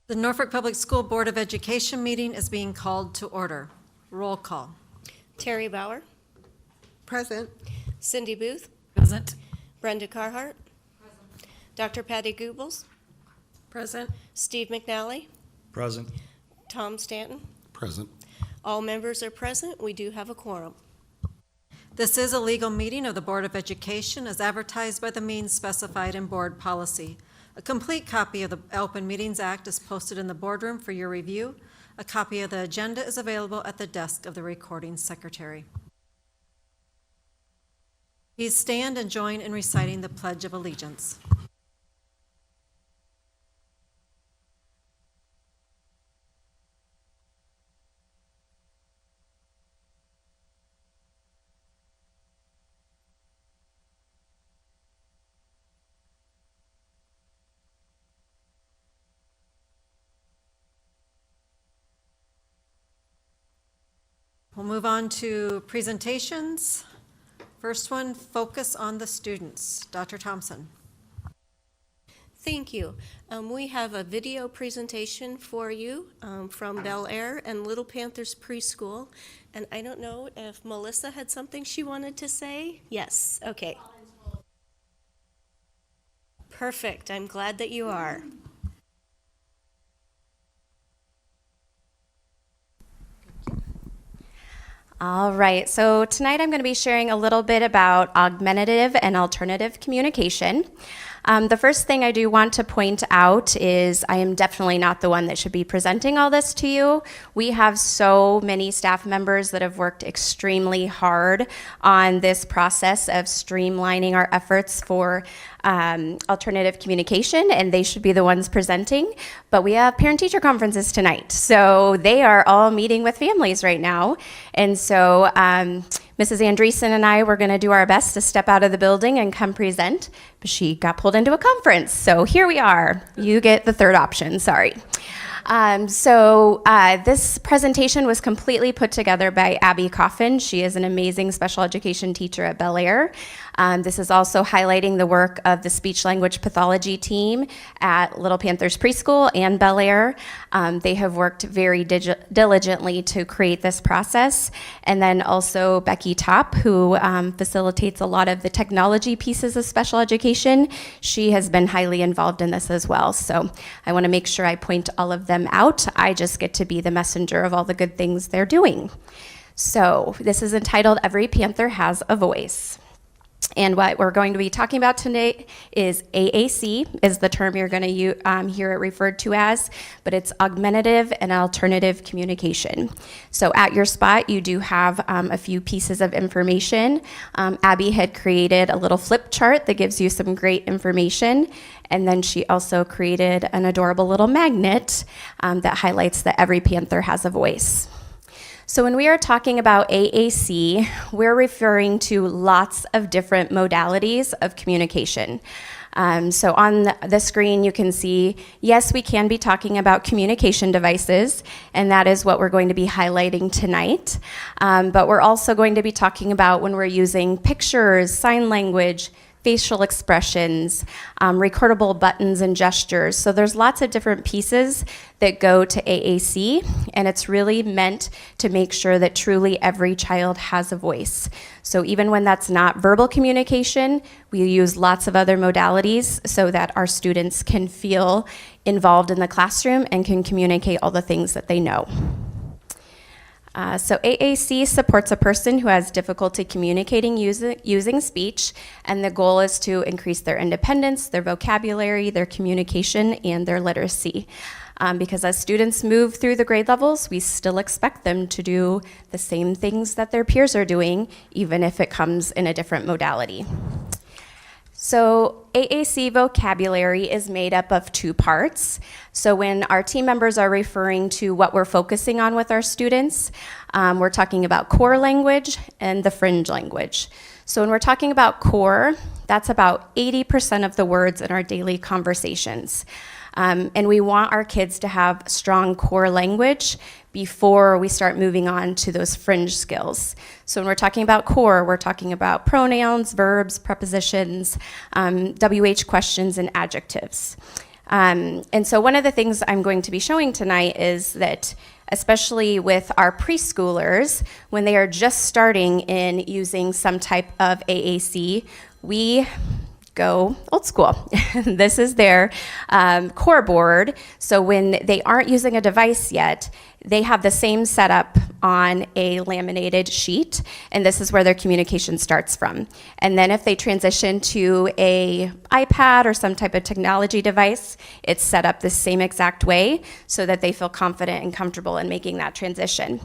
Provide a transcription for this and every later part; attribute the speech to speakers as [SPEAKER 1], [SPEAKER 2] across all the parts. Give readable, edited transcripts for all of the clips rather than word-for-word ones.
[SPEAKER 1] The Norfolk Public School Board of Education meeting is being called to order. Roll call.
[SPEAKER 2] Terry Bauer,
[SPEAKER 3] Present.
[SPEAKER 2] Cindy Booth,
[SPEAKER 1] Present.
[SPEAKER 2] Brenda Carhart, Dr. Patty Goebbels,
[SPEAKER 1] Present.
[SPEAKER 2] Steve McNally,
[SPEAKER 4] Present.
[SPEAKER 2] Tom Stanton.
[SPEAKER 4] Present.
[SPEAKER 2] All members are present. We do have a quorum.
[SPEAKER 1] This is a legal meeting of the Board of Education as advertised by the means specified in board policy. A complete copy of the Open Meetings Act is posted in the boardroom for your review. A copy of the agenda is available at the desk of the recording secretary. Please stand and join in reciting the Pledge of Allegiance. We'll move on to presentations. First one, focus on the students. Dr. Thompson.
[SPEAKER 2] Thank you. We have a video presentation for you from Bel Air and Little Panthers Preschool. And I don't know if Melissa had something she wanted to say? Yes, okay. Perfect. I'm glad that you are.
[SPEAKER 5] All right, so tonight I'm going to be sharing a little bit about augmentative and alternative communication. The first thing I do want to point out is I am definitely not the one that should be presenting all this to you. We have so many staff members that have worked extremely hard on this process of streamlining our efforts for alternative communication, and they should be the ones presenting. But we have parent-teacher conferences tonight, so they are all meeting with families right now. And so Mrs. Andreessen and I were going to do our best to step out of the building and come present, but she got pulled into a conference. So here we are. You get the third option, sorry. This presentation was completely put together by Abby Coffin. She is an amazing special education teacher at Bel Air. This is also highlighting the work of the speech language pathology team at Little Panthers Preschool and Bel Air. They have worked very diligently to create this process. And then also Becky Top, who facilitates a lot of the technology pieces of special education. She has been highly involved in this as well. So I want to make sure I point all of them out. I just get to be the messenger of all the good things they're doing. So this is entitled Every Panther Has a Voice. And what we're going to be talking about today is AAC, is the term you're going to hear it referred to as, but it's augmentative and alternative communication. So at your spot, you do have a few pieces of information. Abby had created a little flip chart that gives you some great information. And then she also created an adorable little magnet that highlights that every Panther has a voice. So when we are talking about AAC, we're referring to lots of different modalities of communication. So on the screen, you can see, yes, we can be talking about communication devices, and that is what we're going to be highlighting tonight. But we're also going to be talking about when we're using pictures, sign language, facial expressions, recordable buttons and gestures. So there's lots of different pieces that go to AAC, and it's really meant to make sure that truly every child has a voice. So even when that's not verbal communication, we use lots of other modalities so that our students can feel involved in the classroom and can communicate all the things that they know. So AAC supports a person who has difficulty communicating using speech, and the goal is to increase their independence, their vocabulary, their communication, and their literacy. Because as students move through the grade levels, we still expect them to do the same things that their peers are doing, even if it comes in a different modality. So AAC vocabulary is made up of two parts. So when our team members are referring to what we're focusing on with our students, we're talking about core language and the fringe language. So when we're talking about core, that's about 80% of the words in our daily conversations. And we want our kids to have strong core language before we start moving on to those fringe skills. So when we're talking about core, we're talking about pronouns, verbs, prepositions, WH questions, and adjectives. And so one of the things I'm going to be showing tonight is that, especially with our preschoolers, when they are just starting in using some type of AAC, we go old school. This is their core board. So when they aren't using a device yet, they have the same setup on a laminated sheet, and this is where their communication starts from. And then if they transition to a iPad or some type of technology device, it's set up the same exact way so that they feel confident and comfortable in making that transition.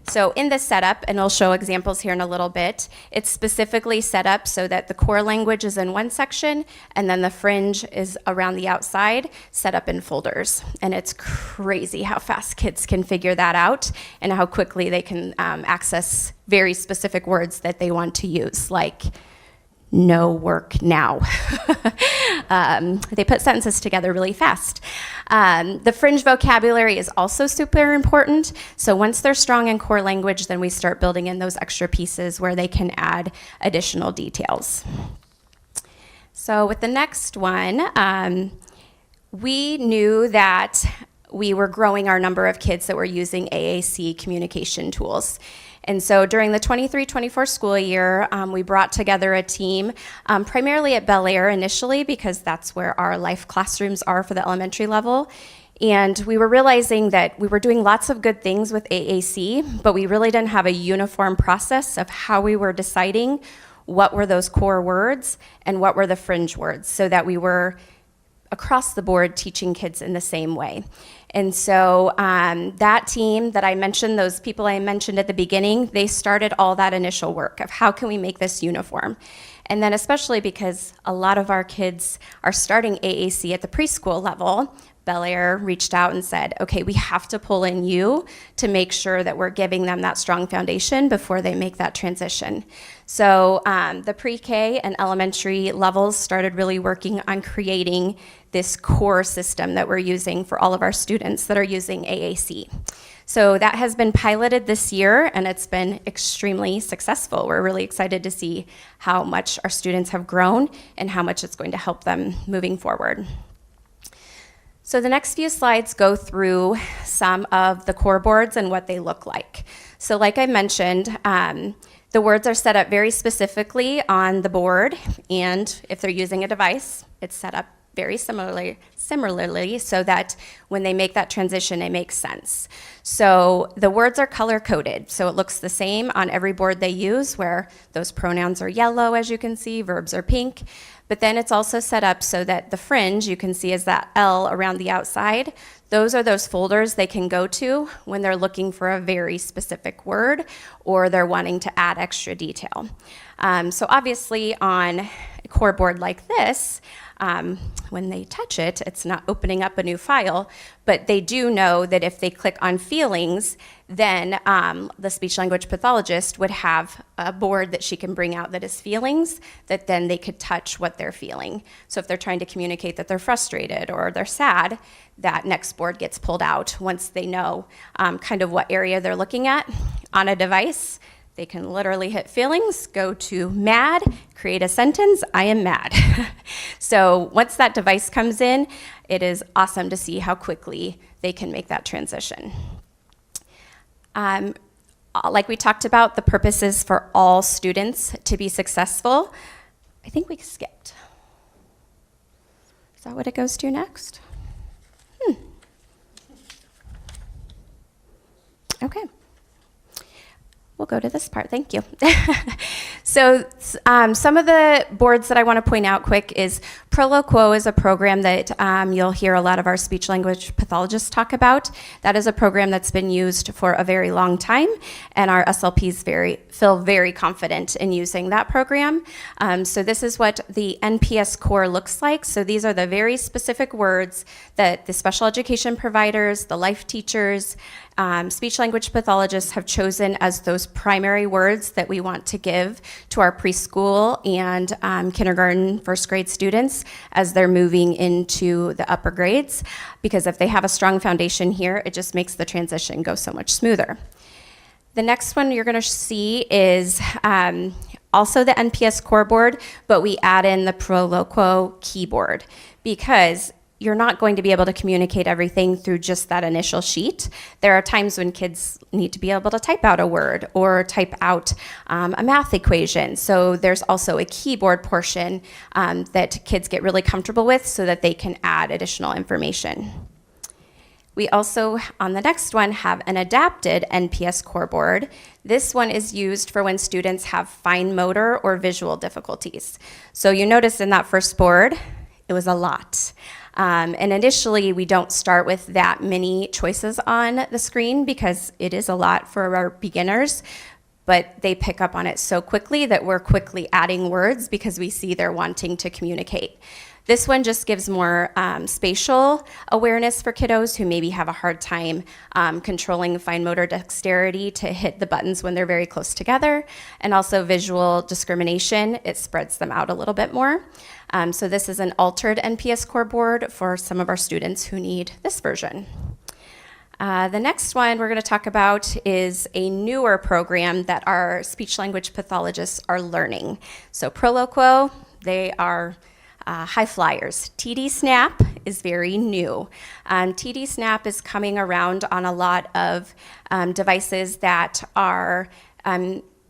[SPEAKER 5] So in this setup, and I'll show examples here in a little bit, it's specifically set up so that the core language is in one section, and then the fringe is around the outside, set up in folders. And it's crazy how fast kids can figure that out and how quickly they can access very specific words that they want to use, like no work now. They put sentences together really fast. The fringe vocabulary is also super important. So once they're strong in core language, then we start building in those extra pieces where they can add additional details. So with the next one, we knew that we were growing our number of kids that were using AAC communication tools. And so during the 23-24 school year, we brought together a team, primarily at Bel Air initially, because that's where our life classrooms are for the elementary level. And we were realizing that we were doing lots of good things with AAC, but we really didn't have a uniform process of how we were deciding what were those core words and what were the fringe words, so that we were across the board teaching kids in the same way. And so that team that I mentioned, those people I mentioned at the beginning, they started all that initial work of how can we make this uniform. And then especially because a lot of our kids are starting AAC at the preschool level, Bel Air reached out and said, okay, we have to pull in you to make sure that we're giving them that strong foundation before they make that transition. So the pre-K and elementary levels started really working on creating this core system that we're using for all of our students that are using AAC. So that has been piloted this year, and it's been extremely successful. We're really excited to see how much our students have grown and how much it's going to help them moving forward. So the next few slides go through some of the core boards and what they look like. So like I mentioned, the words are set up very specifically on the board, and if they're using a device, it's set up very similarly so that when they make that transition, it makes sense. So the words are color-coded, so it looks the same on every board they use, where those pronouns are yellow, as you can see, verbs are pink. But then it's also set up so that the fringe, you can see is that L around the outside. Those are those folders they can go to when they're looking for a very specific word or they're wanting to add extra detail. So obviously on a core board like this, when they touch it, it's not opening up a new file, but they do know that if they click on feelings, then the speech language pathologist would have a board that she can bring out that is feelings, that then they could touch what they're feeling. So if they're trying to communicate that they're frustrated or they're sad, that next board gets pulled out once they know kind of what area they're looking at. On a device, they can literally hit feelings, go to mad, create a sentence, I am mad. So once that device comes in, it is awesome to see how quickly they can make that transition. Like we talked about, the purpose is for all students to be successful. I think we skipped. Is that what it goes to next? Okay. We'll go to this part, thank you. So some of the boards that I want to point out quick is ProLoquo is a program that you'll hear a lot of our speech language pathologists talk about. That is a program that's been used for a very long time, and our SLPs feel very confident in using that program. So this is what the NPS core looks like. So these are the very specific words that the special education providers, the life teachers, speech language pathologists have chosen as those primary words that we want to give to our preschool and kindergarten, first grade students as they're moving into the upper grades, because if they have a strong foundation here, it just makes the transition go so much smoother. The next one you're going to see is also the NPS core board, but we add in the ProLoquo keyboard, because you're not going to be able to communicate everything through just that initial sheet. There are times when kids need to be able to type out a word or type out a math equation. So there's also a keyboard portion that kids get really comfortable with so that they can add additional information. We also, on the next one, have an adapted NPS core board. This one is used for when students have fine motor or visual difficulties. So you notice in that first board, it was a lot. And initially, we don't start with that many choices on the screen because it is a lot for our beginners, but they pick up on it so quickly that we're quickly adding words because we see they're wanting to communicate. This one just gives more spatial awareness for kiddos who maybe have a hard time controlling fine motor dexterity to hit the buttons when they're very close together, and also visual discrimination. It spreads them out a little bit more. So this is an altered NPS core board for some of our students who need this version. The next one we're going to talk about is a newer program that our speech language pathologists are learning. So Proloquo, they are high flyers. TD Snap is very new. TD Snap is coming around on a lot of devices that are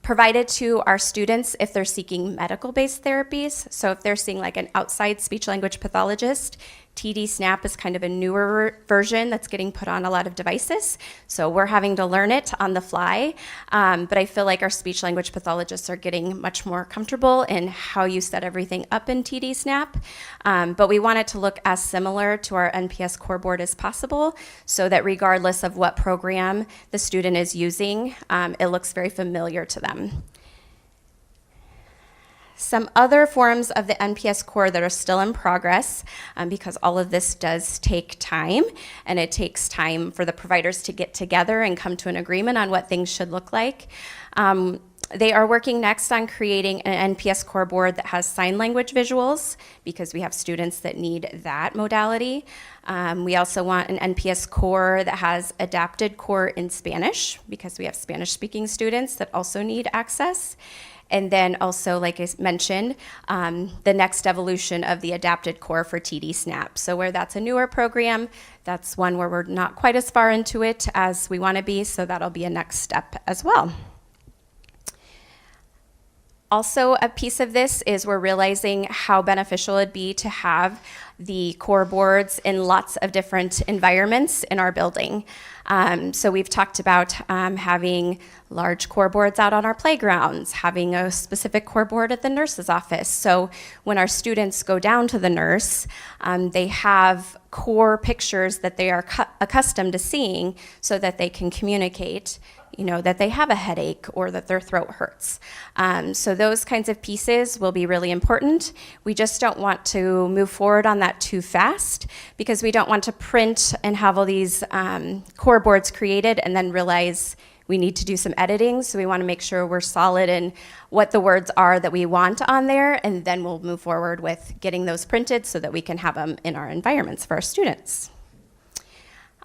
[SPEAKER 5] provided to our students if they're seeking medical-based therapies. So if they're seeing like an outside speech language pathologist, TD Snap is kind of a newer version that's getting put on a lot of devices. So we're having to learn it on the fly. But I feel like our speech language pathologists are getting much more comfortable in how you set everything up in TD Snap. But we want it to look as similar to our NPS core board as possible so that regardless of what program the student is using, it looks very familiar to them. Some other forms of the NPS core that are still in progress, because all of this does take time, and it takes time for the providers to get together and come to an agreement on what things should look like. They are working next on creating an NPS core board that has sign language visuals, because we have students that need that modality. We also want an NPS core that has adapted core in Spanish, because we have Spanish-speaking students that also need access. And then also, like I mentioned, the next evolution of the adapted core for TD Snap. So where that's a newer program, that's one where we're not quite as far into it as we want to be, so that'll be a next step as well. Also, a piece of this is we're realizing how beneficial it'd be to have the core boards in lots of different environments in our building. So we've talked about having large core boards out on our playgrounds, having a specific core board at the nurse's office. So when our students go down to the nurse, they have core pictures that they are accustomed to seeing so that they can communicate, you know, that they have a headache or that their throat hurts. So those kinds of pieces will be really important. We just don't want to move forward on that too fast because we don't want to print and have all these core boards created and then realize we need to do some editing. So we want to make sure we're solid in what the words are that we want on there, and then we'll move forward with getting those printed so that we can have them in our environments for our students.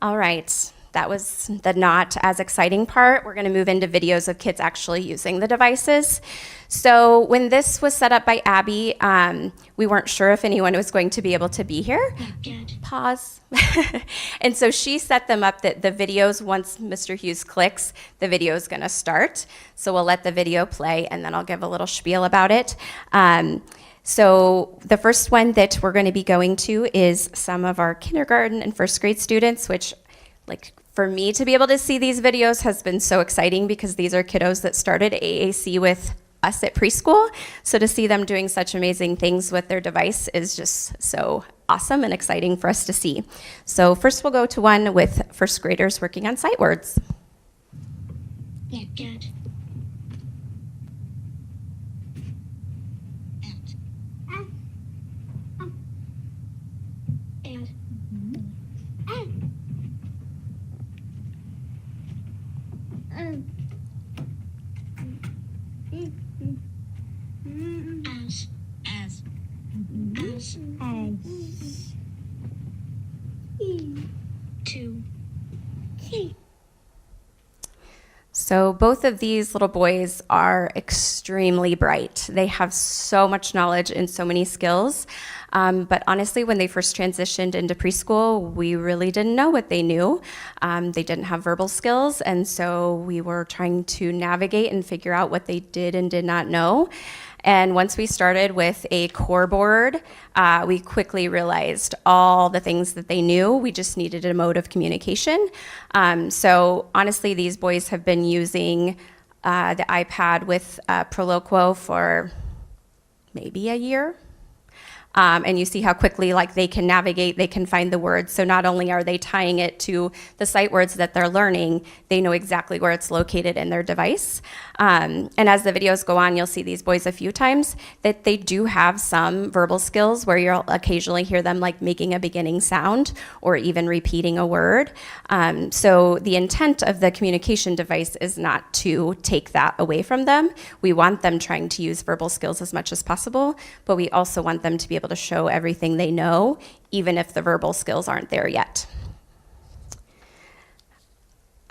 [SPEAKER 5] All right. That was the not as exciting part. We're going to move into videos of kids actually using the devices. So when this was set up by Abby, we weren't sure if anyone was going to be able to be here. Pause. And so she set them up that the videos, once Mr. Hughes clicks, the video is going to start. So we'll let the video play, and then I'll give a little spiel about it. So the first one that we're going to be going to is some of our kindergarten and first grade students, which, like, for me to be able to see these videos has been so exciting because these are kiddos that started AAC with us at preschool. So to see them doing such amazing things with their device is just so awesome and exciting for us to see. So first we'll go to one with first graders working on sight words.
[SPEAKER 4] Yeah, good.
[SPEAKER 5] So both of these little boys are extremely bright. They have so much knowledge and so many skills. But honestly, when they first transitioned into preschool, we really didn't know what they knew. They didn't have verbal skills, and so we were trying to navigate and figure out what they did and did not know. And once we started with a core board, we quickly realized all the things that they knew. We just needed a mode of communication. So honestly, these boys have been using the iPad with Proloquo for maybe a year. And you see how quickly they can navigate, they can find the words. So not only are they tying it to the sight words that they're learning, they know exactly where it's located in their device. And as the videos go on, you'll see these boys a few times that they do have some verbal skills where you'll occasionally hear them making a beginning sound or even repeating a word. So the intent of the communication device is not to take that away from them. We want them trying to use verbal skills as much as possible, but we also want them to be able to show everything they know, even if the verbal skills aren't there yet.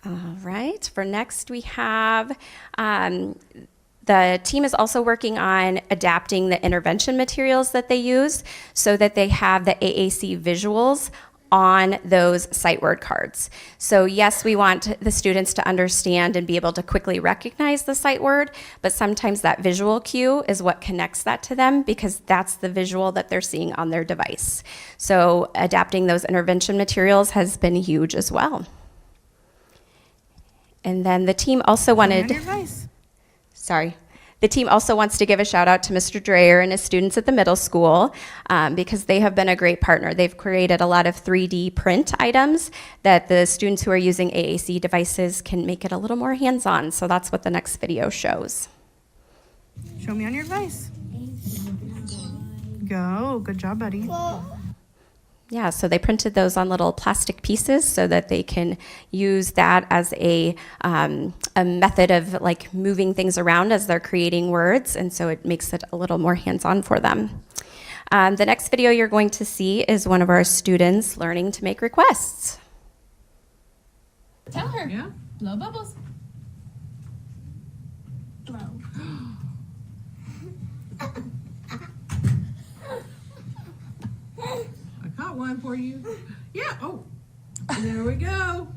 [SPEAKER 5] All right, for next we have, the team is also working on adapting the intervention materials that they use so that they have the AAC visuals on those sight word cards. So yes, we want the students to understand and be able to quickly recognize the sight word, but sometimes that visual cue is what connects that to them because that's the visual that they're seeing on their device. So adapting those intervention materials has been huge as well. And then the team also wanted, the team also wants to give a shout out to Mr. Dreyer and his students at the middle school because they have been a great partner. They've created a lot of 3D print items that the students who are using AAC devices can make it a little more hands-on. So that's what the next video shows.
[SPEAKER 3] Show me on your device. Go. Good job, buddy.
[SPEAKER 5] Yeah, so they printed those on little plastic pieces so that they can use that as a method of moving things around as they're creating words, and so it makes it a little more hands-on for them. The next video you're going to see is one of our students learning to make requests.
[SPEAKER 6] Tell her.
[SPEAKER 7] Yeah.
[SPEAKER 6] Blow bubbles.
[SPEAKER 4] Blow.
[SPEAKER 7] I caught one for you. Yeah. Oh, there we go.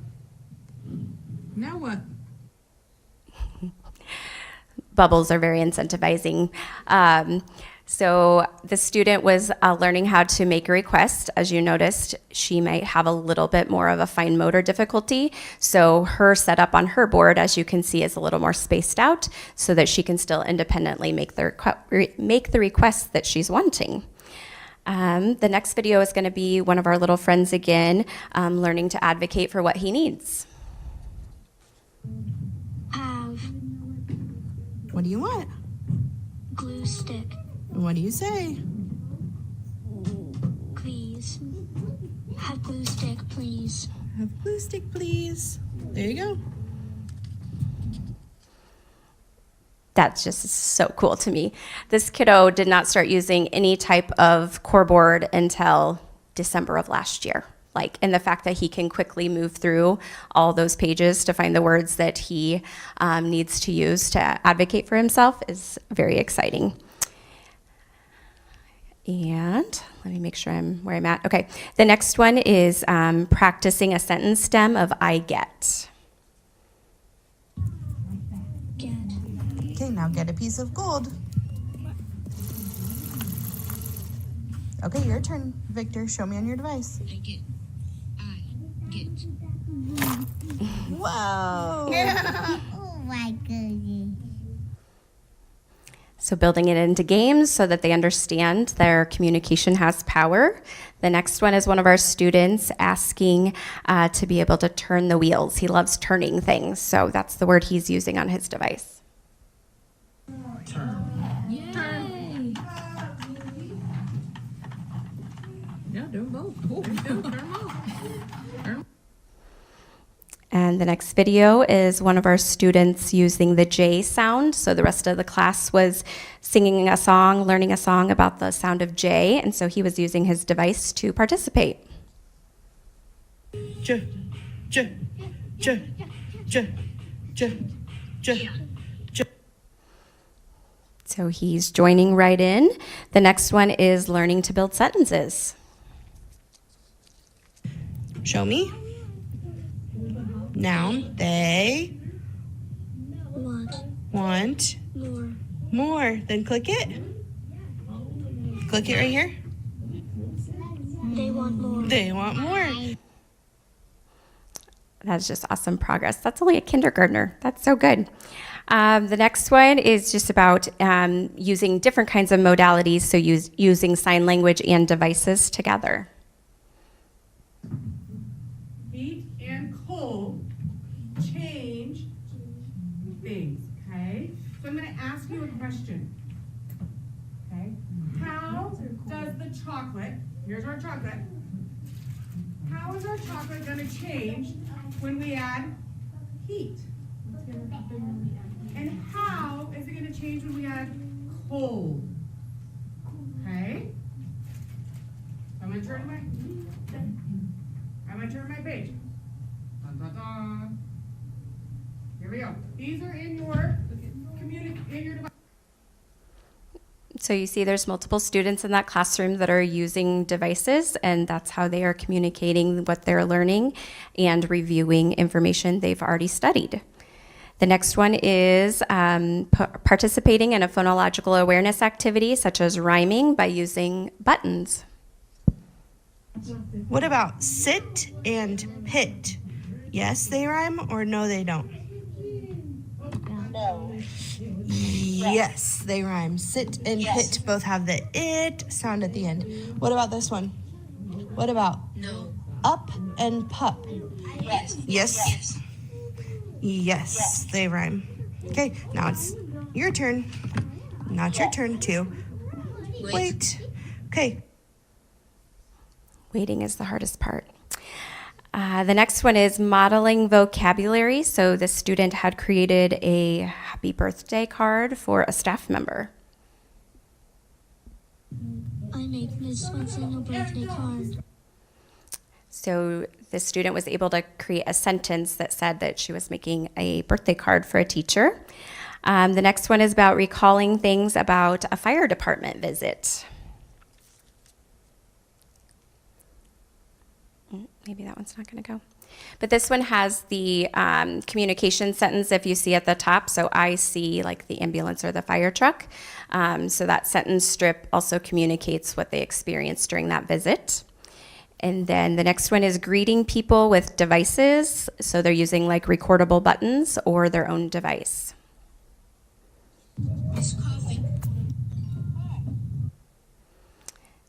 [SPEAKER 7] Now what?
[SPEAKER 5] Bubbles are very incentivizing. So the student was learning how to make a request. As you noticed, she might have a little bit more of a fine motor difficulty. So her setup on her board, as you can see, is a little more spaced out so that she can still independently make the request that she's wanting. The next video is going to be one of our little friends again, learning to advocate for what he needs.
[SPEAKER 4] Have
[SPEAKER 3] What do you want?
[SPEAKER 4] glue stick,
[SPEAKER 3] What do you say?
[SPEAKER 4] please. Have glue stick, please.
[SPEAKER 3] Have glue stick, please. There you go.
[SPEAKER 5] That's just so cool to me. This kiddo did not start using any type of core board until December of last year. And the fact that he can quickly move through all those pages to find the words that he needs to use to advocate for himself is very exciting. And let me make sure I'm where I'm at. Okay, the next one is practicing a sentence stem of I get.
[SPEAKER 4] Get.
[SPEAKER 3] Okay, now get a piece of gold. Okay, your turn, Victor. Show me on your device.
[SPEAKER 4] I get.
[SPEAKER 3] Wow.
[SPEAKER 4] Oh my goodness.
[SPEAKER 5] So building it into games so that they understand their communication has power. The next one is one of our students asking to be able to turn the wheels. He loves turning things, so that's the word he's using on his device.
[SPEAKER 7] Yeah, do them both. Oh, there you go. Turn them off.
[SPEAKER 5] And the next video is one of our students using the J sound. So the rest of the class was singing a song, learning a song about the sound of J, and so he was using his device to participate.
[SPEAKER 3] J, J, J, J, J,
[SPEAKER 5] So he's joining right in. The next one is learning to build sentences.
[SPEAKER 6] Show me. Noun. They want
[SPEAKER 4] more.
[SPEAKER 6] more. Then click it. Click it right here.
[SPEAKER 4] They want more.
[SPEAKER 6] They want more.
[SPEAKER 5] That's just awesome progress. That's only a kindergartner. That's so good. The next one is just about using different kinds of modalities, so using sign language and devices together.
[SPEAKER 7] Heat and cold change things, okay? So I'm gonna ask you a question. Okay? How does the chocolate, here's our chocolate, how is our chocolate gonna change when we add heat? And how is it gonna change when we add cold? Okay? I'm gonna turn my page. Dun, dun, dun. Here we go. These are in your device.
[SPEAKER 5] So you see there's multiple students in that classroom that are using devices, and that's how they are communicating what they're learning and reviewing information they've already studied. The next one is participating in a phonological awareness activity such as rhyming by using buttons.
[SPEAKER 6] What about sit and pit? Yes, they rhyme, or no, they don't? Yes, they rhyme. Sit and pit both have the it sound at the end. What about this one? What about up and pup? Yes. Yes, they rhyme. Okay, now it's your turn. Now it's your turn to wait. Okay.
[SPEAKER 5] Waiting is the hardest part. The next one is modeling vocabulary. So the student had created a happy birthday card for a staff member.
[SPEAKER 4] I make Miss Swenson a birthday card.
[SPEAKER 5] So the student was able to create a sentence that said that she was making a birthday card for a teacher. The next one is about recalling things about a fire department visit. Maybe that one's not going to go. But this one has the communication sentence, if you see at the top. So I see like the ambulance or the fire truck. So that sentence strip also communicates what they experienced during that visit. And then the next one is greeting people with devices. So they're using like recordable buttons or their own device.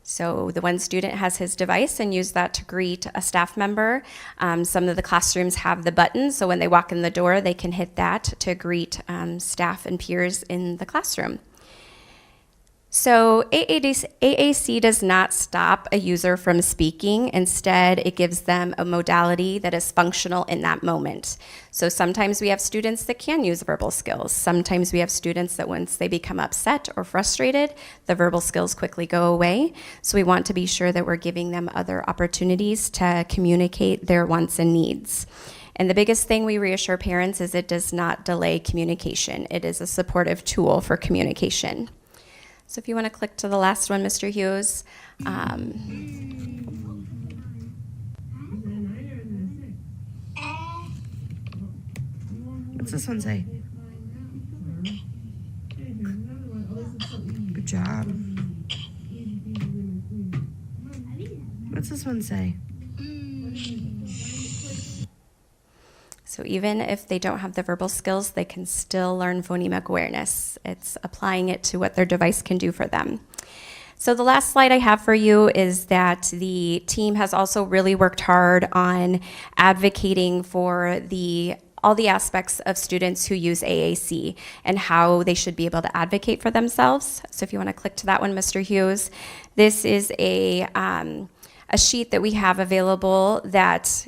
[SPEAKER 5] So the one student has his device and used that to greet a staff member. Some of the classrooms have the button, so when they walk in the door, they can hit that to greet staff and peers in the classroom. So AAC does not stop a user from speaking. Instead, it gives them a modality that is functional in that moment. So sometimes we have students that can use verbal skills. Sometimes we have students that once they become upset or frustrated, the verbal skills quickly go away. So we want to be sure that we're giving them other opportunities to communicate their wants and needs. And the biggest thing we reassure parents is it does not delay communication. It is a supportive tool for communication. So if you want to click to the last one, Mr. Hughes.
[SPEAKER 6] What's this one say? Good job. What's this one say?
[SPEAKER 5] So even if they don't have the verbal skills, they can still learn phonemic awareness. It's applying it to what their device can do for them. So the last slide I have for you is that the team has also really worked hard on advocating for all the aspects of students who use AAC and how they should be able to advocate for themselves. So if you want to click to that one, Mr. Hughes, this is a sheet that we have available that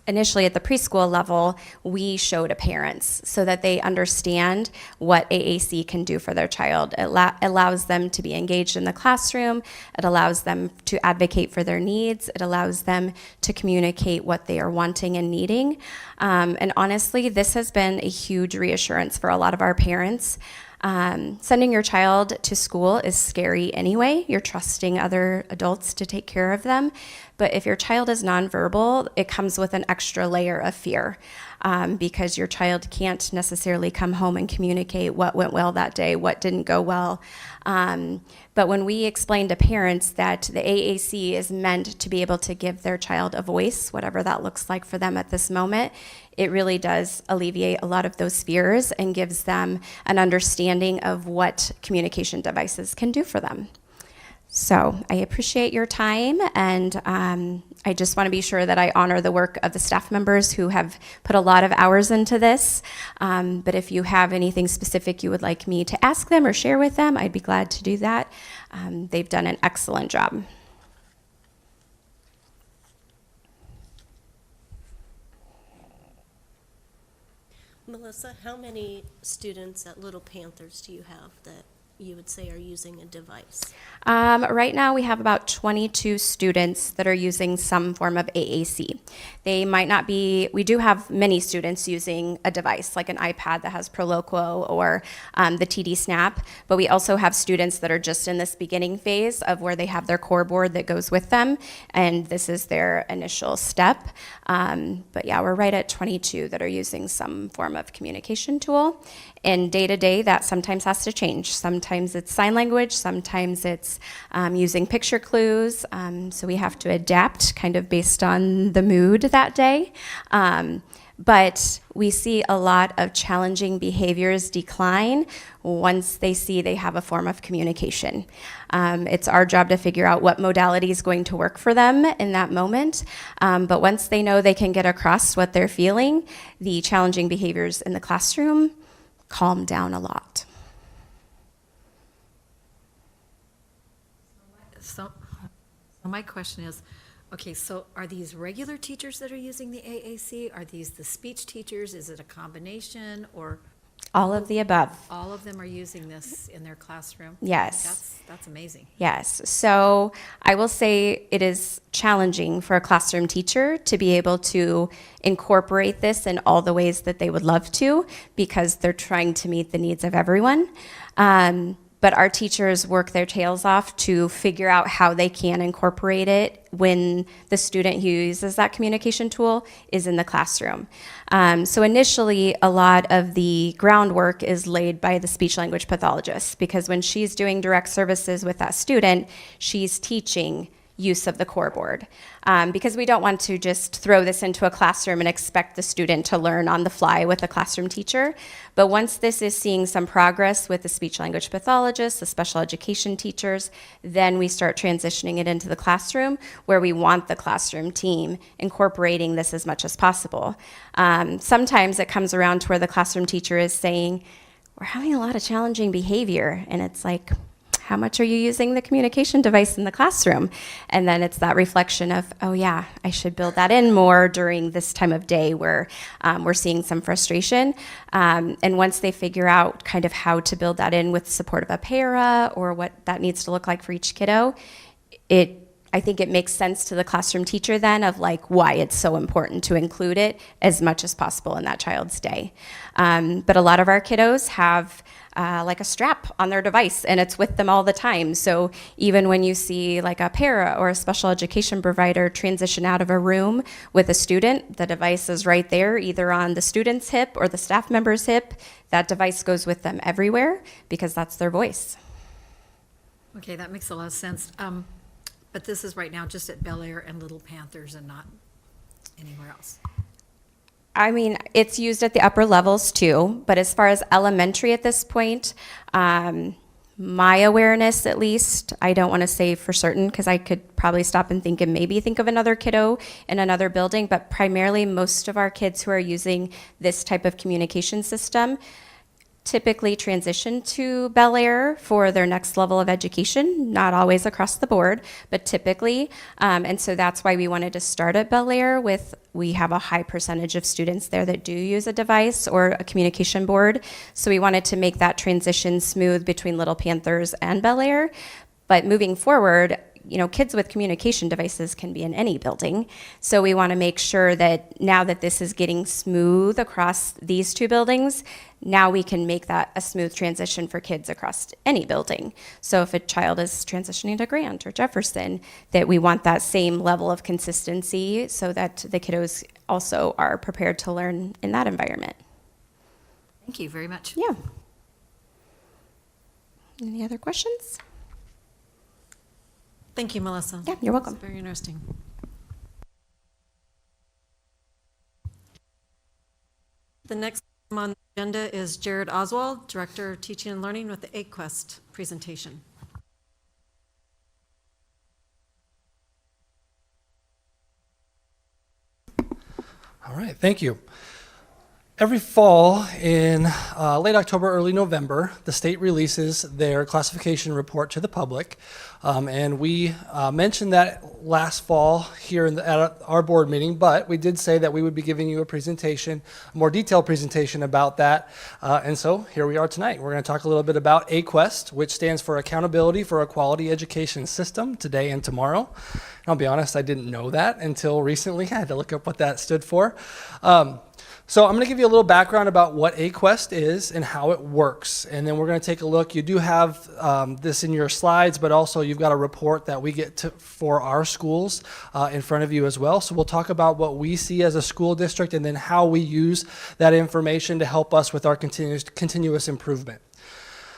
[SPEAKER 5] initially at the preschool level, we show to parents so that they understand what AAC can do for their child. It allows them to be engaged in the classroom. It allows them to advocate for their needs. It allows them to communicate what they are wanting and needing. And honestly, this has been a huge reassurance for a lot of our parents. Sending your child to school is scary anyway. You're trusting other adults to take care of them. But if your child is nonverbal, it comes with an extra layer of fear because your child can't necessarily come home and communicate what went well that day, what didn't go well. But when we explain to parents that the AAC is meant to be able to give their child a voice, whatever that looks like for them at this moment, it really does alleviate a lot of those fears and gives them an understanding of what communication devices can do for them. So I appreciate your time, and I just want to be sure that I honor the work of the staff members who have put a lot of hours into this. But if you have anything specific you would like me to ask them or share with them, I'd be glad to do that. They've done an excellent job.
[SPEAKER 2] Melissa, how many students at Little Panthers do you have that you would say are using a device?
[SPEAKER 5] Right now, we have about 22 students that are using some form of AAC. They might not be, we do have many students using a device, like an iPad that has Proloquo or the TD Snap, but we also have students that are just in this beginning phase of where they have their core board that goes with them, and this is their initial step. But yeah, we're right at 22 that are using some form of communication tool. And day to day, that sometimes has to change. Sometimes it's sign language, sometimes it's using picture clues. So we have to adapt kind of based on the mood that day. But we see a lot of challenging behaviors decline once they see they have a form of communication. It's our job to figure out what modality is going to work for them in that moment. But once they know they can get across what they're feeling, the challenging behaviors in the classroom calm down a lot.
[SPEAKER 8] So my question is, okay, so are these regular teachers that are using the AAC? Are these the speech teachers? Is it a combination, or
[SPEAKER 5] All of the above.
[SPEAKER 8] all of them are using this in their classroom?
[SPEAKER 5] Yes.
[SPEAKER 8] That's amazing.
[SPEAKER 5] Yes. So I will say it is challenging for a classroom teacher to be able to incorporate this in all the ways that they would love to, because they're trying to meet the needs of everyone. But our teachers work their tails off to figure out how they can incorporate it when the student who uses that communication tool is in the classroom. So initially, a lot of the groundwork is laid by the speech language pathologist, because when she's doing direct services with that student, she's teaching use of the core board. Because we don't want to just throw this into a classroom and expect the student to learn on the fly with a classroom teacher. But once this is seeing some progress with the speech language pathologists, the special education teachers, then we start transitioning it into the classroom, where we want the classroom team incorporating this as much as possible. Sometimes it comes around to where the classroom teacher is saying, we're having a lot of challenging behavior, and it's like, how much are you using the communication device in the classroom? And then it's that reflection of, oh yeah, I should build that in more during this time of day where we're seeing some frustration. And once they figure out kind of how to build that in with support of a para or what that needs to look like for each kiddo, I think it makes sense to the classroom teacher then of like why it's so important to include it as much as possible in that child's day. But a lot of our kiddos have like a strap on their device, and it's with them all the time. So even when you see like a para or a special education provider transition out of a room with a student, the device is right there, either on the student's hip or the staff member's hip. That device goes with them everywhere because that's their voice.
[SPEAKER 8] Okay, that makes a lot of sense. But this is right now just at Bel Air and Little Panthers and not anywhere else.
[SPEAKER 5] I mean, it's used at the upper levels too, but as far as elementary at this point, my awareness at least, I don't want to say for certain because I could probably stop and think and maybe think of another kiddo in another building, but primarily most of our kids who are using this type of communication system typically transition to Bel Air for their next level of education, not always across the board, but typically. And so that's why we wanted to start at Bel Air we have a high percentage of students there that do use a device or a communication board. So we wanted to make that transition smooth between Little Panthers and Bel Air. But moving forward, kids with communication devices can be in any building. So we want to make sure that now that this is getting smooth across these two buildings, now we can make that a smooth transition for kids across any building. So if a child is transitioning to Grant or Jefferson, that we want that same level of consistency so that the kiddos also are prepared to learn in that environment.
[SPEAKER 8] Thank you very much.
[SPEAKER 5] Yeah. Any other questions?
[SPEAKER 1] Thank you, Melissa.
[SPEAKER 5] Yeah, you're welcome.
[SPEAKER 1] That's very interesting. The next item on the agenda is Jared Oswald, Director of Teaching and Learning with the AQuest presentation.
[SPEAKER 9] All right, thank you. Every fall in late October, early November, the state releases their classification report to the public. And we mentioned that last fall here at our board meeting, but we did say that we would be giving you a more detailed presentation about that. And so here we are tonight. We're going to talk a little bit about AQuest, which stands for Accountability for a Quality Education System, today and tomorrow. And I'll be honest, I didn't know that until recently. I had to look up what that stood for. So I'm going to give you a little background about what AQuest is and how it works. And then we're going to take a look. You do have this in your slides, but also you've got a report that we get for our schools in front of you as well. So we'll talk about what we see as a school district and then how we use that information to help us with our continuous improvement.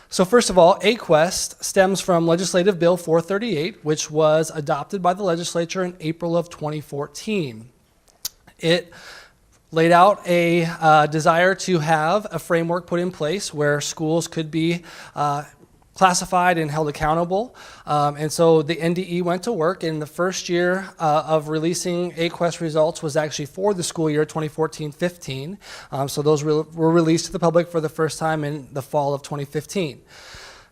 [SPEAKER 9] So first of all, AQuest stems from Legislative Bill 438, which was adopted by the legislature in April of 2014. It laid out a desire to have a framework put in place where schools could be classified and held accountable. And so the NDE went to work, and the first year of releasing AQuest results was actually for the school year 2014-15. So those were released to the public for the first time in the fall of 2015.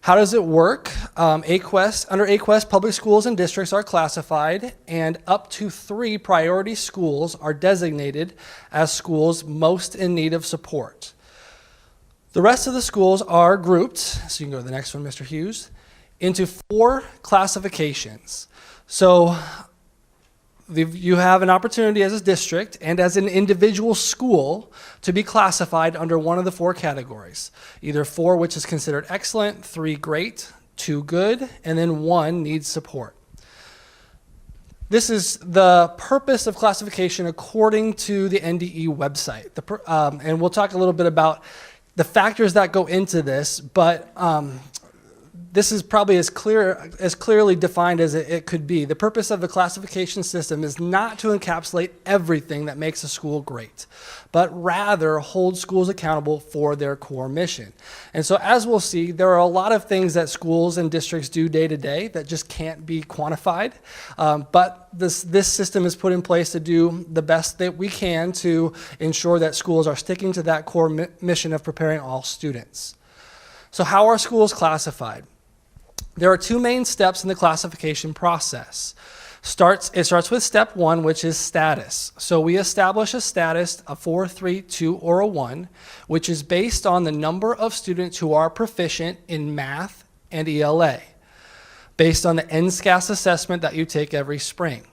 [SPEAKER 9] How does it work? Under AQuest, public schools and districts are classified, and up to 3 priority schools are designated as schools most in need of support. The rest of the schools are grouped, so you can go to the next one, Mr. Hughes, into 4 classifications. So you have an opportunity as a district and as an individual school to be classified under one of the 4 categories. Either 4, which is considered excellent, 3 great, 2 good, and then 1 needs support. This is the purpose of classification according to the NDE website. And we'll talk a little bit about the factors that go into this, but this is probably as clearly defined as it could be. The purpose of the classification system is not to encapsulate everything that makes a school great, but rather hold schools accountable for their core mission. And so as we'll see, there are a lot of things that schools and districts do day to day that just can't be quantified. But this system is put in place to do the best that we can to ensure that schools are sticking to that core mission of preparing all students. So how are schools classified? There are 2 main steps in the classification process. It starts with step 1, which is status. So we establish a status, a 4, 3, 2, or a 1, which is based on the number of students who are proficient in math and ELA, based on the NSCAS assessment that you take every spring.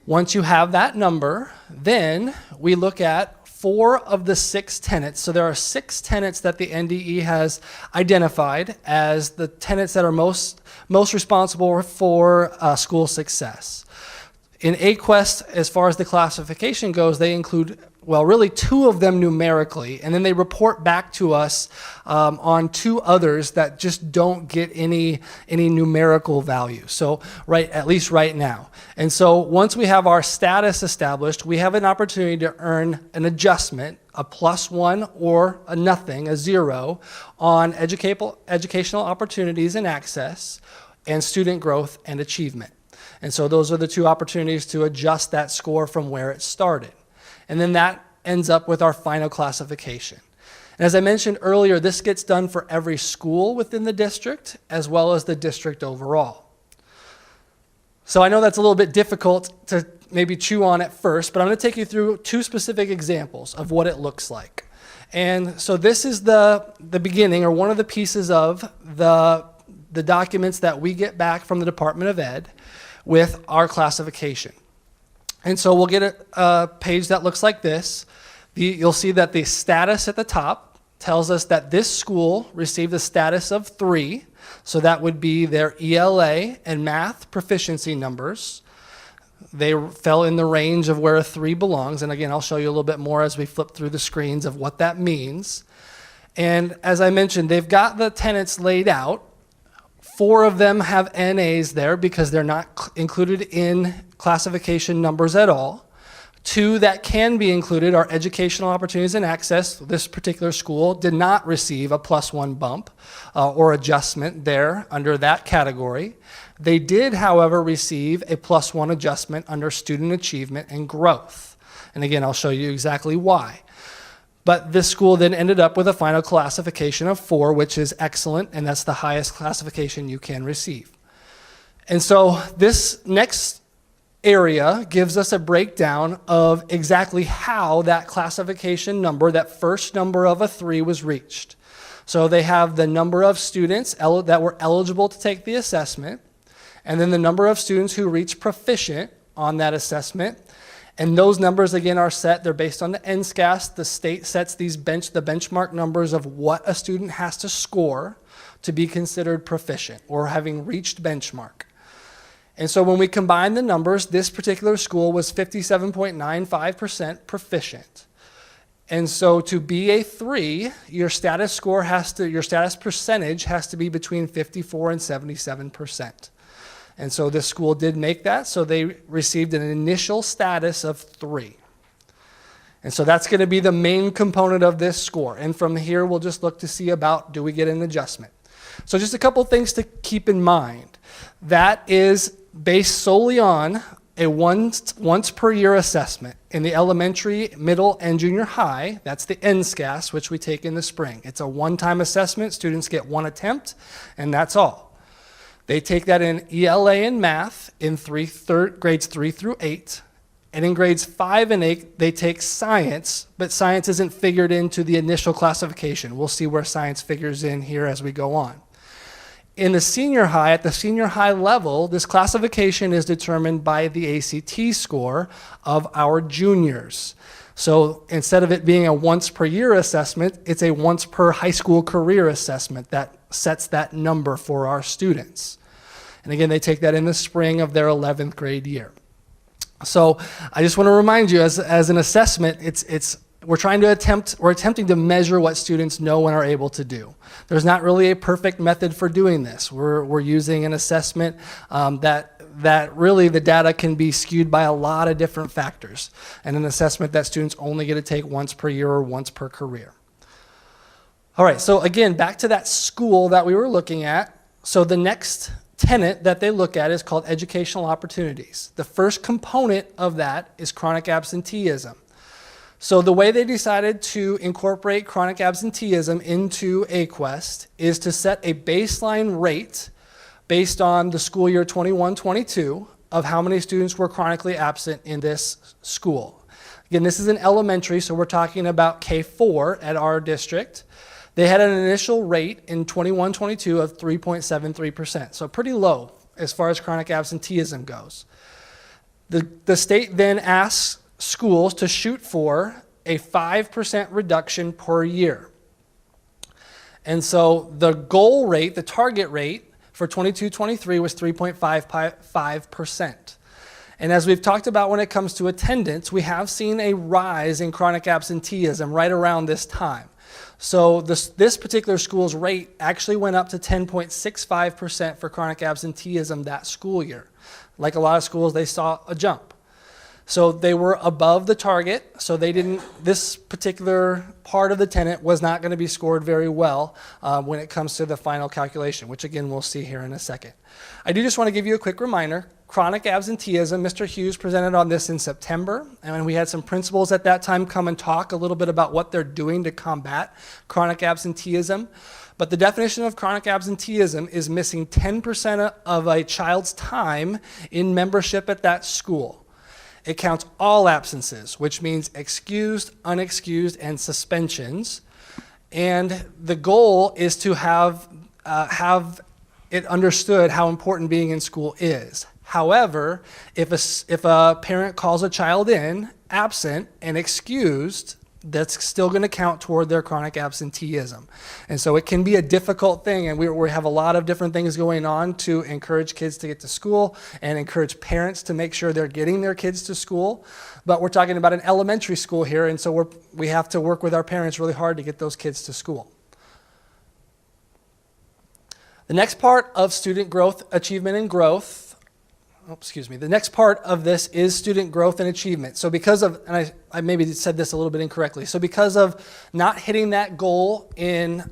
[SPEAKER 9] Once you have that number, then we look at 4 of the 6 tenets. So there are 6 tenets that the NDE has identified as the tenets that are most responsible for school success. In AQuest, as far as the classification goes, they include, well, really 2 of them numerically, and then they report back to us on 2 others that just don't get any numerical value. So at least right now. And so once we have our status established, we have an opportunity to earn an adjustment, a +1 or a nothing, a 0, on educational opportunities and access, and student growth and achievement. And so those are the 2 opportunities to adjust that score from where it started. And then that ends up with our final classification. And as I mentioned earlier, this gets done for every school within the district as well as the district overall. So I know that's a little bit difficult to maybe chew on at first, but I'm going to take you through 2 specific examples of what it looks like. And so this is the beginning, or one of the pieces of the documents that we get back from the Department of Ed with our classification. And so we'll get a page that looks like this. You'll see that the status at the top tells us that this school received a status of 3. So that would be their ELA and math proficiency numbers. They fell in the range of where a 3 belongs. And again, I'll show you a little bit more as we flip through the screens of what that means. And as I mentioned, they've got the tenets laid out. 4 of them have NAs there because they're not included in classification numbers at all. 2 that can be included are educational opportunities and access. This particular school did not receive a +1 bump or adjustment there under that category. They did, however, receive a +1 adjustment under student achievement and growth. And again, I'll show you exactly why. But this school then ended up with a final classification of 4, which is excellent, and that's the highest classification you can receive. And so this next area gives us a breakdown of exactly how that classification number, that first number of a 3, was reached. So they have the number of students that were eligible to take the assessment, and then the number of students who reached proficient on that assessment. And those numbers, again, are set. They're based on the NSCAS. The state sets the benchmark numbers of what a student has to score to be considered proficient or having reached benchmark. And so when we combine the numbers, this particular school was 57.95% proficient. And so to be a 3, your status percentage has to be between 54 and 77%. And so this school did make that, so they received an initial status of 3. And so that's going to be the main component of this score. And from here, we'll just look to see about, do we get an adjustment? So just a couple things to keep in mind. That is based solely on a once per year assessment in the elementary, middle, and junior high. That's the NSCAS, which we take in the spring. It's a one-time assessment. Students get 1 attempt, and that's all. They take that in ELA and math in grades 3 through 8. And in grades 5 and 8, they take science, but science isn't figured into the initial classification. We'll see where science figures in here as we go on. In the senior high, at the senior high level, this classification is determined by the ACT score of our juniors. So instead of it being a once per year assessment, it's a once per high school career assessment that sets that number for our students. And again, they take that in the spring of their 11th grade year. So I just want to remind you, as an assessment, we're attempting to measure what students know and are able to do. There's not really a perfect method for doing this. We're using an assessment that really the data can be skewed by a lot of different factors, and an assessment that students only get to take once per year or once per career. All right, so again, back to that school that we were looking at. So the next tenet that they look at is called educational opportunities. The first component of that is chronic absenteeism. So the way they decided to incorporate chronic absenteeism into AQuest is to set a baseline rate based on the school year 21-22 of how many students were chronically absent in this school. Again, this is an elementary, so we're talking about K4 at our district. They had an initial rate in 21-22 of 3.73%, so pretty low as far as chronic absenteeism goes. The state then asks schools to shoot for a 5% reduction per year. And so the goal rate, the target rate for 22-23 was 3.55%. And as we've talked about when it comes to attendance, we have seen a rise in chronic absenteeism right around this time. So this particular school's rate actually went up to 10.65% for chronic absenteeism that school year. Like a lot of schools, they saw a jump. So they were above the target, so this particular part of the tenet was not going to be scored very well when it comes to the final calculation, which again we'll see here in a second. I do just want to give you a quick reminder. chronic absenteeism, Mr. Hughes presented on this in September, and we had some principals at that time come and talk a little bit about what they're doing to combat chronic absenteeism. But the definition of chronic absenteeism is missing 10% of a child's time in membership at that school. It counts all absences, which means excused, unexcused, and suspensions. And the goal is to have it understood how important being in school is. However, if a parent calls a child in absent and excused, that's still going to count toward their chronic absenteeism. And so it can be a difficult thing, and we have a lot of different things going on to encourage kids to get to school and encourage parents to make sure they're getting their kids to school. But we're talking about an elementary school here, and so we have to work with our parents really hard to get those kids to school. The next part of student growth, achievement, and growth, the next part of this is student growth and achievement. So because of, and I maybe said this a little bit incorrectly, so because of not hitting that goal in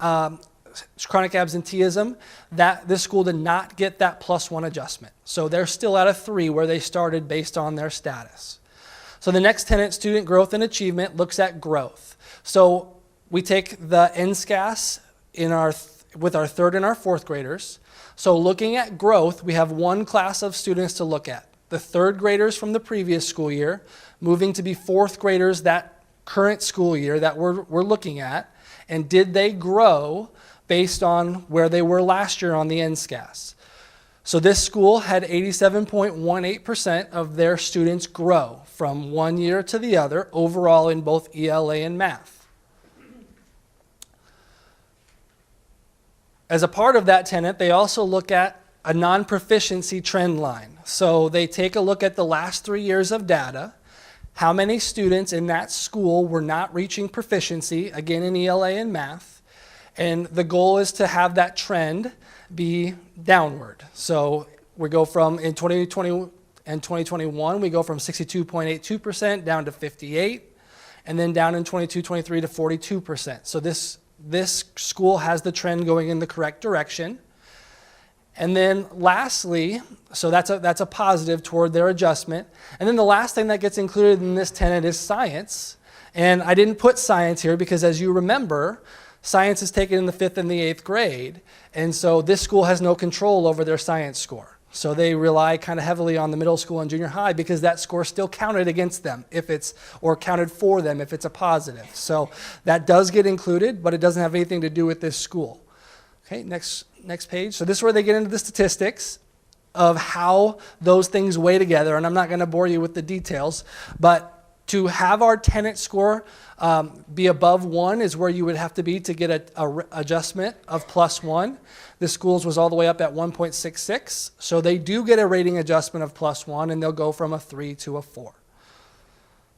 [SPEAKER 9] chronic absenteeism, that this school did not get that +1 adjustment. So they're still at a 3 where they started based on their status. So the next tenet, student growth and achievement, looks at growth. So we take the NSCAS with our 3rd and our 4th graders. So looking at growth, we have one class of students to look at. The 3rd graders from the previous school year, moving to be 4th graders that current school year that we're looking at, and did they grow based on where they were last year on the NSCAS. So this school had 87.18% of their students grow from one year to the other overall in both ELA and math. As a part of that tenet, they also look at a non-proficiency trend line. So they take a look at the last 3 years of data, how many students in that school were not reaching proficiency, again in ELA and math, and the goal is to have that trend be downward. So we go from, in 2020 and 2021, we go from 62.82% down to 58%, and then down in 22-23 to 42%. So this school has the trend going in the correct direction. And then lastly, so that's a positive toward their adjustment. And then the last thing that gets included in this tenet is science. And I didn't put science here because, as you remember, science is taken in the 5th and the 8th grade. And so this school has no control over their science score. So they rely kind of heavily on the middle school and junior high because that score still counted against them or counted for them if it's a positive. So that does get included, but it doesn't have anything to do with this school. Okay, next page. So this is where they get into the statistics of how those things weigh together, and I'm not going to bore you with the details, but to have our tenet score be above 1 is where you would have to be to get a adjustment of +1. The schools was all the way up at 1.66, so they do get a rating adjustment of +1, and they'll go from a 3 to a 4.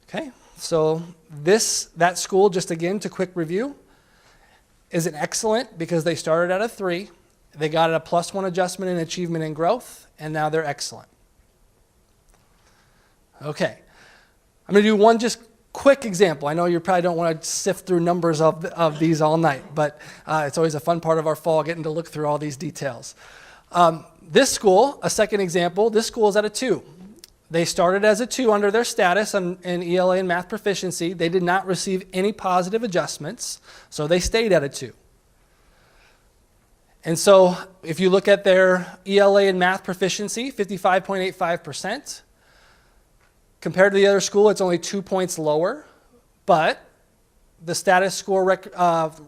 [SPEAKER 9] Okay, so that school, just again to quick review, is an excellent because they started at a 3, they got a +1 adjustment in achievement and growth, and now they're excellent. Okay, I'm going to do one just quick example. I know you probably don't want to sift through numbers of these all night, but it's always a fun part of our fall getting to look through all these details. This school, a second example, this school is at a 2. They started as a 2 under their status in ELA and math proficiency. They did not receive any positive adjustments, so they stayed at a 2. And so if you look at their ELA and math proficiency, 55.85%. Compared to the other school, it's only 2 points lower, but the status score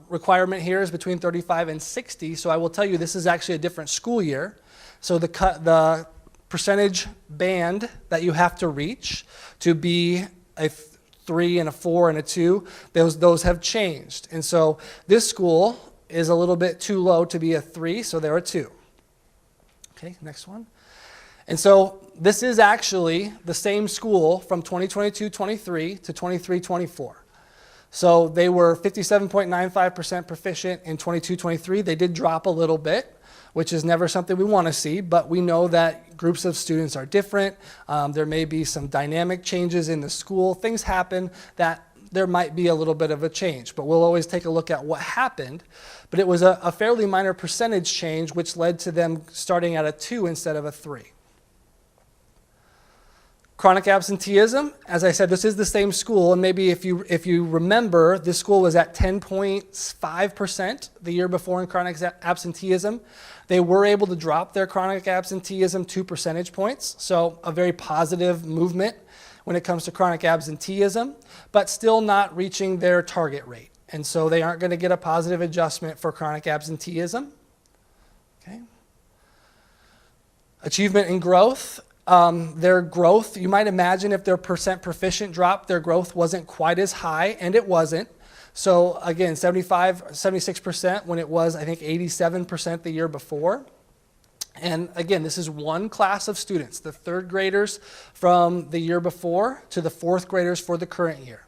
[SPEAKER 9] requirement here is between 35 and 60, so I will tell you this is actually a different school year. So the percentage band that you have to reach to be a 3 and a 4 and a 2, those have changed. And so this school is a little bit too low to be a 3, so they're a 2. Okay, next one. And so this is actually the same school from 2022-23 to 23-24. So they were 57.95% proficient in 22-23. They did drop a little bit, which is never something we want to see, but we know that groups of students are different. There may be some dynamic changes in the school. Things happen that there might be a little bit of a change, but we'll always take a look at what happened. But it was a fairly minor percentage change, which led to them starting at a 2 instead of a 3. Chronic absenteeism, as I said, this is the same school, and maybe if you remember, this school was at 10.5% the year before in chronic absenteeism. They were able to drop their chronic absenteeism 2 percentage points, so a very positive movement when it comes to chronic absenteeism, but still not reaching their target rate. And so they aren't going to get a positive adjustment for chronic absenteeism. Okay. Achievement and growth. Their growth, you might imagine if their percent proficient dropped, their growth wasn't quite as high, and it wasn't. So again, 76% when it was, I think, 87% the year before. And again, this is one class of students, the third graders from the year before to the fourth graders for the current year.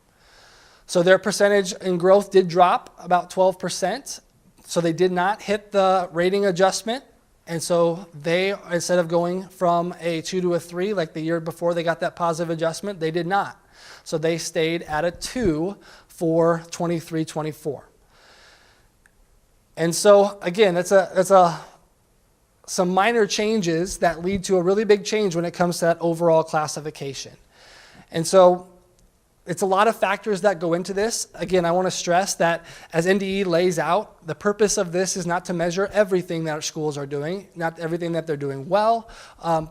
[SPEAKER 9] So their percentage in growth did drop about 12%. So they did not hit the rating adjustment. And so they, instead of going from a 2 to a 3, like the year before they got that positive adjustment, they did not. So they stayed at a 2 for 23-24. And so again, that's some minor changes that lead to a really big change when it comes to that overall classification. And so it's a lot of factors that go into this. Again, I want to stress that as NDE lays out, the purpose of this is not to measure everything that our schools are doing, not everything that they're doing well,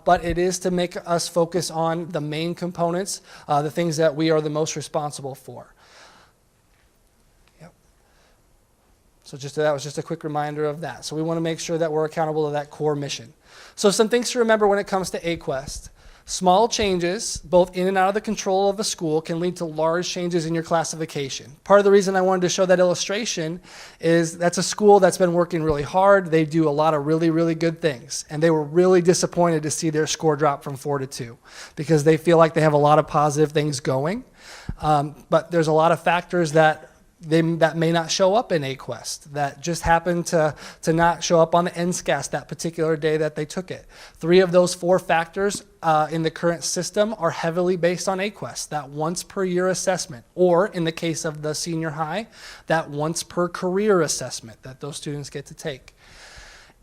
[SPEAKER 9] but it is to make us focus on the main components, the things that we are the most responsible for. Yep. So that was just a quick reminder of that. So we want to make sure that we're accountable to that core mission. So some things to remember when it comes to AQuest. Small changes, both in and out of the control of a school, can lead to large changes in your classification. Part of the reason I wanted to show that illustration is that's a school that's been working really hard. They do a lot of really, really good things. And they were really disappointed to see their score drop from 4 to 2 because they feel like they have a lot of positive things going. But there's a lot of factors that may not show up in AQuest, that just happened to not show up on the NSCAS that particular day that they took it. 3 of those 4 factors in the current system are heavily based on AQuest, that once per year assessment, or in the case of the senior high, that once per career assessment that those students get to take.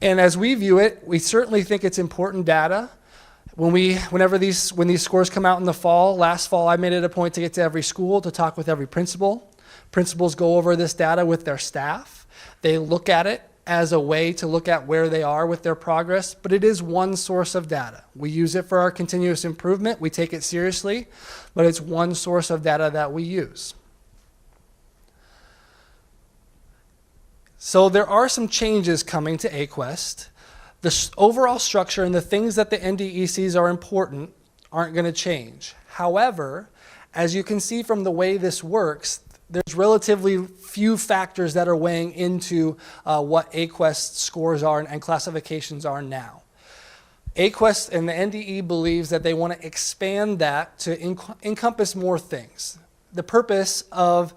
[SPEAKER 9] And as we view it, we certainly think it's important data. When these scores come out in the fall, last fall I made it a point to get to every school to talk with every principal. Principals go over this data with their staff. They look at it as a way to look at where they are with their progress, but it is one source of data. We use it for our continuous improvement. We take it seriously, but it's one source of data that we use. So there are some changes coming to AQuest. The overall structure and the things that the NDE sees are important aren't going to change. However, as you can see from the way this works, there's relatively few factors that are weighing into what AQuest scores are and classifications are now. AQuest and the NDE believes that they want to expand that to encompass more things. The purpose of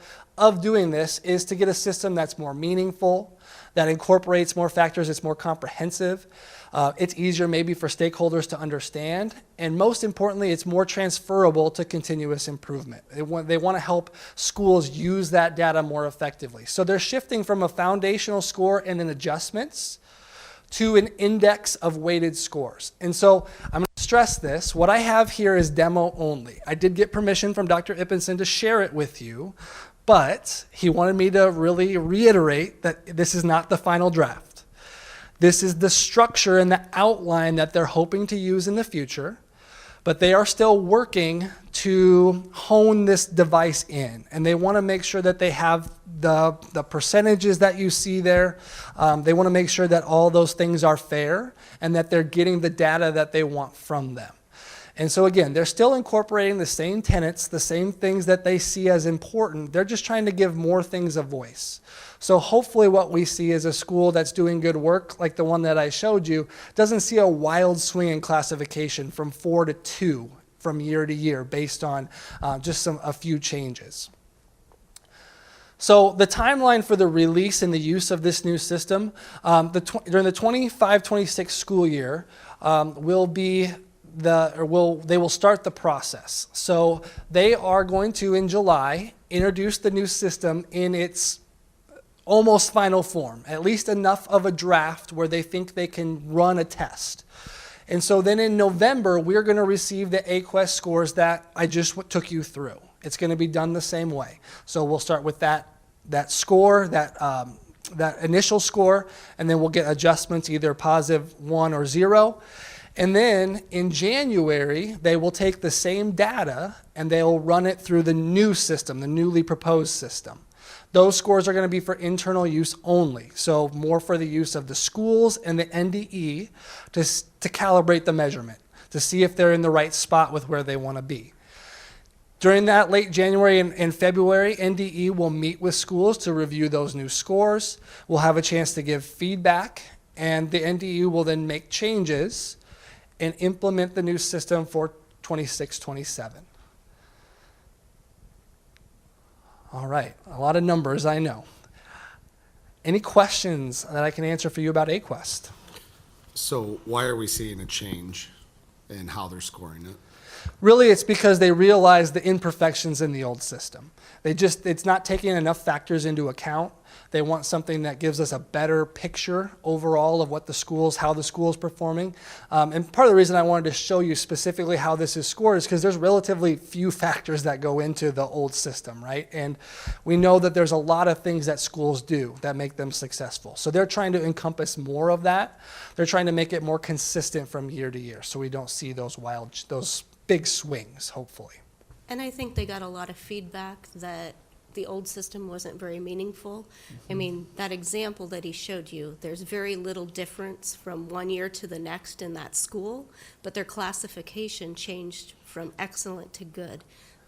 [SPEAKER 9] doing this is to get a system that's more meaningful, that incorporates more factors, it's more comprehensive. It's easier maybe for stakeholders to understand, and most importantly, it's more transferable to continuous improvement. They want to help schools use that data more effectively. So they're shifting from a foundational score and then adjustments to an index of weighted scores. And so I'm going to stress this. What I have here is demo only. I did get permission from Dr. Ippenson to share it with you, but he wanted me to really reiterate that this is not the final draft. This is the structure and the outline that they're hoping to use in the future, but they are still working to hone this device in, and they want to make sure that they have the percentages that you see there. They want to make sure that all those things are fair and that they're getting the data that they want from them. And so again, they're still incorporating the same tenets, the same things that they see as important. They're just trying to give more things a voice. So hopefully what we see is a school that's doing good work, like the one that I showed you, doesn't see a wild swing in classification from 4 to 2 from year to year based on just a few changes. So the timeline for the release and the use of this new system during the 25-26 school year they will start the process. So they are going to, in July, introduce the new system in its almost final form, at least enough of a draft where they think they can run a test. And so then in November, we're going to receive the AQuest scores that I just took you through. It's going to be done the same way. So we'll start with that score, that initial score, and then we'll get adjustments, either positive 1 or 0. And then in January, they will take the same data and they'll run it through the new system, the newly proposed system. Those scores are going to be for internal use only, so more for the use of the schools and the NDE to calibrate the measurement, to see if they're in the right spot with where they want to be. During that late January and February, NDE will meet with schools to review those new scores. We'll have a chance to give feedback, and the NDE will then make changes and implement the new system for 26-27. All right, a lot of numbers, I know. Any questions that I can answer for you about AQuest?
[SPEAKER 10] So why are we seeing a change in how they're scoring it?
[SPEAKER 9] Really, it's because they realize the imperfections in the old system. It's not taking enough factors into account. They want something that gives us a better picture overall of how the school's performing. And part of the reason I wanted to show you specifically how this is scored is because there's relatively few factors that go into the old system, right? And we know that there's a lot of things that schools do that make them successful. So they're trying to encompass more of that. They're trying to make it more consistent from year to year so we don't see those big swings, hopefully.
[SPEAKER 2] And I think they got a lot of feedback that the old system wasn't very meaningful. I mean, that example that he showed you, there's very little difference from one year to the next in that school, but their classification changed from excellent to good.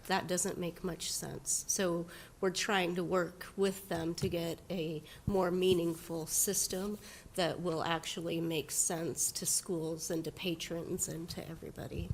[SPEAKER 2] That doesn't make much sense. So we're trying to work with them to get a more meaningful system that will actually make sense to schools and to patrons and to everybody.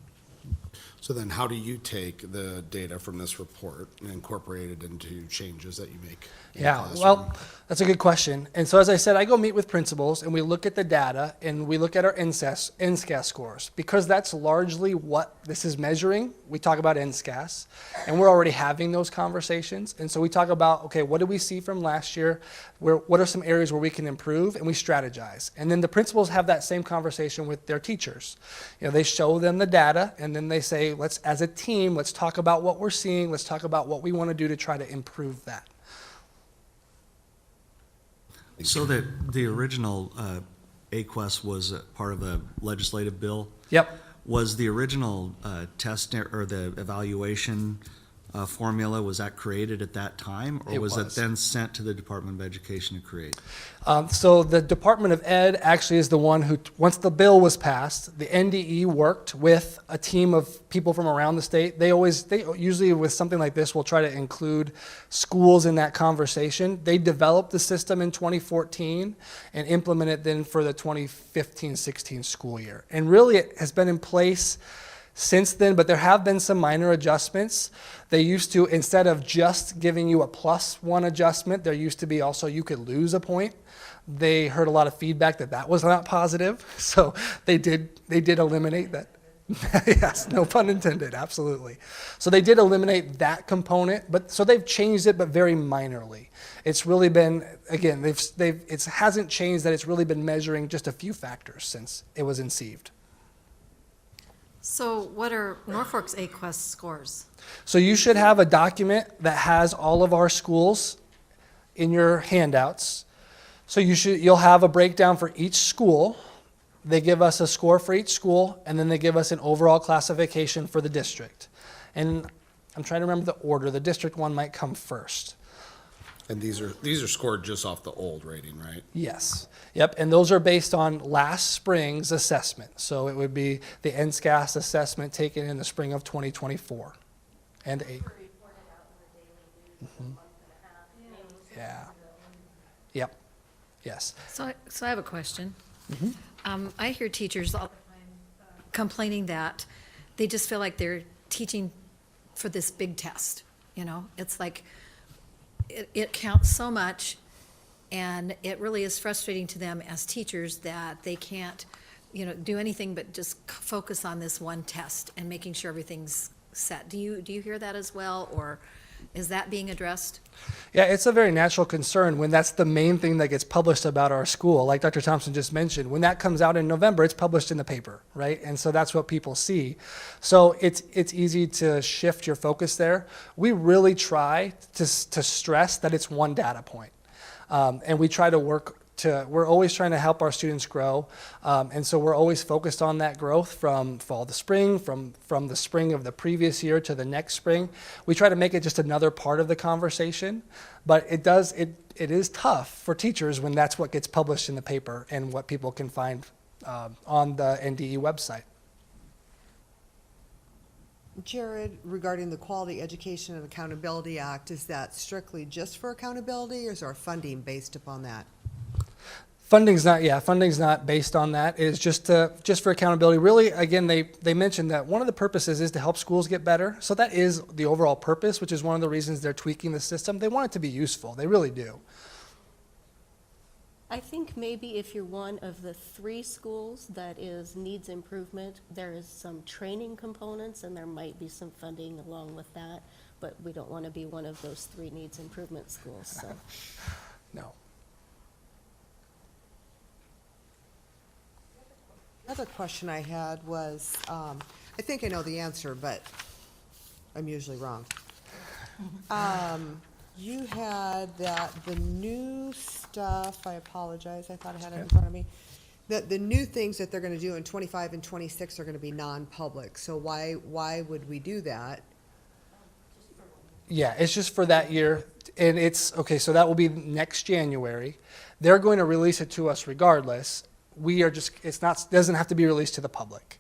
[SPEAKER 10] So then how do you take the data from this report and incorporate it into changes that you make in the
[SPEAKER 9] Yeah,
[SPEAKER 10] classroom?
[SPEAKER 9] well, that's a good question. And so as I said, I go meet with principals and we look at the data and we look at our NSCAS scores. Because that's largely what this is measuring, we talk about NSCAS, and we're already having those conversations. And so we talk about, okay, what did we see from last year? What are some areas where we can improve? And we strategize. And then the principals have that same conversation with their teachers. They show them the data and then they say, as a team, let's talk about what we're seeing. Let's talk about what we want to do to try to improve that.
[SPEAKER 11] So that the original AQuest was part of a legislative bill?
[SPEAKER 9] Yep.
[SPEAKER 11] Was the original test or the evaluation formula, was that created at that time? Or was it then sent to the Department of Education to create?
[SPEAKER 9] So the Department of Ed actually is the one who, once the bill was passed, the NDE worked with a team of people from around the state. They usually with something like this will try to include schools in that conversation. They developed the system in 2014 and implemented it then for the 2015-16 school year. And really it has been in place since then, but there have been some minor adjustments. They used to, instead of just giving you a +1 adjustment, there used to be also you could lose a point. They heard a lot of feedback that was not positive, so they did eliminate that. Yes, no pun intended, absolutely. So they did eliminate that component, but so they've changed it, but very minorly. It's really been, again, it hasn't changed that it's really been measuring just a few factors since it was conceived.
[SPEAKER 1] So what are Norfolk's AQuest scores?
[SPEAKER 9] So you should have a document that has all of our schools in your handouts. So you'll have a breakdown for each school. They give us a score for each school, and then they give us an overall classification for the district. And I'm trying to remember the order. The district one might come first.
[SPEAKER 10] And these are scored just off the old rating, right?
[SPEAKER 9] Yes. Yep. And those are based on last spring's assessment. So it would be the NSCAS assessment taken in the spring of 2024 and 8. Mm-hmm. Yeah. Yep. Yes.
[SPEAKER 8] So I have a question.
[SPEAKER 9] Mm-hmm.
[SPEAKER 8] I hear teachers all the time complaining that they just feel like they're teaching for this big test. It's like it counts so much, and it really is frustrating to them as teachers that they can't, do anything but just focus on this one test and making sure everything's set. Do you hear that as well, or Is that being addressed?
[SPEAKER 9] Yeah, it's a very natural concern when that's the main thing that gets published about our school. Like Dr. Thompson just mentioned, when that comes out in November, it's published in the paper, right? And so that's what people see. So it's easy to shift your focus there. We really try to stress that it's one data point. And we try to we're always trying to help our students grow. And so we're always focused on that growth from fall to spring, from the spring of the previous year to the next spring. We try to make it just another part of the conversation, but it is tough for teachers when that's what gets published in the paper and what people can find on the NDE website.
[SPEAKER 12] Jared, regarding the Quality Education and Accountability Act, is that strictly just for accountability, or is our funding based upon that?
[SPEAKER 9] Funding's not based on that. It's just for accountability. Really, again, they mentioned that one of the purposes is to help schools get better. So that is the overall purpose, which is one of the reasons they're tweaking the system. They want it to be useful. They really do.
[SPEAKER 2] I think maybe if you're one of the 3 schools that needs improvement, there is some training components and there might be some funding along with that, but we don't want to be one of those 3 needs improvement schools, so.
[SPEAKER 9] No.
[SPEAKER 12] Another question I had was, I think I know the answer, but I'm usually wrong. You had that the new stuff, I apologize, I thought I had it in front of me. That the new things that they're gonna do in 25 and 26 are gonna be non-public, so why would we do that?
[SPEAKER 9] Yeah, it's just for that year. And so that will be next January. They're going to release it to us regardless. Doesn't have to be released to the public.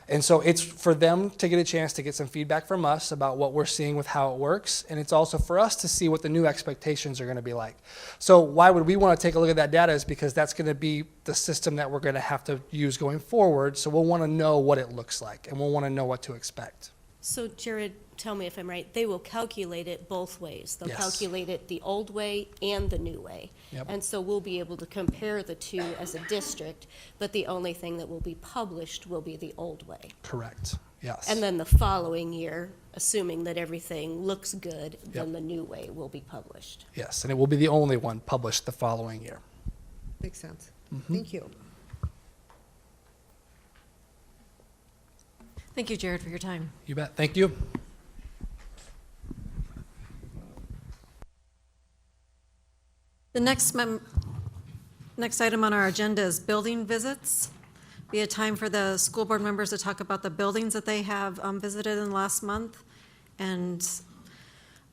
[SPEAKER 9] And so it's for them to get a chance to get some feedback from us about what we're seeing with how it works. And it's also for us to see what the new expectations are going to be like. So why would we want to take a look at that data is because that's going to be the system that we're going to have to use going forward. So we'll want to know what it looks like and we'll want to know what to expect.
[SPEAKER 2] So Jared, tell me if I'm right, they will calculate it both ways. They'll
[SPEAKER 9] Yes.
[SPEAKER 2] calculate it the old way and the new way.
[SPEAKER 9] Yep.
[SPEAKER 2] And so we'll be able to compare the 2 as a district, but the only thing that will be published will be the old way.
[SPEAKER 9] Correct. Yes.
[SPEAKER 2] And then the following year, assuming that everything looks good, then the new way will be published.
[SPEAKER 9] Yes, and it will be the only one published the following year.
[SPEAKER 12] Makes sense.
[SPEAKER 9] Mm-hmm.
[SPEAKER 12] Thank you.
[SPEAKER 1] Thank you, Jared, for your time.
[SPEAKER 9] You bet. Thank you.
[SPEAKER 1] The next item on our agenda is building visits. Be a time for the school board members to talk about the buildings that they have visited in the last month and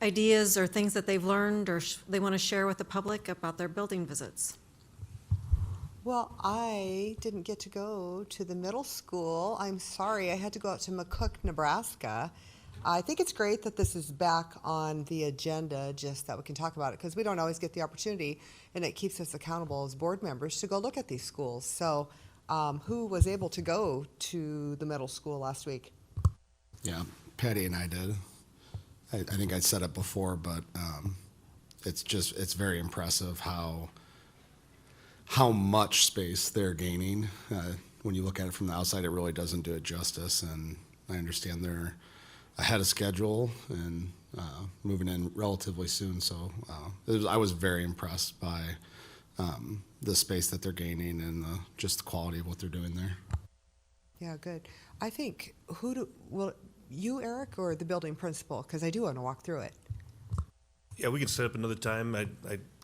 [SPEAKER 1] ideas or things that they've learned or they want to share with the public about their building visits.
[SPEAKER 12] Well, I didn't get to go to the middle school. I'm sorry, I had to go out to McCook, Nebraska. I think it's great that this is back on the agenda, just that we can talk about it, because we don't always get the opportunity, and it keeps us accountable as board members to go look at these schools. So who was able to go to the middle school last week?
[SPEAKER 10] Yeah, Patty and I did. I think I said it before, but it's very impressive how much space they're gaining. When you look at it from the outside, it really doesn't do it justice, and I understand they're ahead of schedule and moving in relatively soon. So I was very impressed by the space that they're gaining and just the quality of what they're doing there.
[SPEAKER 12] Yeah, good. I think, you, Eric, or the building principal? Because I do want to walk through it.
[SPEAKER 13] Yeah, we can set up another time. A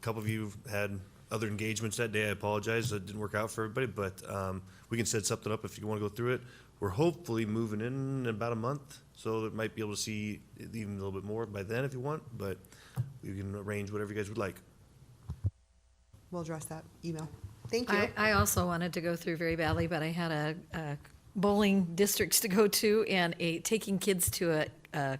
[SPEAKER 13] couple of you had other engagements that day. I apologize. That didn't work out for everybody, but we can set something up if you want to go through it. We're hopefully moving in about a month, so it might be able to see even a little bit more by then if you want, but we can arrange whatever you guys would like.
[SPEAKER 12] We'll address that. Email. Thank you.
[SPEAKER 8] I also wanted to go through very badly, but I had a bowling districts to go to and taking kids to a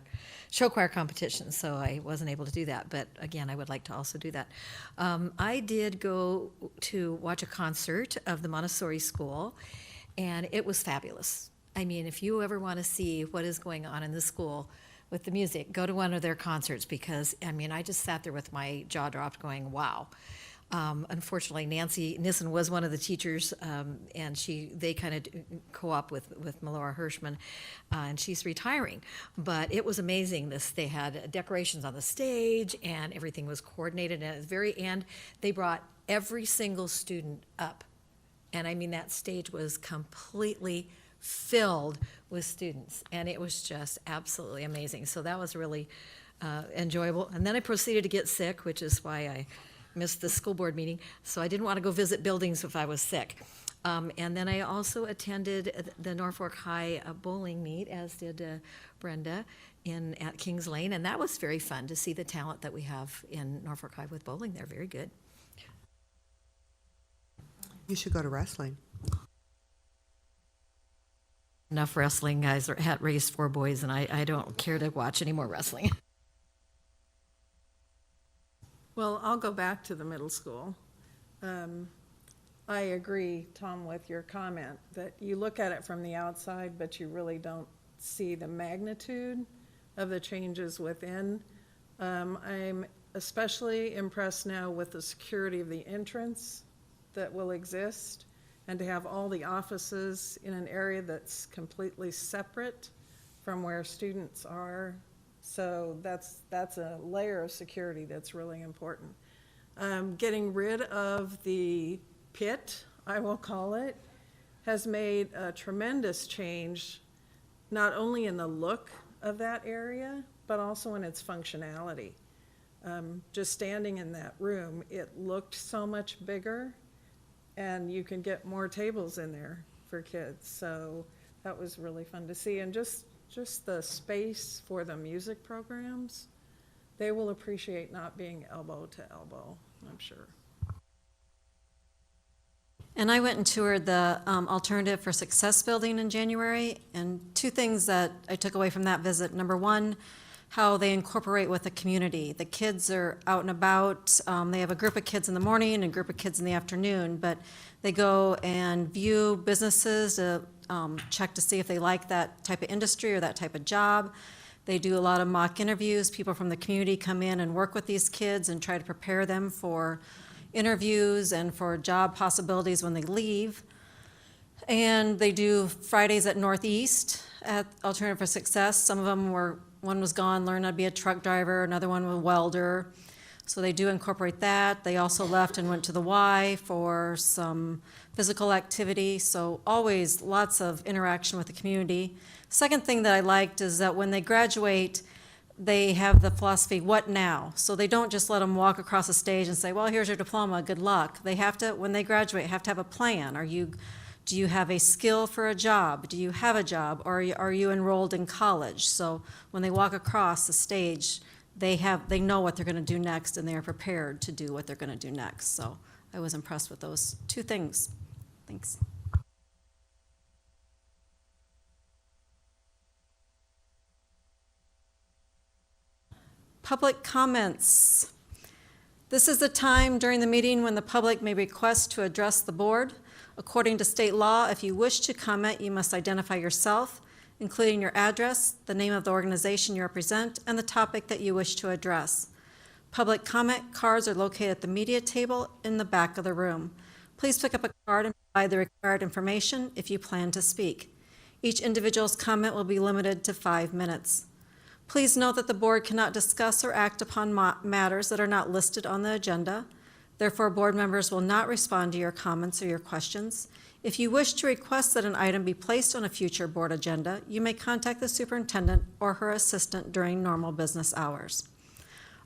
[SPEAKER 8] show choir competition, so I wasn't able to do that. But again, I would like to also do that. I did go to watch a concert of the Montessori school, and it was fabulous. I mean, if you ever want to see what is going on in the school with the music, go to one of their concerts because, I mean, I just sat there with my jaw dropped going, wow. Unfortunately, Nancy Nissen was one of the teachers, and they kind of co-op with Melora Hirschman, and she's retiring. But it was amazing. They had decorations on the stage, and everything was coordinated. And at the very end, they brought every single student up. And I mean, that stage was completely filled with students, and it was just absolutely amazing. So that was really enjoyable. And then I proceeded to get sick, which is why I missed the school board meeting. So I didn't want to go visit buildings if I was sick. And then I also attended the Norfolk High bowling meet, as did Brenda at Kings Lane, and that was very fun to see the talent that we have in Norfolk High with bowling. They're very good.
[SPEAKER 12] You should go to wrestling.
[SPEAKER 8] Enough wrestling, guys. Had raised 4 boys, and I don't care to watch any more wrestling.
[SPEAKER 14] Well, I'll go back to the middle school. I agree, Tom, with your comment that you look at it from the outside, but you really don't see the magnitude of the changes within. I'm especially impressed now with the security of the entrance that will exist, and to have all the offices in an area that's completely separate from where students are. So that's a layer of security that's really important. Getting rid of the pit, I will call it, has made a tremendous change, not only in the look of that area, but also in its functionality. Just standing in that room, it looked so much bigger, and you can get more tables in there for kids. So that was really fun to see. And just the space for the music programs, they will appreciate not being elbow to elbow, I'm sure.
[SPEAKER 1] And I went and toured the Alternative for Success building in January, and 2 things that I took away from that visit. Number 1, how they incorporate with the community. The kids are out and about. They have a group of kids in the morning and a group of kids in the afternoon, but they go and view businesses to check to see if they like that type of industry or that type of job. They do a lot of mock interviews. People from the community come in and work with these kids and try to prepare them for interviews and for job possibilities when they leave. And they do Fridays at Northeast at Alternative for Success. Some of them one was gone, learned how to be a truck driver, another one was a welder. So they do incorporate that. They also left and went to the Y for some physical activity. So always lots of interaction with the community. Second thing that I liked is that when they graduate, they have the philosophy, what now? So they don't just let them walk across the stage and say, well, here's your diploma, good luck. They have to, when they graduate, have to have a plan. Do you have a skill for a job? Do you have a job? Or are you enrolled in college? So when they walk across the stage, they know what they're going to do next, and they are prepared to do what they're going to do next. So I was impressed with those 2 things. Thanks. Public comments. This is the time during the meeting when the public may request to address the board. According to state law, if you wish to comment, you must identify yourself, including your address, the name of the organization you represent, and the topic that you wish to address. Public comment cards are located at the media table in the back of the room. Please pick up a card and provide the required information if you plan to speak. Each individual's comment will be limited to 5 minutes. Please note that the board cannot discuss or act upon matters that are not listed on the agenda. Therefore, board members will not respond to your comments or your questions. If you wish to request that an item be placed on a future board agenda, you may contact the superintendent or her assistant during normal business hours.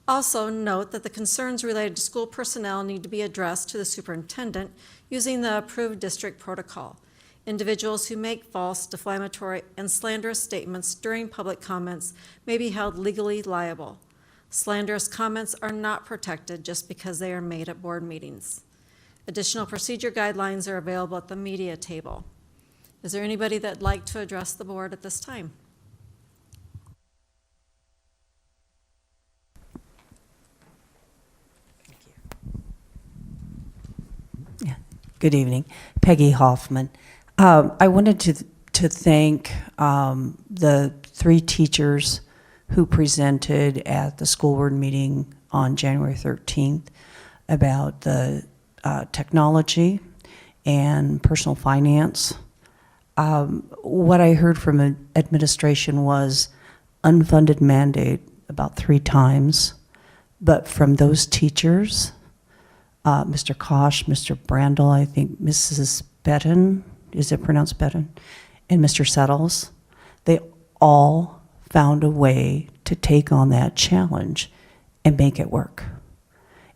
[SPEAKER 1] Also, note that the concerns related to school personnel need to be addressed to the superintendent using the approved district protocol. Individuals who make false, defamatory, and slanderous statements during public comments may be held legally liable. Slanderous comments are not protected just because they are made at board meetings. Additional procedure guidelines are available at the media table. Is there anybody that'd like to address the board at this time?
[SPEAKER 15] Good evening. Peggy Hoffman. I wanted to thank the 3 teachers who presented at the school board meeting on January 13th. about the technology and personal finance. What I heard from administration was unfunded mandate about 3 times, but from those teachers, Mr. Kosh, Mr. Brandel, I think Mrs. Betten, is it pronounced Betten, and Mr. Settles, they all found a way to take on that challenge and make it work.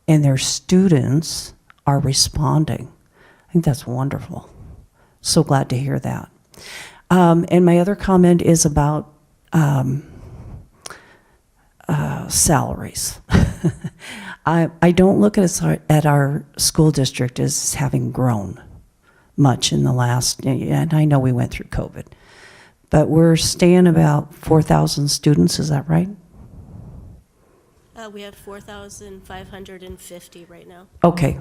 [SPEAKER 15] And their students are responding. I think that's wonderful. So glad to hear that. And my other comment is about salaries. I don't look at our school district as having grown much in the last, and I know we went through COVID, but we're staying about 4,000 students, is that right?
[SPEAKER 2] We have 4,550 right now.
[SPEAKER 15] Okay.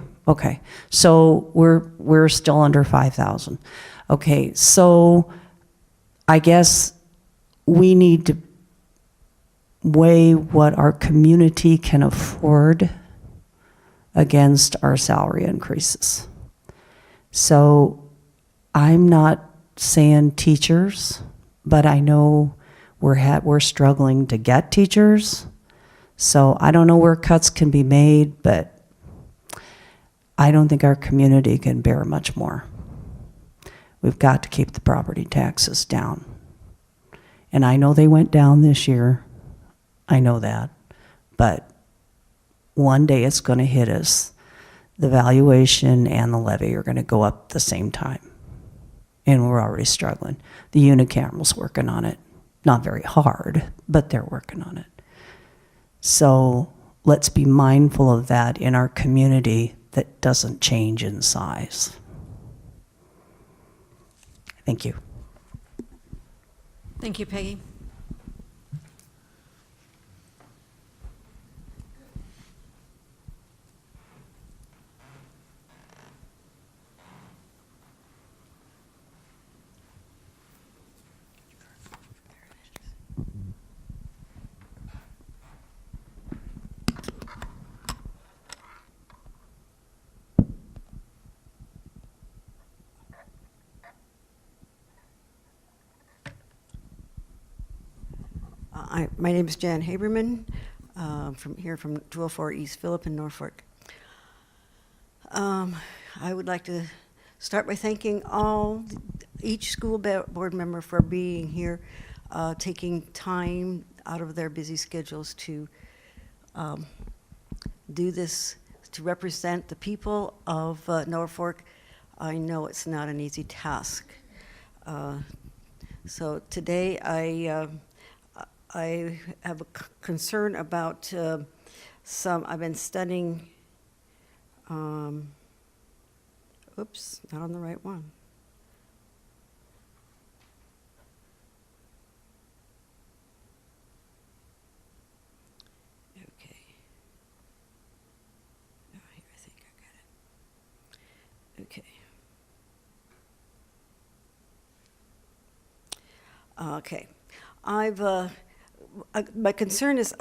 [SPEAKER 15] So we're still under 5,000. Okay, so I guess we need to weigh what our community can afford against our salary increases. So I'm not saying teachers, but I know we're struggling to get teachers. So I don't know where cuts can be made, but I don't think our community can bear much more. We've got to keep the property taxes down. And I know they went down this year. I know that. But one day it's going to hit us. The valuation and the levy are going to go up at the same time. And we're already struggling. The unicameral's working on it. Not very hard, but they're working on it. So let's be mindful of that in our community that doesn't change in size. Thank you.
[SPEAKER 1] Thank you, Peggy.
[SPEAKER 16] My name is Jan Haberman, from 204 East Phillip in Norfolk. I would like to start by thanking each school board member for being here, taking time out of their busy schedules to do this, to represent the people of Norfolk. I know it's not an easy task. So today I have a concern about I've been studying, oops, not on the right one. Okay. Oh, here, I think I got it. Okay. Okay. My concern is,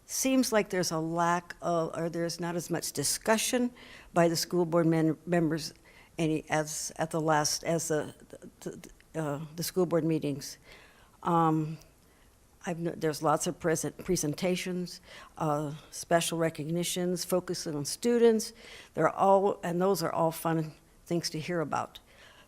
[SPEAKER 16] seems like there's a lack of, or there's not as much discussion by the school board members as the school board meetings. There's lots of presentations, special recognitions, focusing on students. Those are all fun things to hear about.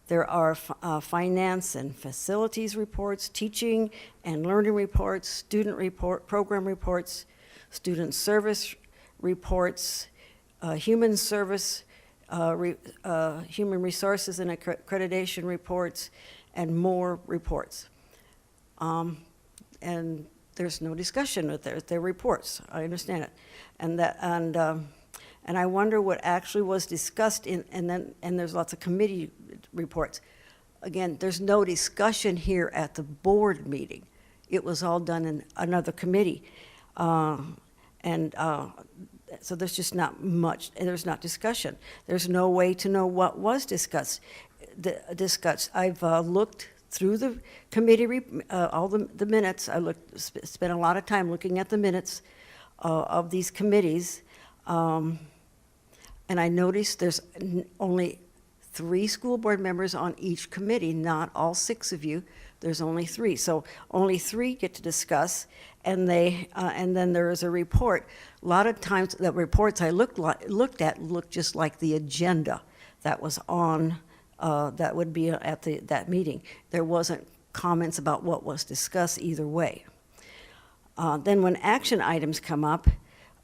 [SPEAKER 16] There are finance and facilities reports, teaching and learning reports, student report, program reports, student service reports, human service, human resources and accreditation reports, and more reports. And there's no discussion with their reports. I understand it, and I wonder what actually was discussed and there's lots of committee reports. Again, there's no discussion here at the board meeting. It was all done in another committee. So there's just not much, and there's not discussion. There's no way to know what was discussed. I've looked through the committee, all the minutes. Spent a lot of time looking at the minutes of these committees. And I noticed there's only 3 school board members on each committee, not all 6 of you. There's only 3. So only 3 get to discuss, and then there is a report. A lot of times the reports I looked at looked just like the agenda that was on, that would be at that meeting. There wasn't comments about what was discussed either way. Then when action items come up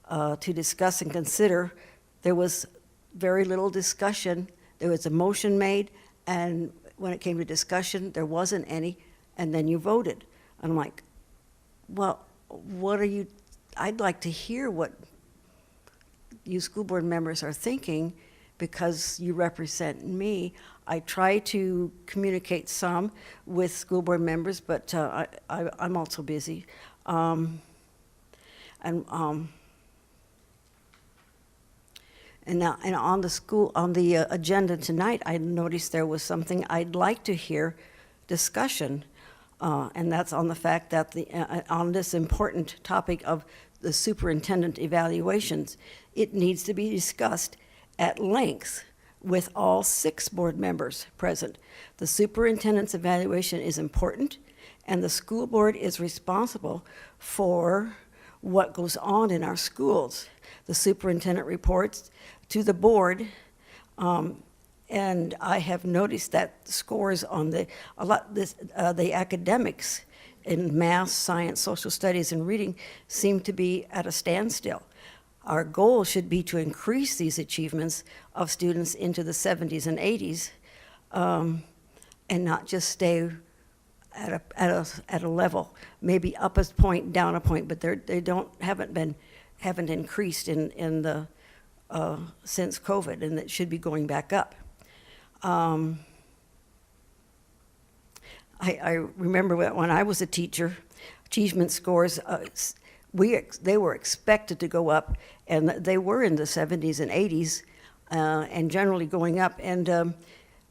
[SPEAKER 16] to discuss and consider, there was very little discussion. There was a motion made, and when it came to discussion, there wasn't any, and then you voted. I'm like, well, I'd like to hear what you school board members are thinking, because you represent me. I try to communicate some with school board members, but I'm also busy. And on the agenda tonight, I noticed there was something I'd like to hear discussion, and that's on the fact that on this important topic of the superintendent evaluations, it needs to be discussed at length with all 6 board members present. The superintendent's evaluation is important, and the school board is responsible for what goes on in our schools. The superintendent reports to the board, and I have noticed that scores on the academics in math, science, social studies, and reading seem to be at a standstill. Our goal should be to increase these achievements of students into the 70s and 80s, and not just stay at a level, maybe up a point, down a point, but haven't increased in the since COVID, and it should be going back up. I remember when I was a teacher, achievement scores, they were expected to go up, and they were in the 70s and 80s, and generally going up. And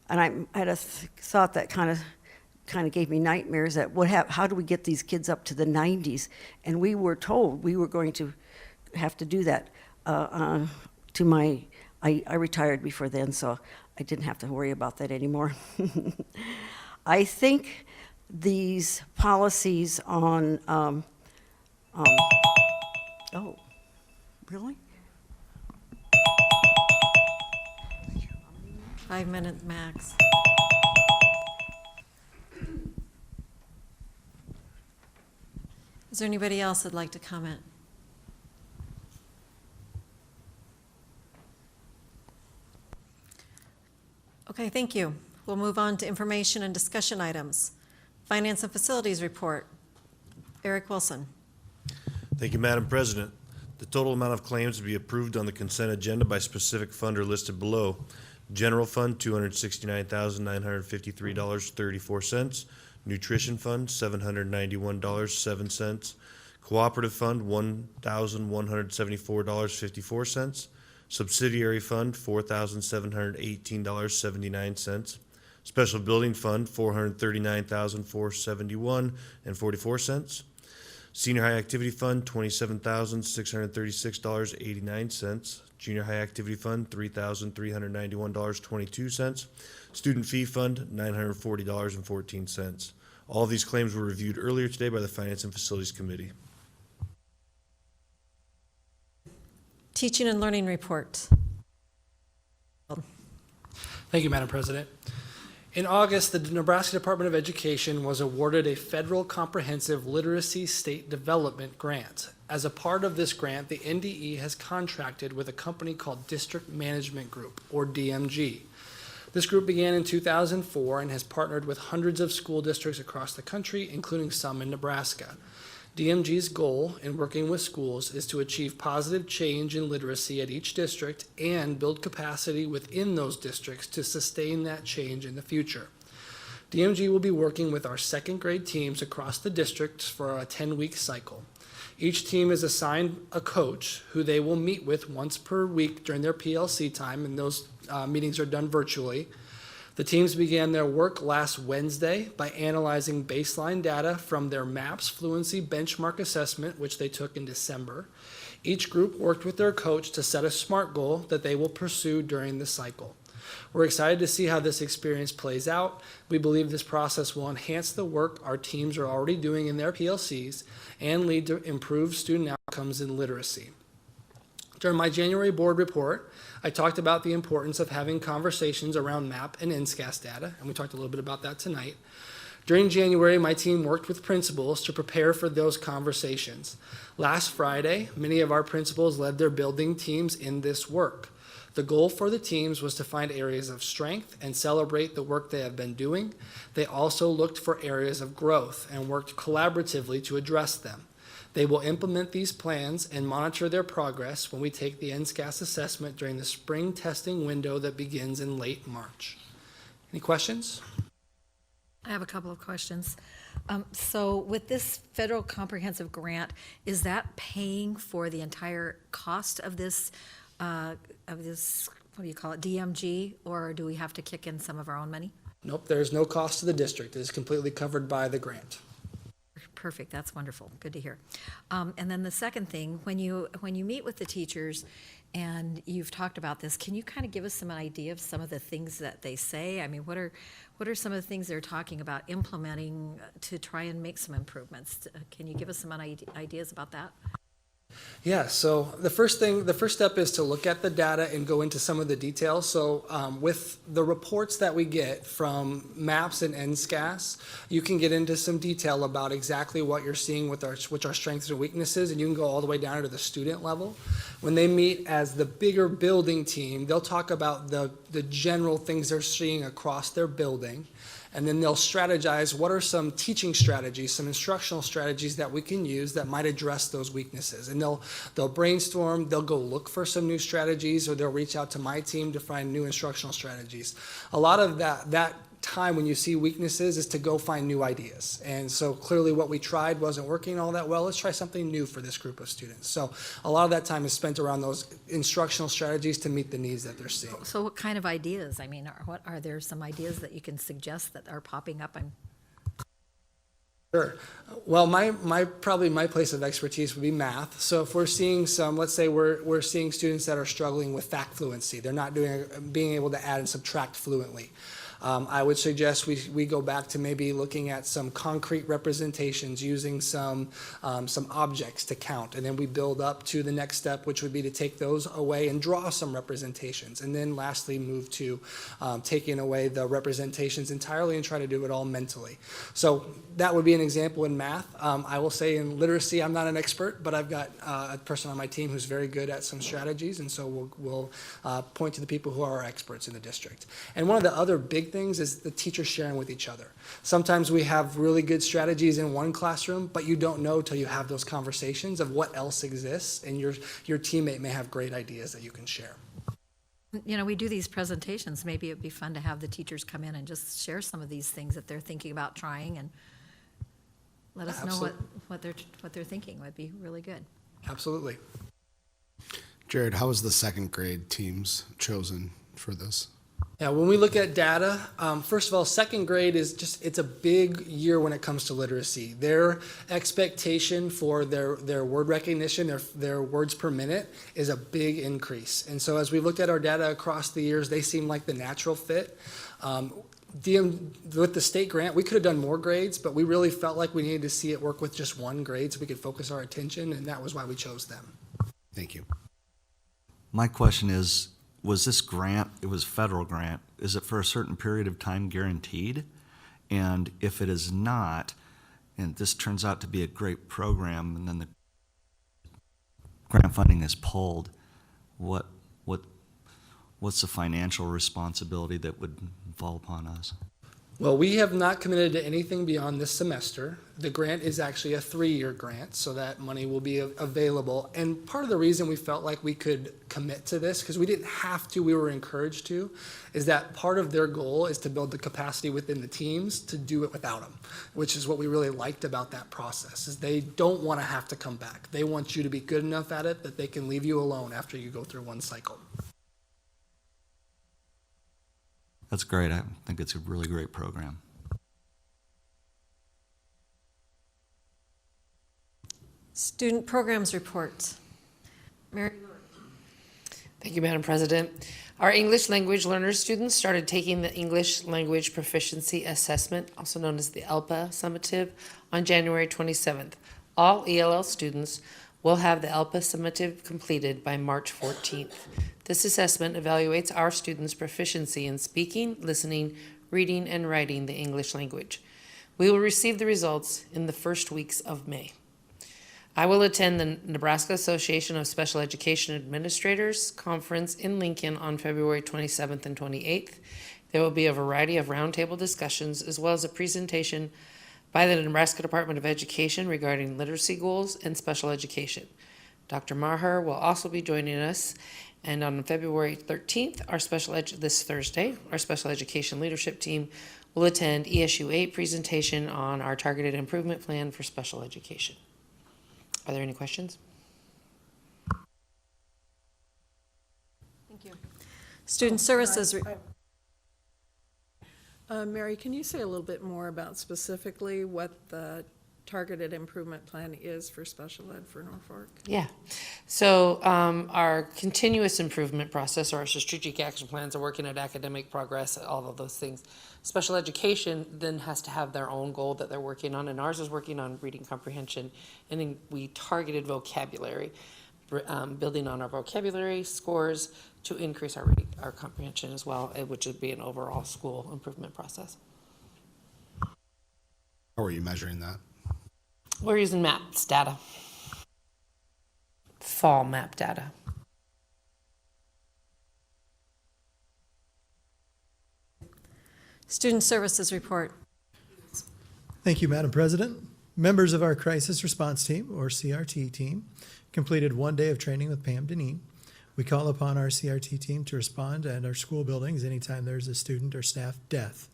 [SPEAKER 16] I had a thought that kind of gave me nightmares, that how do we get these kids up to the 90s? And we were told we were going to have to do that. I retired before then, so I didn't have to worry about that anymore. I think these policies on, oh, really?
[SPEAKER 1] 5 minutes max. Is there anybody else that'd like to comment? Okay, thank you. We'll move on to information and discussion items. Finance and Facilities Report. Eric Wilson.
[SPEAKER 13] Thank you, Madam President. The total amount of claims to be approved on the consent agenda by specific fund are listed below. General Fund, $269,953.34. Nutrition Fund, $791.07. Cooperative Fund, $1,174.54. Subsidiary Fund, $4,718.79. Special Building Fund, $439,471.44. Senior High Activity Fund, $27,636.89. Junior High Activity Fund, $3,391.22. Student Fee Fund, $940.14. All of these claims were reviewed earlier today by the Finance and Facilities Committee.
[SPEAKER 1] Teaching and Learning Report.
[SPEAKER 9] Thank you, Madam President. In August, the Nebraska Department of Education was awarded a federal comprehensive literacy state development grant. As a part of this grant, the NDE has contracted with a company called District Management Group, or DMG. This group began in 2004 and has partnered with hundreds of school districts across the country, including some in Nebraska. DMG's goal in working with schools is to achieve positive change in literacy at each district and build capacity within those districts to sustain that change in the future. DMG will be working with our second grade teams across the districts for a 10-week cycle. Each team is assigned a coach who they will meet with once per week during their PLC time, and those meetings are done virtually. The teams began their work last Wednesday by analyzing baseline data from their MAPS Fluency Benchmark Assessment, which they took in December, Each group worked with their coach to set a SMART goal that they will pursue during the cycle. We're excited to see how this experience plays out. We believe this process will enhance the work our teams are already doing in their PLCs and lead to improved student outcomes in literacy. During my January board report, I talked about the importance of having conversations around MAP and NSCAS data, and we talked a little bit about that tonight. During January, my team worked with principals to prepare for those conversations. Last Friday, many of our principals led their building teams in this work. The goal for the teams was to find areas of strength and celebrate the work they have been doing. They also looked for areas of growth and worked collaboratively to address them. They will implement these plans and monitor their progress when we take the NSCAS assessment during the spring testing window that begins in late March. Any questions?
[SPEAKER 8] I have a couple of questions. So with this federal comprehensive grant, is that paying for the entire cost of this, what do you call it, DMG, or do we have to kick in some of our own money?
[SPEAKER 9] Nope, there's no cost to the district. It is completely covered by the grant.
[SPEAKER 8] Perfect, that's wonderful, good to hear. And then the second thing, when you meet with the teachers and you've talked about this, can you kind of give us some idea of some of the things that they say? I mean, what are some of the things they're talking about implementing to try and make some improvements? Can you give us some ideas about that?
[SPEAKER 9] Yeah, so the first step is to look at the data and go into some of the details. So with the reports that we get from MAPS and NSCAS, you can get into some detail about exactly what you're seeing with which our strengths and weaknesses, and you can go all the way down to the student level. When they meet as the bigger building team, they'll talk about the general things they're seeing across their building. And then they'll strategize what are some teaching strategies, some instructional strategies that we can use that might address those weaknesses. And they'll brainstorm, they'll go look for some new strategies, or they'll reach out to my team to find new instructional strategies. A lot of that time when you see weaknesses is to go find new ideas. And so clearly what we tried wasn't working all that well. Let's try something new for this group of students. So a lot of that time is spent around those instructional strategies to meet the needs that they're seeing.
[SPEAKER 8] So what kind of ideas? I mean, are there some ideas that you can suggest that are popping up?
[SPEAKER 9] Sure. Well, probably my place of expertise would be math. So if we're seeing let's say we're seeing students that are struggling with fact fluency, they're not being able to add and subtract fluently. I would suggest we go back to maybe looking at some concrete representations using some objects to count, and then we build up to the next step, which would be to take those away and draw some representations, and then lastly move to taking away the representations entirely and try to do it all mentally. So that would be an example in math. I will say in literacy I'm not an expert, but I've got a person on my team who's very good at some strategies, and so we'll point to the people who are experts in the district. And one of the other big things is the teachers sharing with each other. Sometimes we have really good strategies in one classroom, but you don't know till you have those conversations of what else exists, and your teammate may have great ideas that you can share.
[SPEAKER 8] You know, we do these presentations. Maybe it'd be fun to have the teachers come in and just share some of these things that they're thinking about trying, and let us know what they're thinking. Would be really good.
[SPEAKER 9] Absolutely.
[SPEAKER 10] Jared, how was the second grade teams chosen for this?
[SPEAKER 9] Yeah, when we look at data, first of all, second grade it's a big year when it comes to literacy. Their expectation for their word recognition, their words per minute, is a big increase. And so as we looked at our data across the years, they seem like the natural fit. With the state grant, we could have done more grades, but we really felt like we needed to see it work with just one grade so we could focus our attention, and that was why we chose them.
[SPEAKER 10] Thank you.
[SPEAKER 11] My question is, was this grant, it was a federal grant, is it for a certain period of time guaranteed? And if it is not, and this turns out to be a great program, and then the grant funding is pulled, what's the financial responsibility that would fall upon us?
[SPEAKER 9] Well, we have not committed to anything beyond this semester. The grant is actually a 3-year grant, so that money will be available. And part of the reason we felt like we could commit to this, because we didn't have to, we were encouraged to, is that part of their goal is to build the capacity within the teams to do it without them, which is what we really liked about that process, is they don't want to have to come back. They want you to be good enough at it that they can leave you alone after you go through one cycle.
[SPEAKER 11] That's great. I think it's a really great program.
[SPEAKER 1] Student programs report. Mary
[SPEAKER 17] Thank you, Madam President. Our English language learners students started taking the English Language Proficiency Assessment, also known as the ELPA summative, on January 27th. All ELL students will have the ELPA summative completed by March 14th. This assessment evaluates our students' proficiency in speaking, listening, reading, and writing the English language. We will receive the results in the first weeks of May. I will attend the Nebraska Association of Special Education Administrators Conference in Lincoln on February 27th and 28th. There will be a variety of roundtable discussions as well as a presentation by the Nebraska Department of Education regarding literacy goals and special education. Dr. Maher will also be joining us, and on February 13th, this Thursday, our special education leadership team will attend ESU 8 presentation on our targeted improvement plan for special education. Are there any questions?
[SPEAKER 1] Thank you. Student Services.
[SPEAKER 14] Mary, can you say a little bit more about specifically what the targeted improvement plan is for special ed for Norfolk?
[SPEAKER 17] Yeah. So our continuous improvement process, or our strategic action plans, are working at academic progress, all of those things. Special education then has to have their own goal that they're working on, and ours is working on reading comprehension. And then we targeted vocabulary, building on our vocabulary scores to increase our comprehension as well, which would be an overall school improvement process.
[SPEAKER 10] How are you measuring that?
[SPEAKER 17] We're using MAPS data, fall map data.
[SPEAKER 1] Student Services report.
[SPEAKER 18] Thank you, Madam President. Members of our Crisis Response Team, or CRT team, completed 1 day of training with Pam Deneen. We call upon our CRT team to respond at our school buildings anytime there's a student or staff death.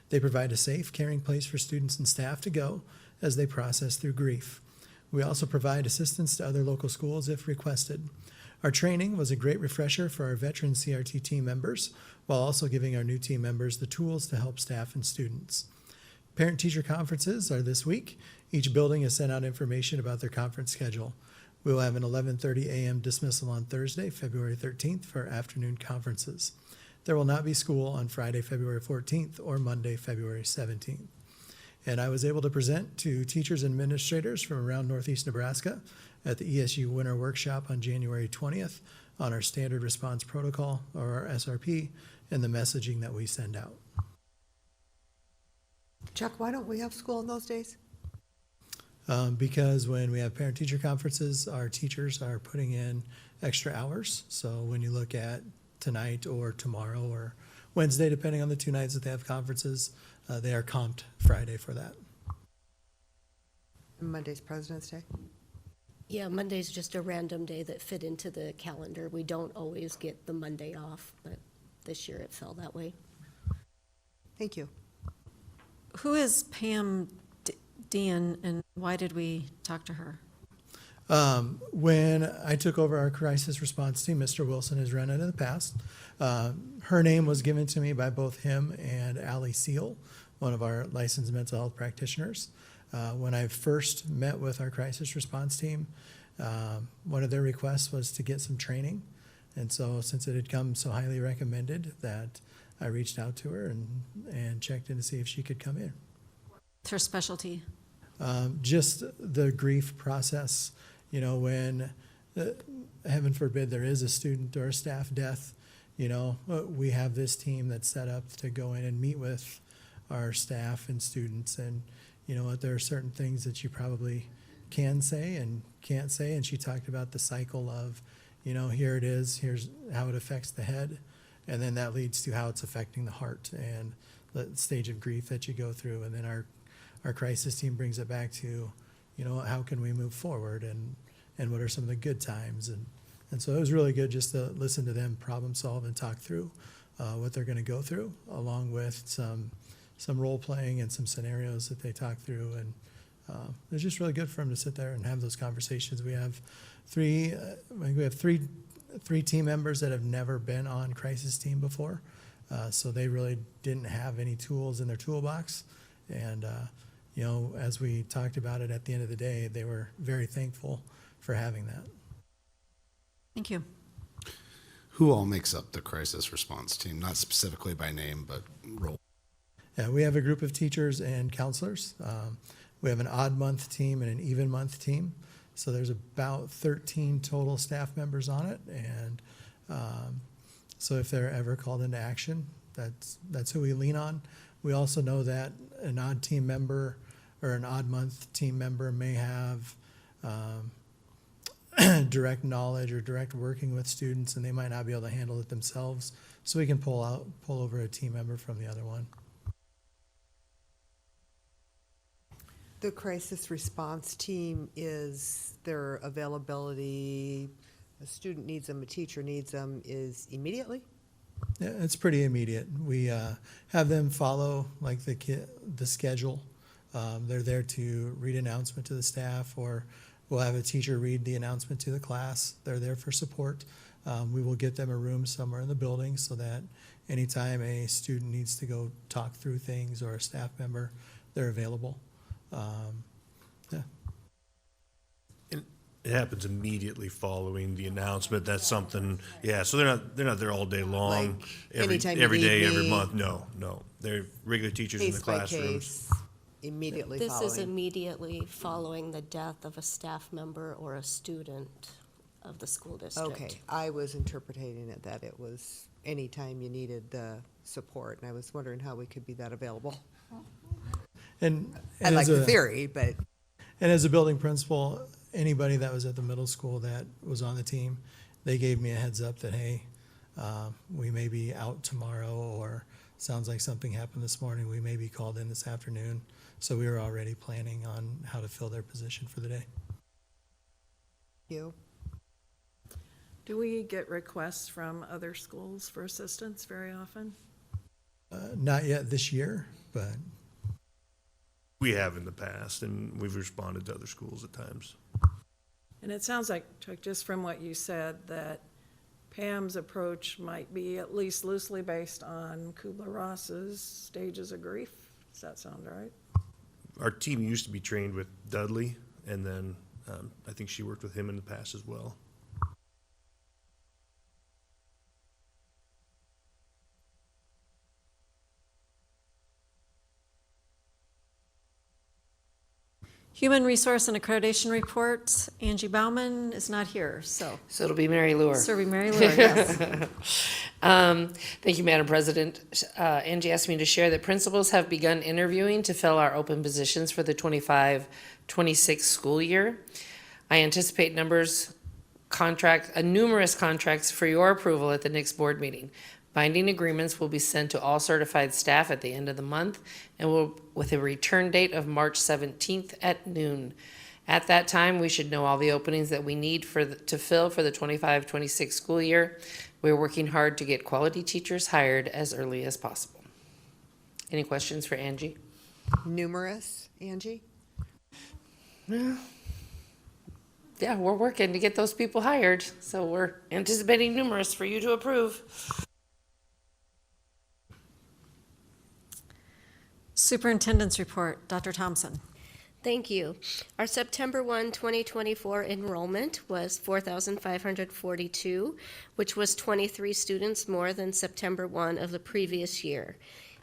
[SPEAKER 18] They provide a safe, caring place for students and staff to go as they process through grief. We also provide assistance to other local schools if requested. Our training was a great refresher for our veteran CRT team members, while also giving our new team members the tools to help staff and students. Parent-teacher conferences are this week. Each building has sent out information about their conference schedule. We will have an 11:30 a.m. dismissal on Thursday, February 13th for afternoon conferences. There will not be school on Friday, February 14th or Monday, February 17th. And I was able to present to teachers and administrators from around Northeast Nebraska at the ESU Winter Workshop on January 20th on our standard response protocol, or our SRP, and the messaging that we send out.
[SPEAKER 12] Chuck, why don't we have school on those days?
[SPEAKER 18] Because when we have parent-teacher conferences, our teachers are putting in extra hours. So when you look at tonight or tomorrow or Wednesday, depending on the 2 nights that they have conferences, they are comped Friday for that.
[SPEAKER 12] Monday's President's Day.
[SPEAKER 2] Yeah, Monday's just a random day that fit into the calendar. We don't always get the Monday off, but this year it fell that way.
[SPEAKER 12] Thank you.
[SPEAKER 1] Who is Pam Dean, and why did we talk to her?
[SPEAKER 18] When I took over our crisis response team, Mr. Wilson has run it in the past. Her name was given to me by both him and Allie Seal, one of our licensed mental health practitioners. When I first met with our crisis response team, one of their requests was to get some training. And so since it had come so highly recommended, that I reached out to her and checked in to see if she could come in.
[SPEAKER 1] It's her specialty.
[SPEAKER 18] Just the grief process, you know, when, heaven forbid, there is a student or a staff death, you know, we have this team that's set up to go in and meet with our staff and students. And, you know what, there are certain things that you probably can say and can't say. And she talked about the cycle of, you know, here it is, here's how it affects the head. And then that leads to how it's affecting the heart and the stage of grief that you go through. And then our crisis team brings it back to, you know, how can we move forward and what are some of the good times. And so it was really good just to listen to them problem solve and talk through what they're going to go through, along with some role playing and some scenarios that they talk through. And it's just really good for them to sit there and have those conversations. We have three team members that have never been on crisis team before. So they really didn't have any tools in their toolbox. And, you know, as we talked about it at the end of the day, they were very thankful for having that.
[SPEAKER 1] Thank you.
[SPEAKER 10] Who all makes up the crisis response team? Not specifically by name, but role.
[SPEAKER 18] Yeah, we have a group of teachers and counselors. We have an odd month team and an even month team. So there's about 13 total staff members on it. And so if they're ever called into action, that's who we lean on. We also know that an odd team member or an odd month team member may have direct knowledge or direct working with students, and they might not be able to handle it themselves. So we can pull over a team member from the other one.
[SPEAKER 12] The crisis response team is their availability, a student needs them, a teacher needs them, is immediately?
[SPEAKER 18] Yeah, it's pretty immediate. We have them follow like the schedule. They're there to read announcement to the staff, or we'll have a teacher read the announcement to the class. They're there for support. We will get them a room somewhere in the building so that anytime a student needs to go talk through things or a staff member, they're available. Yeah.
[SPEAKER 13] And it happens immediately following the announcement. That's something, yeah, so they're not there all day long,
[SPEAKER 12] Like, anytime you
[SPEAKER 13] every
[SPEAKER 12] need
[SPEAKER 13] day, every
[SPEAKER 12] me.
[SPEAKER 13] month. No. They're regular teachers in the
[SPEAKER 12] Case by
[SPEAKER 13] classrooms.
[SPEAKER 12] case, immediately
[SPEAKER 2] This
[SPEAKER 12] following.
[SPEAKER 2] is immediately following the death of a staff member or a student of the school district.
[SPEAKER 12] Okay, I was interpreting it that it was anytime you needed the support, and I was wondering how we could be that available.
[SPEAKER 18] And
[SPEAKER 12] I like
[SPEAKER 18] as
[SPEAKER 12] the
[SPEAKER 18] a-
[SPEAKER 12] theory, but
[SPEAKER 18] And as a building principal, anybody that was at the middle school that was on the team, they gave me a heads up that, hey, we may be out tomorrow, or sounds like something happened this morning, we may be called in this afternoon. So we were already planning on how to fill their position for the day.
[SPEAKER 12] you.
[SPEAKER 14] Do we get requests from other schools for assistance very often?
[SPEAKER 18] Not yet this year, but
[SPEAKER 13] We have in the past, and we've responded to other schools at times.
[SPEAKER 14] And it sounds like, Chuck, just from what you said, that Pam's approach might be at least loosely based on Kubler-Ross's stages of grief. Does that sound right?
[SPEAKER 13] Our team used to be trained with Dudley, and then I think she worked with him in the past as well.
[SPEAKER 1] Human Resource and Accreditation Reports. Angie Bauman is not here, so.
[SPEAKER 17] So it'll be Mary Lure.
[SPEAKER 1] So it'll be Mary Lure, yes.
[SPEAKER 17] Thank you, Madam President. Angie asked me to share that principals have begun interviewing to fill our open positions for the 25-26 school year. I anticipate numerous contracts for your approval at the next board meeting. Binding agreements will be sent to all certified staff at the end of the month and with a return date of March 17th at noon. At that time, we should know all the openings that we need to fill for the 25-26 school year. We're working hard to get quality teachers hired as early as possible. Any questions for Angie?
[SPEAKER 12] Numerous, Angie?
[SPEAKER 17] Yeah, we're working to get those people hired, so we're anticipating numerous for you to approve.
[SPEAKER 1] Superintendent's report, Dr. Thompson.
[SPEAKER 2] Thank you. Our September 1, 2024 enrollment was 4,542, which was 23 students more than September 1 of the previous year.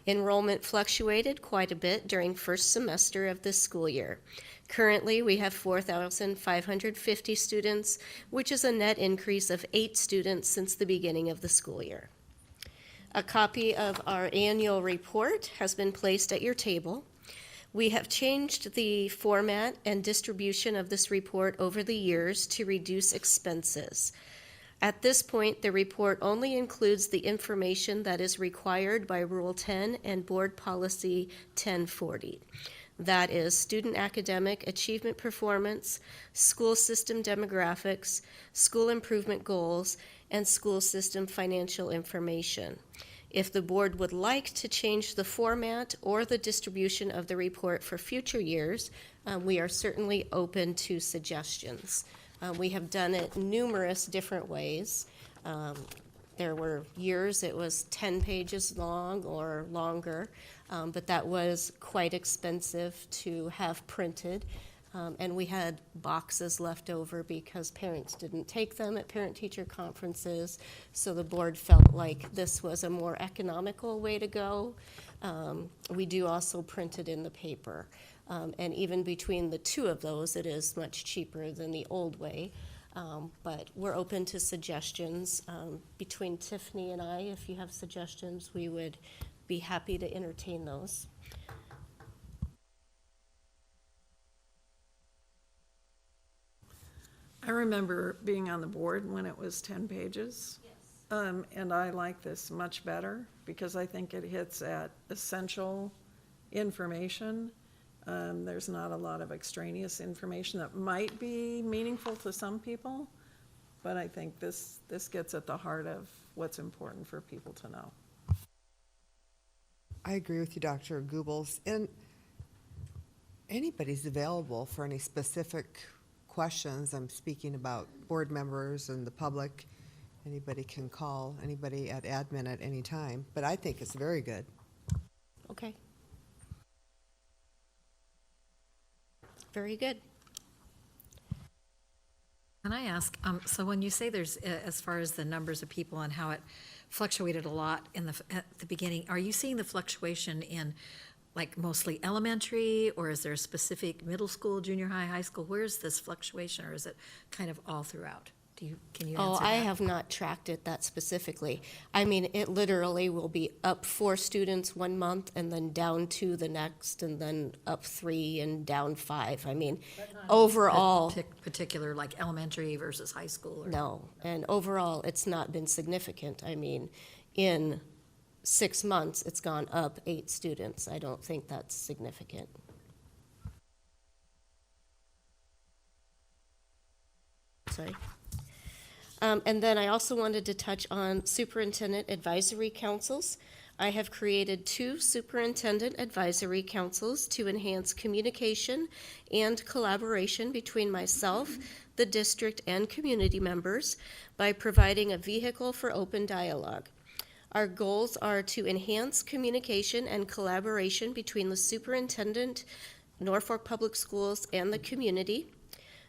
[SPEAKER 2] Enrollment fluctuated quite a bit during first semester of this school year. Currently, we have 4,550 students, which is a net increase of 8 students since the beginning of the school year. A copy of our annual report has been placed at your table. We have changed the format and distribution of this report over the years to reduce expenses. At this point, the report only includes the information that is required by Rule 10 and Board Policy 1040. That is student academic achievement performance, school system demographics, school improvement goals, and school system financial information. If the board would like to change the format or the distribution of the report for future years, we are certainly open to suggestions. We have done it numerous different ways. There were years it was 10 pages long or longer, but that was quite expensive to have printed. And we had boxes left over because parents didn't take them at parent-teacher conferences. So the board felt like this was a more economical way to go. We do also print it in the paper. And even between the two of those, it is much cheaper than the old way. But we're open to suggestions. Between Tiffany and I, if you have suggestions, we would be happy to entertain those.
[SPEAKER 14] I remember being on the board when it was 10 pages. Yes. And I like this much better because I think it hits at essential information. There's not a lot of extraneous information that might be meaningful to some people, but I think this gets at the heart of what's important for people to know.
[SPEAKER 12] I agree with you, Dr. Goebbels. And anybody's available for any specific questions. I'm speaking about board members and the public. Anybody can call anybody at admin at any time, but I think it's very good.
[SPEAKER 2] Okay. Very good.
[SPEAKER 8] Can I ask, so when you say there's, as far as the numbers of people and how it fluctuated a lot at the beginning, are you seeing the fluctuation in like mostly elementary, or is there a specific middle school, junior high, high school? Where's this fluctuation, or is it kind of all throughout? Can you answer that?
[SPEAKER 2] I have not tracked it that specifically. I mean, it literally will be up 4 students 1 month and then down 2 the next, and then up 3 and down 5. I mean, overall.
[SPEAKER 8] Particular, like elementary versus high school? Or?
[SPEAKER 2] No, and overall, it's not been significant. I mean, in 6 months, it's gone up 8 students. I don't think that's significant. Sorry. And then I also wanted to touch on superintendent advisory councils. I have created 2 superintendent advisory councils to enhance communication and collaboration between myself, the district, and community members by providing a vehicle for open dialogue. Our goals are to enhance communication and collaboration between the superintendent, Norfolk Public Schools, and the community,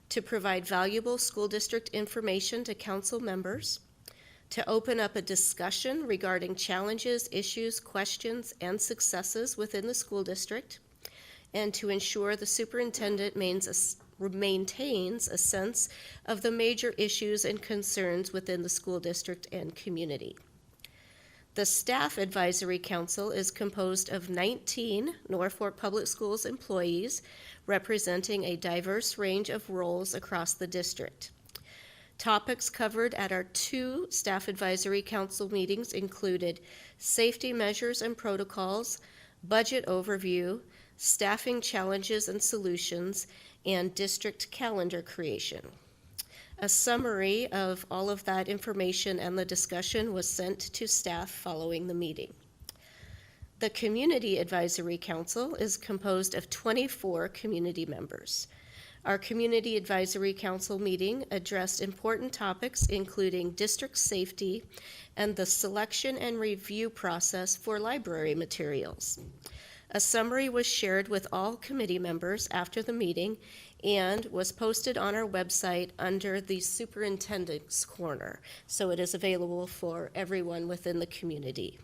[SPEAKER 2] to provide valuable school district information to council members, to open up a discussion regarding challenges, issues, questions, and successes within the school district, and to ensure the superintendent maintains a sense of the major issues and concerns within the school district and community. The Staff Advisory Council is composed of 19 Norfolk Public Schools employees representing a diverse range of roles across the district. Topics covered at our 2 Staff Advisory Council meetings included safety measures and protocols, budget overview, staffing challenges and solutions, and district calendar creation. A summary of all of that information and the discussion was sent to staff following the meeting. The Community Advisory Council is composed of 24 community members. Our Community Advisory Council meeting addressed important topics including district safety and the selection and review process for library materials. A summary was shared with all committee members after the meeting and was posted on our website under the Superintendent's Corner, so it is available for everyone within the community.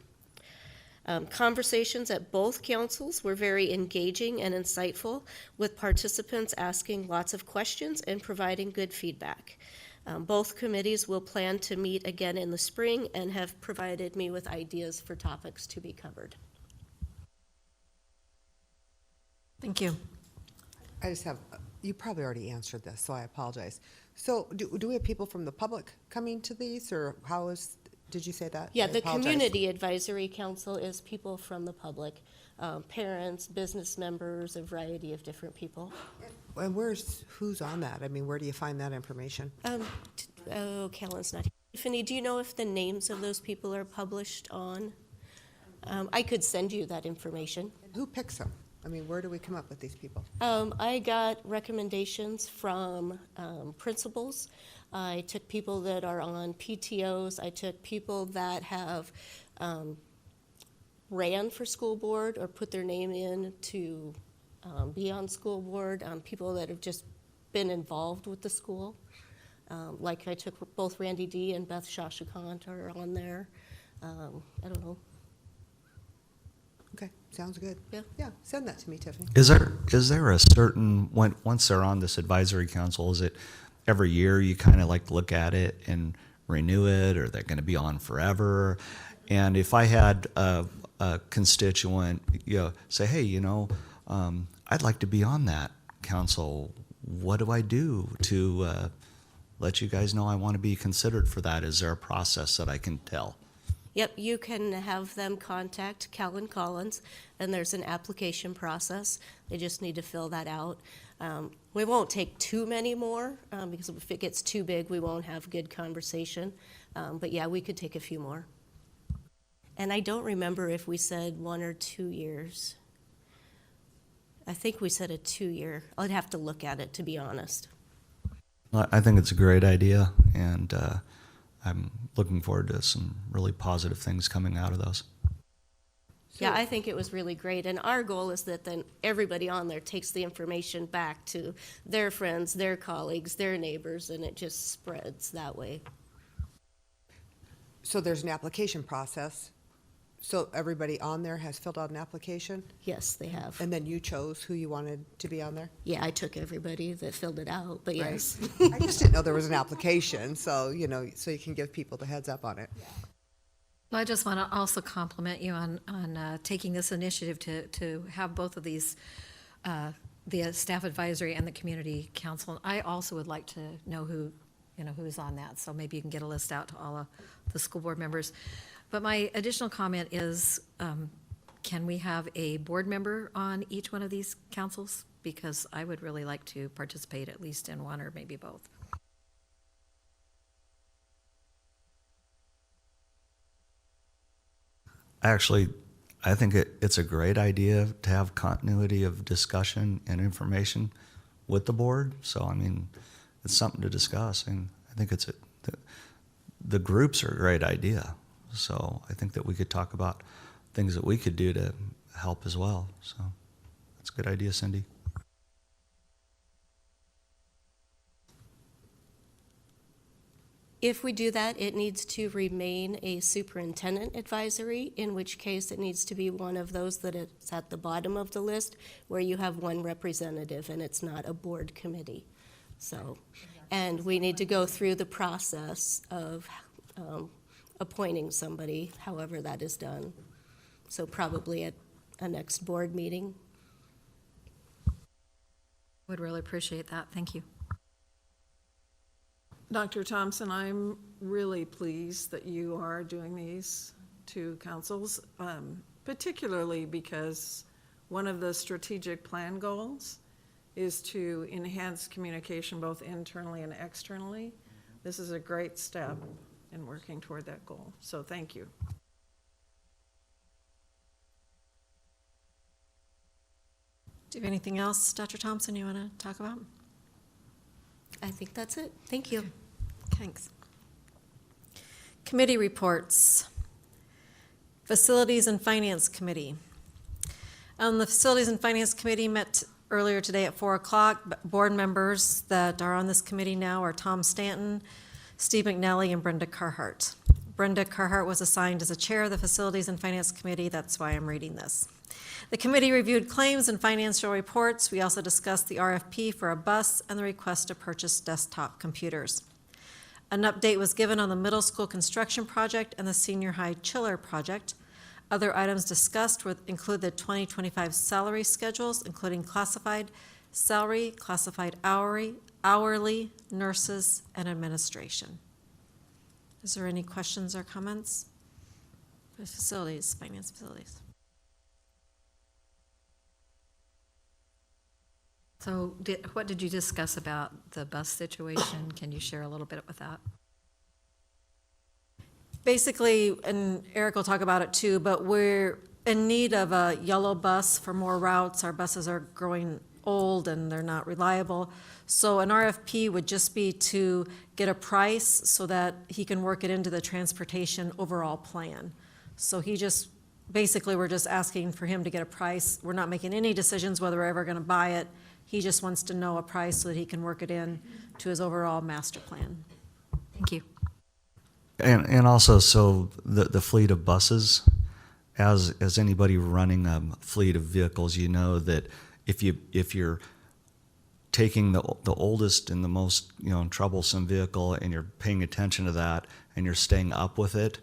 [SPEAKER 2] Conversations at both councils were very engaging and insightful, with participants asking lots of questions and providing good feedback. Both committees will plan to meet again in the spring and have provided me with ideas for topics to be covered.
[SPEAKER 8] Thank you.
[SPEAKER 12] I just have, you probably already answered this, so I apologize. So do we have people from the public coming to these, or did you say that?
[SPEAKER 2] Yeah,
[SPEAKER 12] I
[SPEAKER 2] the
[SPEAKER 12] apologize.
[SPEAKER 2] Community Advisory Council is people from the public, parents, business members, a variety of different people.
[SPEAKER 12] And who's on that? I mean, where do you find that information?
[SPEAKER 2] Callan's not here. Tiffany, do you know if the names of those people are published on? I could send you that information.
[SPEAKER 12] And who picks them? I mean, where do we come up with these people?
[SPEAKER 2] I got recommendations from principals. I took people that are on PTOs. I took people that have ran for school board or put their name in to be on school board, people that have just been involved with the school. Like I took both Randy D. and Beth Shashikant are on there. I don't know.
[SPEAKER 12] Okay, sounds good.
[SPEAKER 2] Yeah.
[SPEAKER 12] Yeah, send that to me, Tiffany.
[SPEAKER 11] Is there a certain, once they're on this advisory council, is it every year you kind of like look at it and renew it, or they're going to be on forever? And if I had a constituent, say, hey, I'd like to be on that council, what do I do to let you guys know I want to be considered for that? Is there a process that I can tell?
[SPEAKER 2] Yep, you can have them contact Calvin Collins, and there's an application process. They just need to fill that out. We won't take too many more, because if it gets too big, we won't have good conversation. But yeah, we could take a few more. And I don't remember if we said 1 or 2 years. I think we said a 2-year. I'd have to look at it, to be honest.
[SPEAKER 11] I think it's a great idea, and I'm looking forward to some really positive things coming out of those.
[SPEAKER 2] Yeah, I think it was really great. And our goal is that then everybody on there takes the information back to their friends, their colleagues, their neighbors, and it just spreads that way.
[SPEAKER 12] So there's an application process. So everybody on there has filled out an application?
[SPEAKER 2] Yes, they have.
[SPEAKER 12] And then you chose who you wanted to be on there?
[SPEAKER 2] Yeah, I took everybody that filled it out, but
[SPEAKER 12] Right.
[SPEAKER 2] yes.
[SPEAKER 12] I just didn't know there was an application, so, so you can give people the heads up on it.
[SPEAKER 8] Well, I just want to also compliment you on taking this initiative to have both of these, the staff advisory and the community council. I also would like to know who's on that, so maybe you can get a list out to all of the school board members. But my additional comment is, can we have a board member on each one of these councils? Because I would really like to participate at least in one or maybe both.
[SPEAKER 11] Actually, I think it's a great idea to have continuity of discussion and information with the board. So, I mean, it's something to discuss, and I think the groups are a great idea. So I think that we could talk about things that we could do to help as well. So that's a good idea, Cindy.
[SPEAKER 2] If we do that, it needs to remain a superintendent advisory, in which case it needs to be one of those that it's at the bottom of the list, where you have one representative and it's not a board committee. So, and we need to go through the process of appointing somebody, however that is done. So probably at a next board meeting.
[SPEAKER 8] Would really appreciate that. Thank you.
[SPEAKER 14] Dr. Thompson, I'm really pleased that you are doing these two councils, particularly because one of the strategic plan goals is to enhance communication both internally and externally. This is a great step in working toward that goal. So thank you.
[SPEAKER 1] Do you have anything else, Dr. Thompson, you want to talk about?
[SPEAKER 2] I think that's it. Thank you.
[SPEAKER 1] Thanks. Committee reports. Facilities and Finance Committee. The Facilities and Finance Committee met earlier today at 4 o'clock. Board members that are on this committee now are Tom Stanton, Steve McNally, and Brenda Carhart. Brenda Carhart was assigned as a chair of the Facilities and Finance Committee. That's why I'm reading this. The committee reviewed claims and financial reports. We also discussed the RFP for a bus and the request to purchase desktop computers. An update was given on the middle school construction project and the senior high chiller project. Other items discussed include the 2025 salary schedules, including classified salary, classified hourly, nurses, and administration. Is there any questions or comments? For facilities, finance facilities.
[SPEAKER 8] So what did you discuss about the bus situation? Can you share a little bit with that?
[SPEAKER 1] Basically, and Eric will talk about it too, but we're in need of a yellow bus for more routes. Our buses are growing old and they're not reliable. So an RFP would just be to get a price so that he can work it into the transportation overall plan. So he just basically, we're just asking for him to get a price. We're not making any decisions whether we're ever going to buy it. He just wants to know a price so that he can work it in to his overall master plan.
[SPEAKER 8] Thank you.
[SPEAKER 11] And also, so the fleet of buses, as anybody running a fleet of vehicles, you know that if you're taking the oldest and the most troublesome vehicle and you're paying attention to that and you're staying up with it,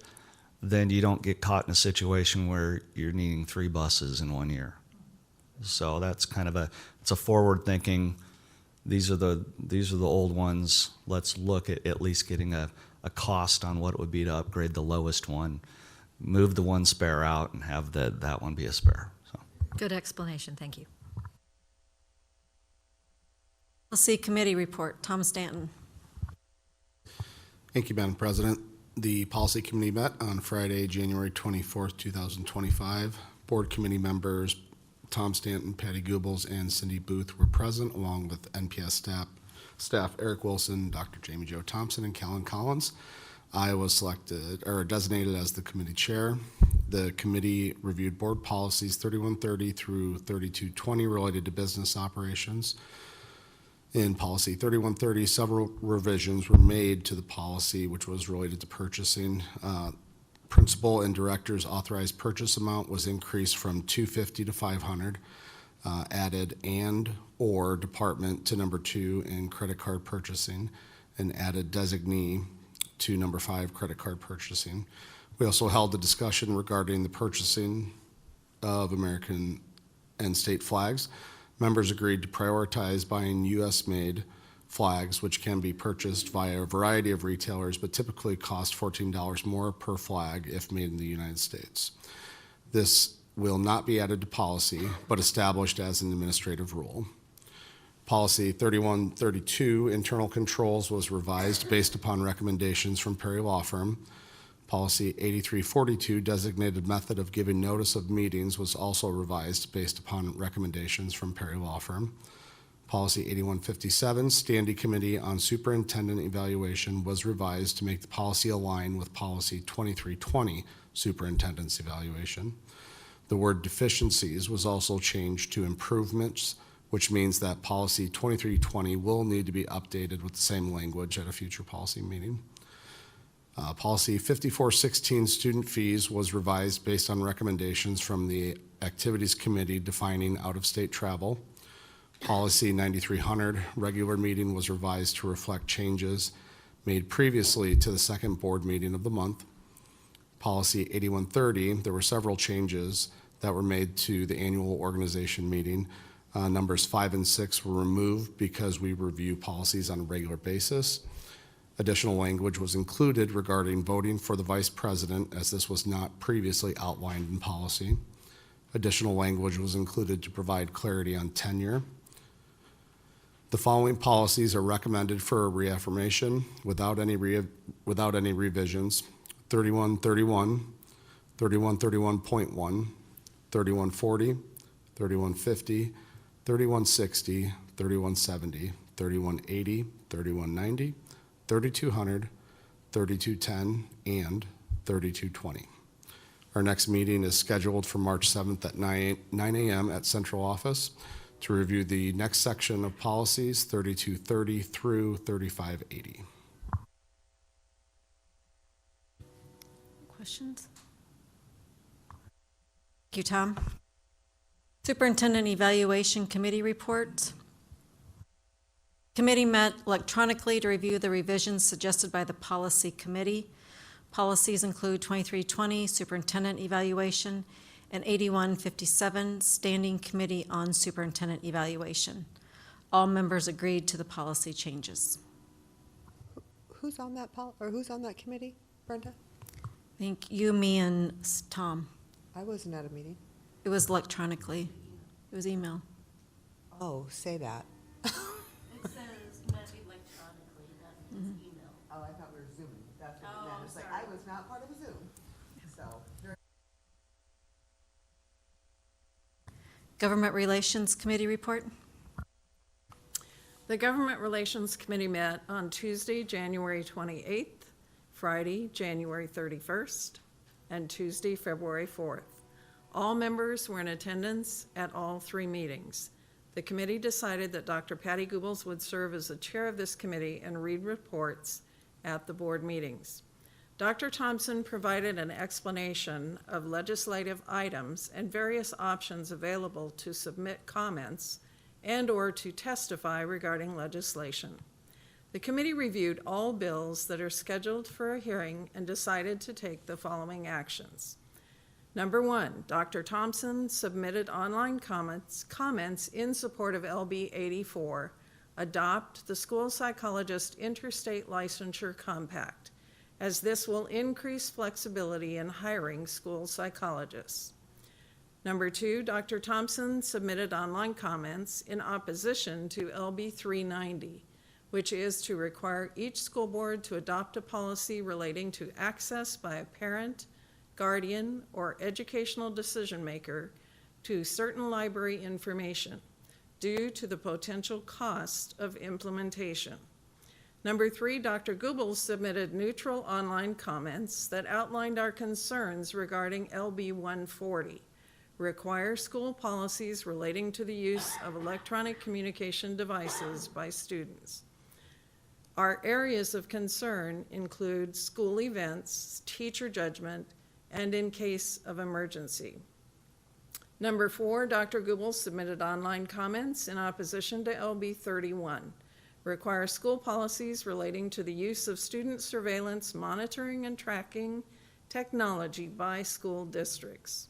[SPEAKER 11] then you don't get caught in a situation where you're needing 3 buses in 1 year. So that's kind of it's a forward thinking. These are the old ones. Let's look at least getting a cost on what it would be to upgrade the lowest one, move the one spare out, and have that one be a spare. So.
[SPEAKER 8] Good explanation. Thank you.
[SPEAKER 1] Policy Committee report. Tom Stanton.
[SPEAKER 10] Thank you, Madam President. The Policy Committee met on Friday, January 24th, 2025. Board committee members Tom Stanton, Patty Goebbels, and Cindy Booth were present, along with NPS staff Eric Wilson, Dr. Jamie Jo Thompson, and Callan Collins. I was designated as the committee chair. The committee reviewed board policies 3130 through 3220 related to business operations. In policy 3130, several revisions were made to the policy, which was related to purchasing. Principal and director's authorized purchase amount was increased from $250 to $500. Added and or department to number 2 in credit card purchasing, and added designee to number 5 credit card purchasing. We also held a discussion regarding the purchasing of American and state flags. Members agreed to prioritize buying U.S.-made flags, which can be purchased via a variety of retailers, but typically cost $14 more per flag if made in the United States. This will not be added to policy, but established as an administrative rule. Policy 3132, internal controls, was revised based upon recommendations from Perry Law Firm. Policy 8342, designated method of giving notice of meetings, was also revised based upon recommendations from Perry Law Firm. Policy 8157, Standing Committee on Superintendent Evaluation, was revised to make the policy align with Policy 2320, Superintendent's Evaluation. The word deficiencies was also changed to improvements, which means that Policy 2320 will need to be updated with the same language at a future policy meeting. Policy 5416, student fees, was revised based on recommendations from the Activities Committee defining out-of-state travel. Policy 9300, regular meeting, was revised to reflect changes made previously to the second board meeting of the month. Policy 8130, there were several changes that were made to the annual organization meeting. Numbers 5 and 6 were removed because we review policies on a regular basis. Additional language was included regarding voting for the vice president, as this was not previously outlined in policy. Additional language was included to provide clarity on tenure. The following policies are recommended for reaffirmation without any revisions: 3131, 3131.1, 3140, 3150, 3160, 3170, 3180, 3190, 3200, 3210, and 3220. Our next meeting is scheduled for March 7th at 9 a.m. at Central Office to review the next section of policies, 3230 through 3580.
[SPEAKER 1] Questions? Thank you, Tom. Superintendent Evaluation Committee report. Committee met electronically to review the revisions suggested by the Policy Committee. Policies include 2320, Superintendent Evaluation, and 8157, Standing Committee on Superintendent Evaluation. All members agreed to the policy changes.
[SPEAKER 12] Who's on that who's on that committee, Brenda?
[SPEAKER 1] I think you, me, and Tom.
[SPEAKER 12] I wasn't at a meeting.
[SPEAKER 1] It was electronically. It was email.
[SPEAKER 12] Oh, say that.
[SPEAKER 2] It says met electronically, that means email.
[SPEAKER 12] Oh, I thought we were Zooming. That's what it meant. It's like, I was not part of a Zoom, so.
[SPEAKER 1] Government Relations Committee report.
[SPEAKER 14] The Government Relations Committee met on Tuesday, January 28th, Friday, January 31st, and Tuesday, February 4th. All members were in attendance at all 3 meetings. The committee decided that Dr. Patty Goebbels would serve as the chair of this committee and read reports at the board meetings. Dr. Thompson provided an explanation of legislative items and various options available to submit comments and/or to testify regarding legislation. The committee reviewed all bills that are scheduled for a hearing and decided to take the following actions. Number 1, Dr. Thompson submitted online comments in support of LB 84, Adopt the School Psychologist Interstate Licensure Compact, as this will increase flexibility in hiring school psychologists. Number 2, Dr. Thompson submitted online comments in opposition to LB 390, which is to require each school board to adopt a policy relating to access by a parent, guardian, or educational decision maker to certain library information due to the potential cost of implementation. Number 3, Dr. Goebbels submitted neutral online comments that outlined our concerns regarding LB 140, require school policies relating to the use of electronic communication devices by students. Our areas of concern include school events, teacher judgment, and in case of emergency. Number 4, Dr. Goebbels submitted online comments in opposition to LB 31, require school policies relating to the use of student surveillance, monitoring, and tracking technology by school districts.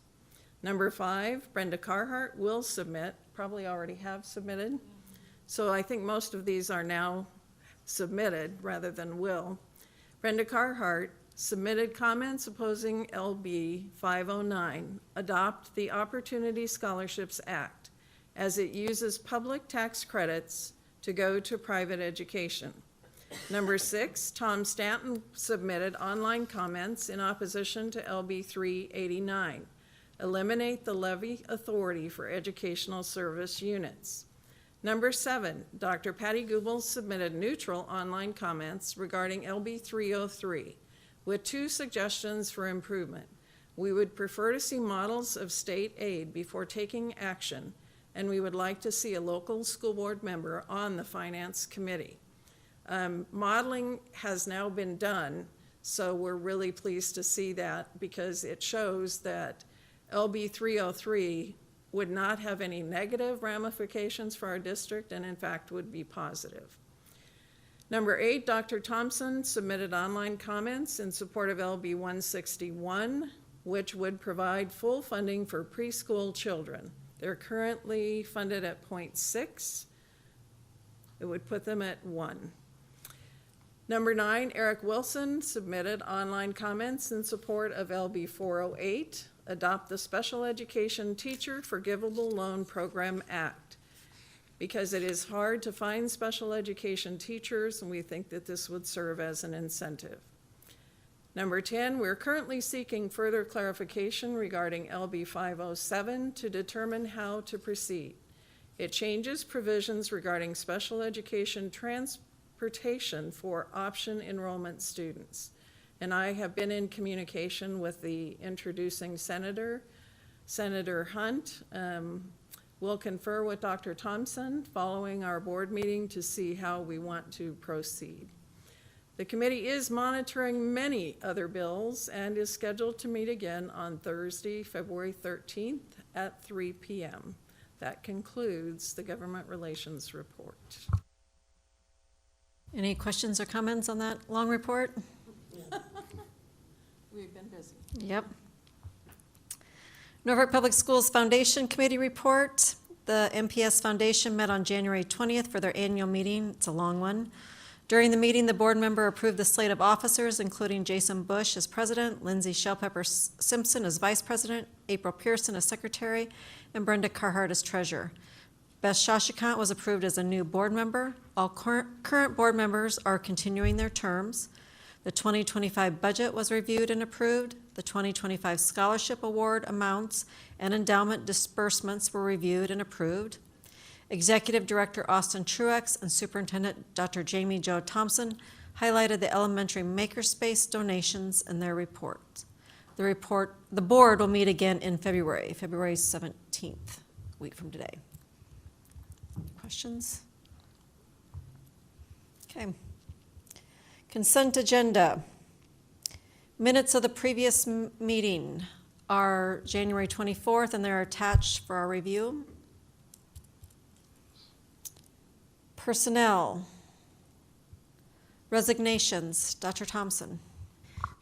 [SPEAKER 14] Number 5, Brenda Carhart will submit, probably already have submitted, so I think most of these are now submitted rather than will. Brenda Carhart submitted comments opposing LB 509, Adopt the Opportunity Scholarships Act, as it uses public tax credits to go to private education. Number 6, Tom Stanton submitted online comments in opposition to LB 389, Eliminate the levy authority for educational service units. Number 7, Dr. Patty Goebbels submitted neutral online comments regarding LB 303, with 2 suggestions for improvement. We would prefer to see models of state aid before taking action, and we would like to see a local school board member on the finance committee. Modeling has now been done, so we're really pleased to see that because it shows that LB 303 would not have any negative ramifications for our district and in fact would be positive. Number 8, Dr. Thompson submitted online comments in support of LB 161, which would provide full funding for preschool children. They're currently funded at 0.6. It would put them at 1. Number 9, Eric Wilson submitted online comments in support of LB 408, Adopt the Special Education Teacher Forgivable Loan Program Act, because it is hard to find special education teachers, and we think that this would serve as an incentive. Number 10, we're currently seeking further clarification regarding LB 507 to determine how to proceed. It changes provisions regarding special education transportation for option enrollment students. And I have been in communication with the introducing senator, Senator Hunt. We'll confer with Dr. Thompson following our board meeting to see how we want to proceed. The committee is monitoring many other bills and is scheduled to meet again on Thursday, February 13th at 3 p.m. That concludes the government relations report.
[SPEAKER 1] Any questions or comments on that long report?
[SPEAKER 14] We've been busy.
[SPEAKER 1] Yep. Norfolk Public Schools Foundation Committee report. The NPS Foundation met on January 20th for their annual meeting. It's a long one. During the meeting, the board member approved the slate of officers, including Jason Bush as president, Lindsay Shellpepper Simpson as vice president, April Pearson as secretary, and Brenda Carhart as treasurer. Beth Shashikant was approved as a new board member. All current board members are continuing their terms. The 2025 budget was reviewed and approved. The 2025 scholarship award amounts and endowment disbursements were reviewed and approved. Executive Director Austin Truex and Superintendent Dr. Jamie Jo Thompson highlighted the elementary makerspace donations in their report. The board will meet again in February 17th, a week from today. Questions? Okay. Consent agenda. Minutes of the previous meeting are January 24th, and they're attached for our review. Personnel. Resignations. Dr. Thompson.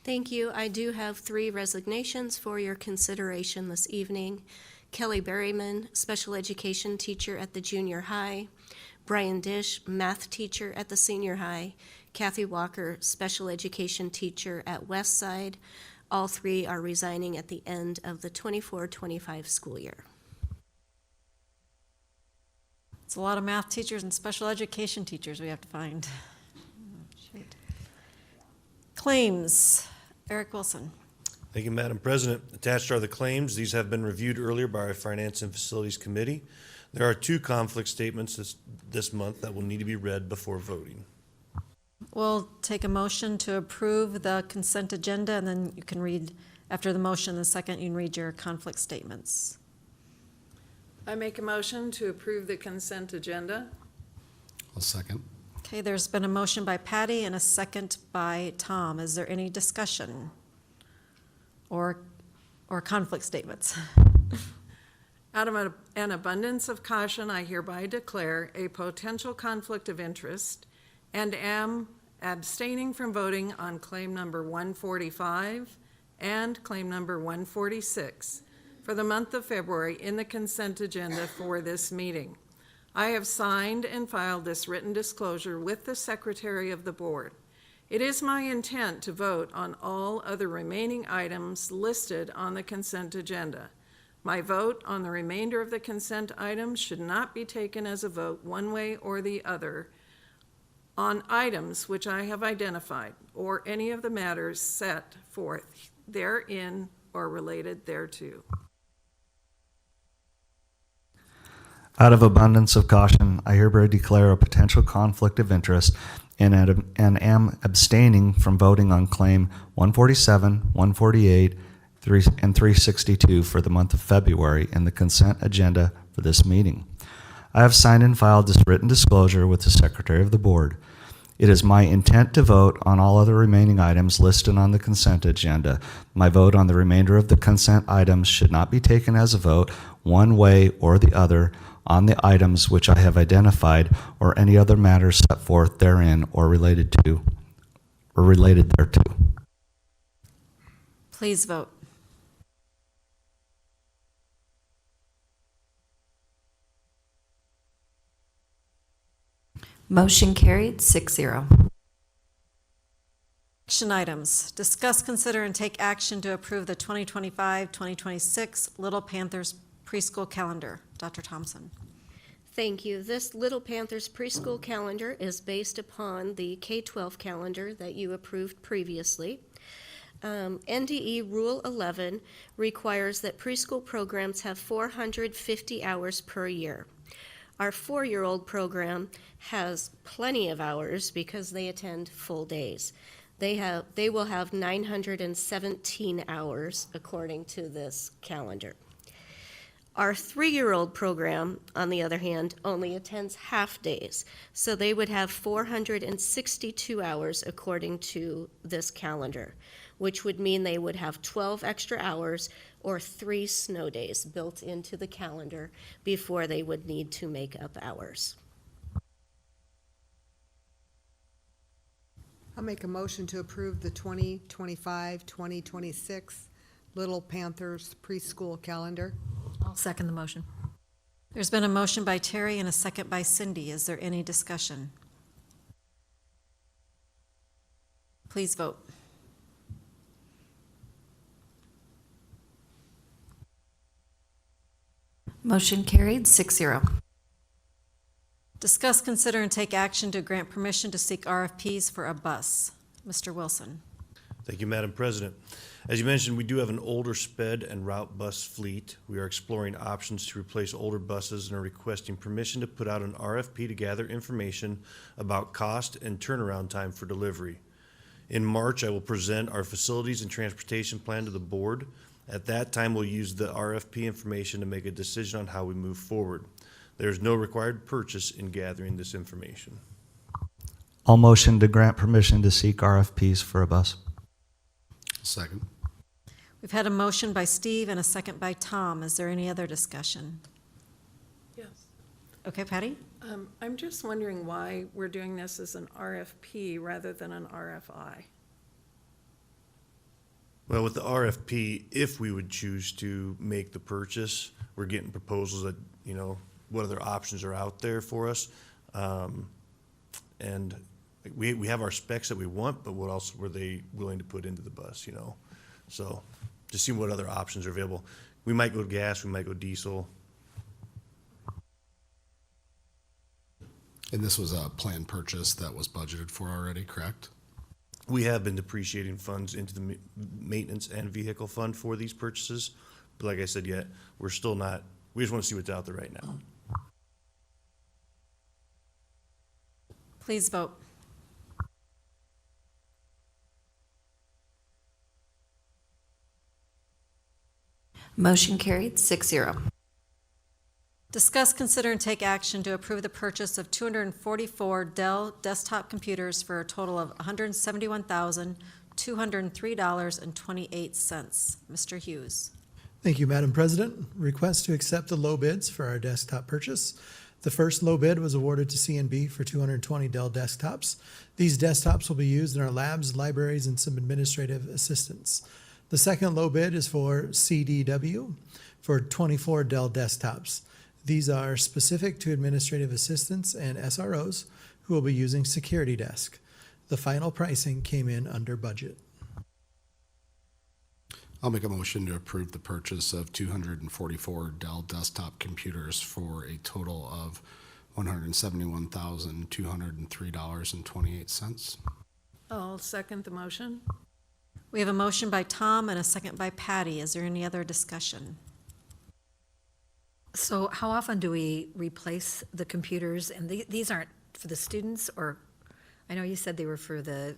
[SPEAKER 2] Thank you. I do have 3 resignations for your consideration this evening. Kelly Berryman, special education teacher at the junior high. Brian Dish, math teacher at the senior high. Kathy Walker, special education teacher at Westside. All 3 are resigning at the end of the 24-25 school year.
[SPEAKER 1] It's a lot of math teachers and special education teachers we have to find. Claims. Eric Wilson.
[SPEAKER 13] Thank you, Madam President. Attached are the claims. These have been reviewed earlier by our Finance and Facilities Committee. There are 2 conflict statements this month that will need to be read before voting.
[SPEAKER 1] We'll take a motion to approve the consent agenda, and then you can read, after the motion, the second, you can read your conflict statements.
[SPEAKER 14] I make a motion to approve the consent agenda.
[SPEAKER 10] I'll second.
[SPEAKER 1] Okay, there's been a motion by Patty and a second by Tom. Is there any discussion or conflict statements?
[SPEAKER 14] Out of an abundance of caution, I hereby declare a potential conflict of interest and am abstaining from voting on claim number 145 and claim number 146 for the month of February in the consent agenda for this meeting. I have signed and filed this written disclosure with the Secretary of the Board. It is my intent to vote on all other remaining items listed on the consent agenda. My vote on the remainder of the consent items should not be taken as a vote one way or the other on items which I have identified or any of the matters set forth therein or related thereto.
[SPEAKER 11] Out of abundance of caution, I hereby declare a potential conflict of interest and am abstaining from voting on claim 147, 148, and 362 for the month of February in the consent agenda for this meeting. I have signed and filed this written disclosure with the Secretary of the Board. It is my intent to vote on all other remaining items listed on the consent agenda. My vote on the remainder of the consent items should not be taken as a vote one way or the other on the items which I have identified or any other matters set forth therein or related thereto.
[SPEAKER 1] Please vote.
[SPEAKER 19] Motion carried, 6-0.
[SPEAKER 1] Action items. Discuss, consider, and take action to approve the 2025-2026 Little Panthers preschool calendar. Dr. Thompson.
[SPEAKER 2] Thank you. This Little Panthers preschool calendar is based upon the K-12 calendar that you approved previously. NDE Rule 11 requires that preschool programs have 450 hours per year. Our 4-year-old program has plenty of hours because they attend full days. They will have 917 hours according to this calendar. Our 3-year-old program, on the other hand, only attends half days, so they would have 462 hours according to this calendar, which would mean they would have 12 extra hours or 3 snow days built into the calendar before they would need to make up hours.
[SPEAKER 12] I'll make a motion to approve the 2025-2026 Little Panthers preschool calendar.
[SPEAKER 8] I'll second the motion.
[SPEAKER 1] There's been a motion by Terry and a second by Cindy. Is there any discussion? Please vote.
[SPEAKER 19] Motion carried, 6-0.
[SPEAKER 1] Discuss, consider, and take action to grant permission to seek RFPs for a bus. Mr. Wilson.
[SPEAKER 13] Thank you, Madam President. As you mentioned, we do have an older sped and route bus fleet. We are exploring options to replace older buses and are requesting permission to put out an RFP to gather information about cost and turnaround time for delivery. In March, I will present our facilities and transportation plan to the board. At that time, we'll use the RFP information to make a decision on how we move forward. There's no required purchase in gathering this information.
[SPEAKER 11] I'll motion to grant permission to seek RFPs for a bus.
[SPEAKER 10] Second.
[SPEAKER 1] We've had a motion by Steve and a second by Tom. Is there any other discussion?
[SPEAKER 14] Yes.
[SPEAKER 1] Okay, Patty?
[SPEAKER 14] I'm just wondering why we're doing this as an RFP rather than an RFI.
[SPEAKER 13] Well, with the RFP, if we would choose to make the purchase, we're getting proposals that, you know, what other options are out there for us. And we have our specs that we want, but what else were they willing to put into the bus, you know? So just seeing what other options are available. We might go gas, we might go diesel.
[SPEAKER 10] And this was a planned purchase that was budgeted for already, correct?
[SPEAKER 13] We have been depreciating funds into the maintenance and vehicle fund for these purchases. But like I said, yet, we're still not, we just want to see what's out there right now.
[SPEAKER 1] Please vote.
[SPEAKER 19] Motion carried, 6-0.
[SPEAKER 1] Discuss, consider, and take action to approve the purchase of 244 Dell desktop computers for a total of $171,203.28. Mr. Hughes.
[SPEAKER 18] Thank you, Madam President. Request to accept the low bids for our desktop purchase. The first low bid was awarded to C&B for 220 Dell desktops. These desktops will be used in our labs, libraries, and some administrative assistance. The second low bid is for CDW for 24 Dell desktops. These are specific to administrative assistants and SROs who will be using Security Desk. The final pricing came in under budget.
[SPEAKER 10] I'll make a motion to approve the purchase of 244 Dell desktop computers for a total of $171,203.28.
[SPEAKER 14] I'll second the motion.
[SPEAKER 1] We have a motion by Tom and a second by Patty. Is there any other discussion?
[SPEAKER 8] So how often do we replace the computers? And these aren't for the students, or, I know you said they were for the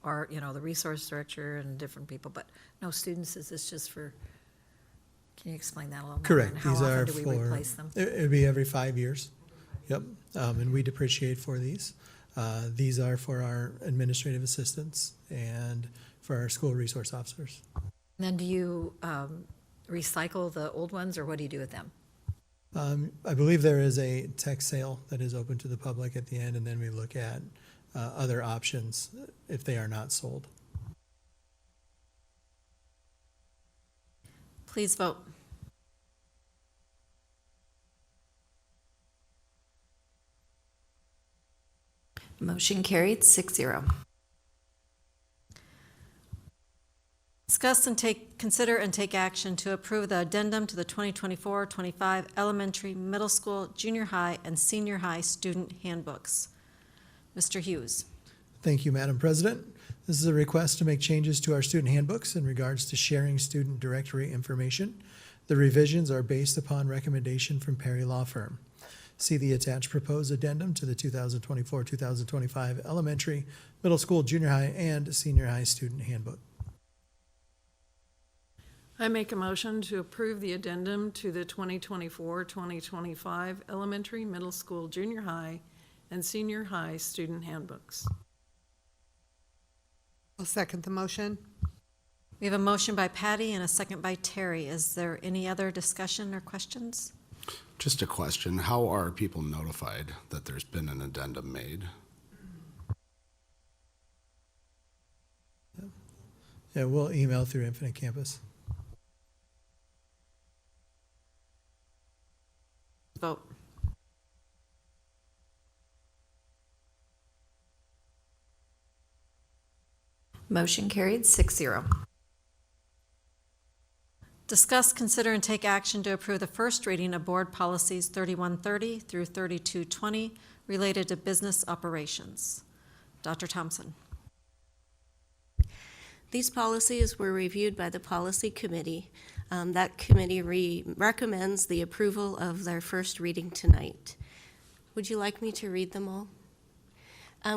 [SPEAKER 8] resource director and different people, but no students, is this just for, can you explain that a little more?
[SPEAKER 18] Correct.
[SPEAKER 8] And how
[SPEAKER 18] These are
[SPEAKER 8] often do we
[SPEAKER 18] for,
[SPEAKER 8] replace them?
[SPEAKER 18] It'd be every 5 years. Yep. And we depreciate for these. These are for our administrative assistants and for our school resource officers.
[SPEAKER 8] And then do you recycle the old ones, or what do you do with them?
[SPEAKER 18] I believe there is a tech sale that is open to the public at the end, and then we look at other options if they are not sold.
[SPEAKER 1] Please vote.
[SPEAKER 19] Motion carried, 6-0.
[SPEAKER 1] Discuss and consider and take action to approve the addendum to the 2024-25 elementary, middle school, junior high, and senior high student handbooks. Mr. Hughes.
[SPEAKER 18] Thank you, Madam President. This is a request to make changes to our student handbooks in regards to sharing student directory information. The revisions are based upon recommendation from Perry Law Firm. See the attached proposed addendum to the 2024-2025 elementary, middle school, junior high, and senior high student handbook.
[SPEAKER 14] I make a motion to approve the addendum to the 2024-2025 elementary, middle school, junior high, and senior high student handbooks.
[SPEAKER 12] I'll second the motion.
[SPEAKER 1] We have a motion by Patty and a second by Terry. Is there any other discussion or questions?
[SPEAKER 10] Just a question. How are people notified that there's been an addendum made?
[SPEAKER 18] Yeah, we'll email through Infinite Campus.
[SPEAKER 1] Vote.
[SPEAKER 19] Motion carried, 6-0.
[SPEAKER 1] Discuss, consider, and take action to approve the first reading of Board Policies 3130 through 3220 related to business operations. Dr. Thompson.
[SPEAKER 2] These policies were reviewed by the Policy Committee. That committee recommends the approval of their first reading tonight. Would you like me to read them all?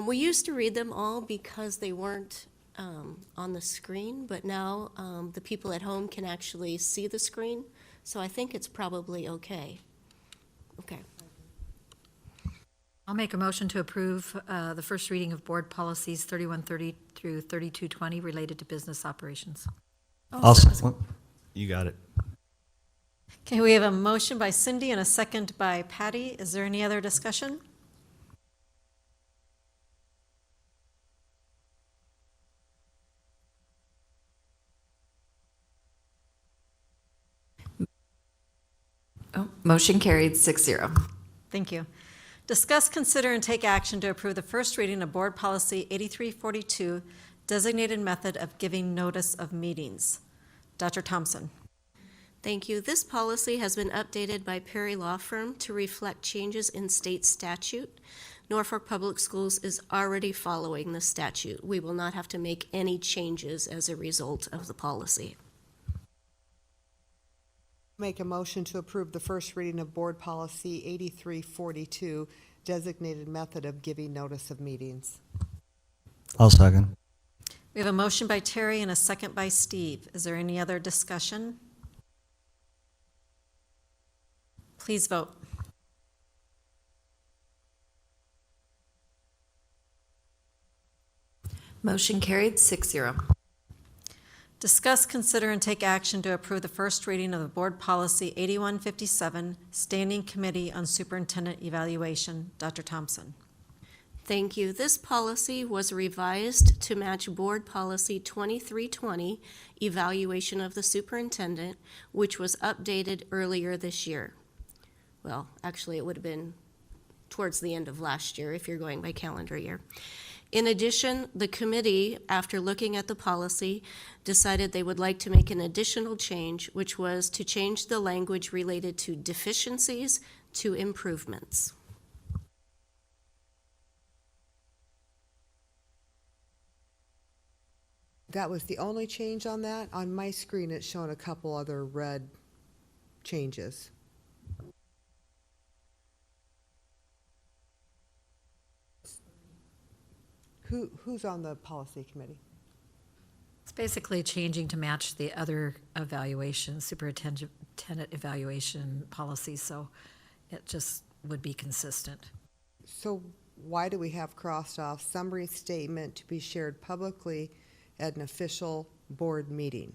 [SPEAKER 2] We used to read them all because they weren't on the screen, but now the people at home can actually see the screen, so I think it's probably okay. Okay.
[SPEAKER 8] I'll make a motion to approve the first reading of board policies 3130 through 3220 related to business operations.
[SPEAKER 11] You got it.
[SPEAKER 1] Okay, we have a motion by Cindy and a second by Patty. Is there any other discussion?
[SPEAKER 19] Motion carried 6-0.
[SPEAKER 1] Thank you. Discuss, consider, and take action to approve the first reading of Board Policy 8342, designated method of giving notice of meetings. Dr. Thompson.
[SPEAKER 2] Thank you. This policy has been updated by Perry Law Firm to reflect changes in state statute. Norfolk Public Schools is already following the statute. We will not have to make any changes as a result of the policy.
[SPEAKER 12] Make a motion to approve the first reading of Board Policy 8342, designated method of giving notice of meetings.
[SPEAKER 11] I'll second.
[SPEAKER 1] We have a motion by Terry and a second by Steve. Is there any other discussion? Please vote.
[SPEAKER 19] Motion carried 6-0.
[SPEAKER 1] Discuss, consider, and take action to approve the first reading of the Board Policy 8157, Standing Committee on Superintendent Evaluation. Dr. Thompson.
[SPEAKER 2] Thank you. This policy was revised to match Board Policy 2320, Evaluation of the Superintendent, which was updated earlier this year. Well, actually, it would have been towards the end of last year if you're going by calendar year. In addition, the committee, after looking at the policy, decided they would like to make an additional change, which was to change the language related to deficiencies to improvements.
[SPEAKER 12] That was the only change on that? On my screen, it's showing a couple other red changes. Who's on the policy committee?
[SPEAKER 8] It's basically changing to match the other evaluation, superintendent evaluation policies, so it just would be consistent.
[SPEAKER 12] So why do we have crossed off summary statement to be shared publicly at an official board meeting?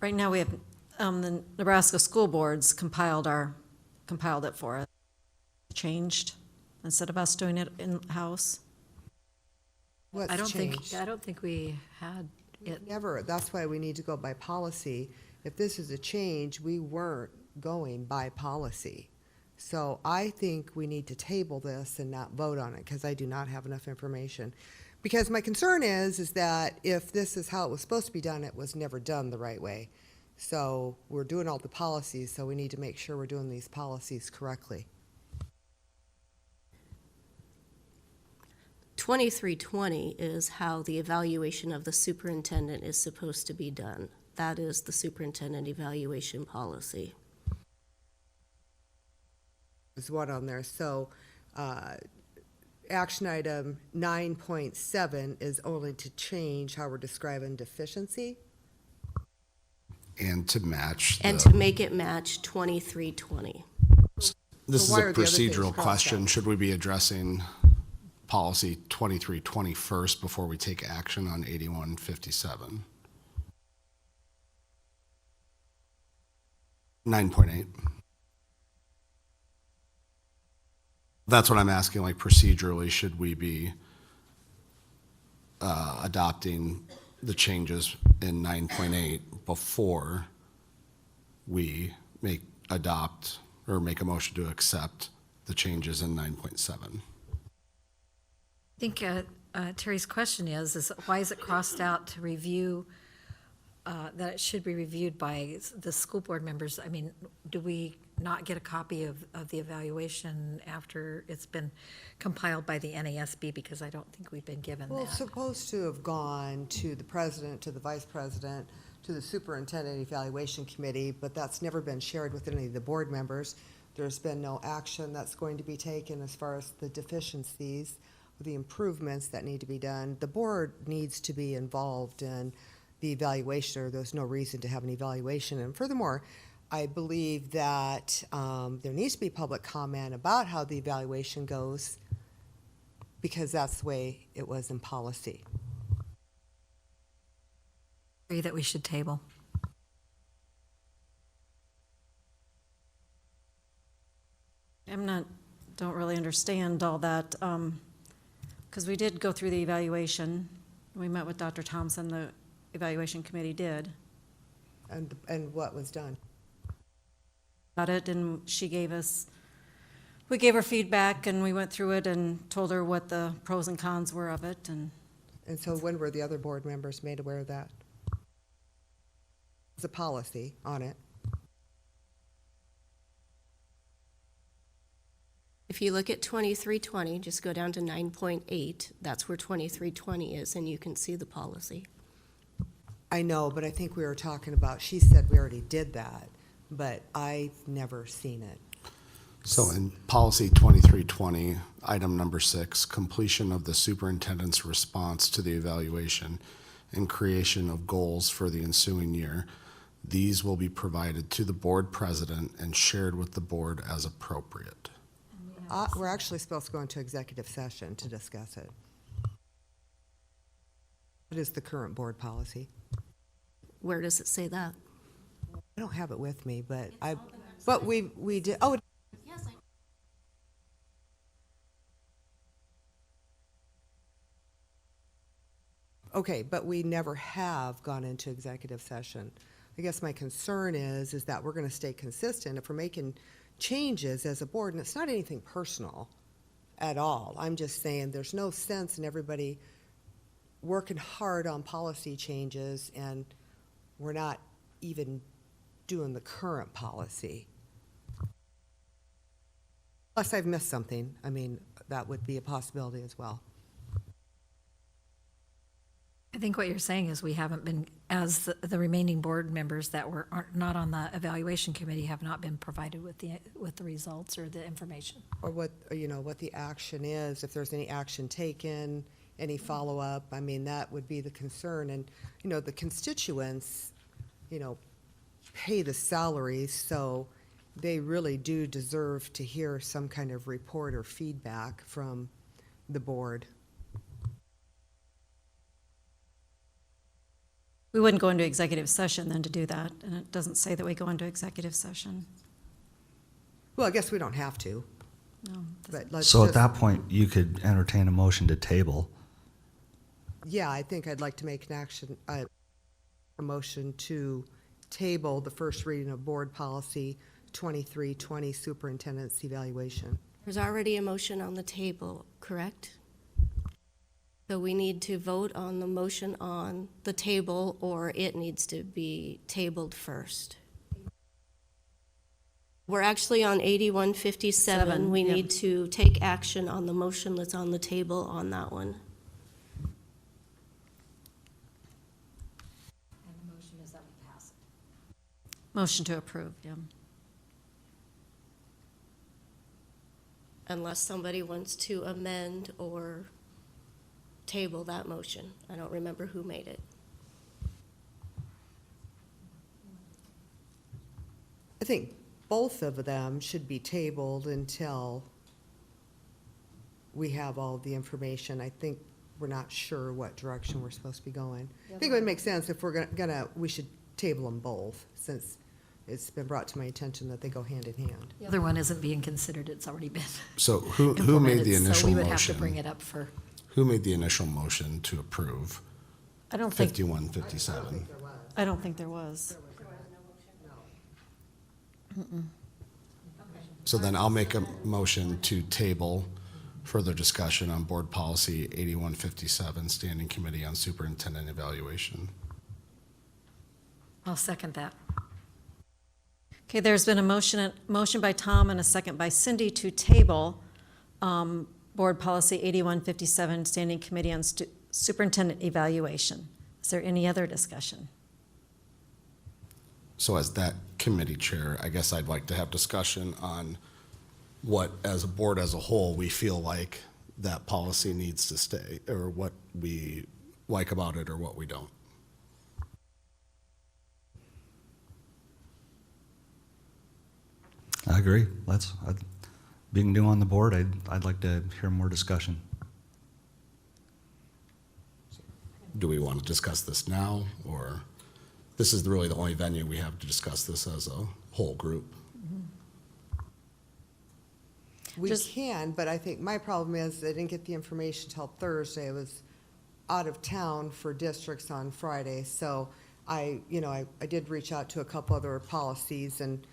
[SPEAKER 1] Right now, we have the Nebraska School Boards compiled it for us. Changed instead of us doing it in-house.
[SPEAKER 12] What's
[SPEAKER 8] I don't
[SPEAKER 12] changed?
[SPEAKER 8] think we had it.
[SPEAKER 12] Never. That's why we need to go by policy. If this is a change, we weren't going by policy. So I think we need to table this and not vote on it because I do not have enough information. Because my concern is that if this is how it was supposed to be done, it was never done the right way. So we're doing all the policies, so we need to make sure we're doing these policies correctly.
[SPEAKER 2] 2320 is how the evaluation of the superintendent is supposed to be done. That is the superintendent evaluation policy.
[SPEAKER 12] There's one on there. So action item 9.7 is only to change how we're describing deficiency.
[SPEAKER 10] And to match.
[SPEAKER 2] And to make it match 2320.
[SPEAKER 10] This
[SPEAKER 12] So
[SPEAKER 10] is
[SPEAKER 12] why
[SPEAKER 10] a
[SPEAKER 12] are the other things
[SPEAKER 10] procedural
[SPEAKER 12] crossed
[SPEAKER 10] question.
[SPEAKER 12] out?
[SPEAKER 10] Should we be addressing policy 2320 first before we take action on 8157? 9.8. That's what I'm asking, like procedurally, should we be adopting the changes in 9.8 before we make a motion to accept the changes in 9.7?
[SPEAKER 8] I think Terry's question is why is it crossed out to review, that it should be reviewed by the school board members? I mean, do we not get a copy of the evaluation after it's been compiled by the NASB? Because I don't think we've been given
[SPEAKER 12] Well, it's
[SPEAKER 8] that.
[SPEAKER 12] supposed to have gone to the president, to the vice president, to the superintendent evaluation committee, but that's never been shared with any of the board members. There's been no action that's going to be taken as far as the deficiencies, the improvements that need to be done. The board needs to be involved in the evaluation, or there's no reason to have an evaluation. And furthermore, I believe that there needs to be public comment about how the evaluation goes, because that's the way it was in policy.
[SPEAKER 8] Agree that we should table.
[SPEAKER 1] Don't really understand all that, because we did go through the evaluation. We met with Dr. Thompson, the evaluation committee did.
[SPEAKER 12] And what was done?
[SPEAKER 1] About it, and we gave her feedback, and we went through it and told her what the pros and cons were of it, and
[SPEAKER 12] so when were the other board members made aware of that? There's a policy on it.
[SPEAKER 2] If you look at 2320, just go down to 9.8, that's where 2320 is, and you can see the policy.
[SPEAKER 12] I know, but I think we were talking about, she said we already did that, but I've never seen it.
[SPEAKER 10] So in policy 2320, item number 6, completion of the superintendent's response to the evaluation and creation of goals for the ensuing year. These will be provided to the board president and shared with the board as appropriate.
[SPEAKER 12] We're actually supposed to go into executive session to discuss it. What is the current board policy?
[SPEAKER 2] Where does it say that?
[SPEAKER 12] I don't have it with me, but we did, oh.
[SPEAKER 2] Yes,
[SPEAKER 12] Okay, but we never have gone into executive session. I guess my concern is that we're gonna stay consistent. If we're making changes as a board, and it's not anything personal at all. I'm just saying there's no sense in everybody working hard on policy changes and we're not even doing the current policy. Unless I've missed something. I mean, that would be a possibility as well.
[SPEAKER 8] I think what you're saying is we haven't been, as the remaining board members that are not on the evaluation committee have not been provided with the results or the information.
[SPEAKER 12] Or what the action is, if there's any action taken, any follow-up. I mean, that would be the concern. And, the constituents, pay the salaries, so they really do deserve to hear some kind of report or feedback from the board.
[SPEAKER 1] we wouldn't go into executive session then to do that, and it doesn't say that we go into executive session.
[SPEAKER 12] Well, I guess we don't have to.
[SPEAKER 1] No.
[SPEAKER 12] But let's
[SPEAKER 11] So at
[SPEAKER 12] just-
[SPEAKER 11] that point, you could entertain a motion to table.
[SPEAKER 12] Yeah, I think I'd like to make a motion to table the first reading of board policy 2320, superintendent's evaluation.
[SPEAKER 2] There's already a motion on the table, correct? So we need to vote on the motion on the table, or it needs to be tabled first. We're actually on 8157. We
[SPEAKER 1] Yep.
[SPEAKER 2] need to take action on the motion that's on the table on that one.
[SPEAKER 8] And the motion is that we pass it.
[SPEAKER 1] Motion to approve, yeah.
[SPEAKER 2] Unless somebody wants to amend or table that motion. I don't remember who made it.
[SPEAKER 12] I think both of them should be tabled until we have all the information. I think we're not sure what direction we're supposed to be going. I think it would make sense if we're we should table them both, since it's been brought to my attention that they go hand in hand.
[SPEAKER 8] The other one isn't being considered, it's already been
[SPEAKER 10] So who made the
[SPEAKER 8] implemented,
[SPEAKER 10] initial
[SPEAKER 8] so we would have to
[SPEAKER 10] motion?
[SPEAKER 8] bring it up for,
[SPEAKER 10] Who made the initial motion to approve
[SPEAKER 1] I don't think,
[SPEAKER 10] 5157?
[SPEAKER 1] I don't think there was.
[SPEAKER 10] So then I'll make a motion to table further discussion on board policy 8157, Standing Committee on Superintendent Evaluation.
[SPEAKER 8] I'll second that.
[SPEAKER 1] Okay, there's been a motion by Tom and a second by Cindy to table Board Policy 8157, Standing Committee on Superintendent Evaluation. Is there any other discussion?
[SPEAKER 10] So as that committee chair, I guess I'd like to have discussion on what, as a board as a whole, we feel like that policy needs to stay, or what we like about it or what we don't.
[SPEAKER 11] I agree. Being new on the board, I'd like to hear more discussion.
[SPEAKER 10] Do we want to discuss this now, or this is really the only venue we have to discuss this as a whole group?
[SPEAKER 12] We can, but I think my problem is I didn't get the information till Thursday. I was out of town for districts on Friday, so I did reach out to a couple other policies and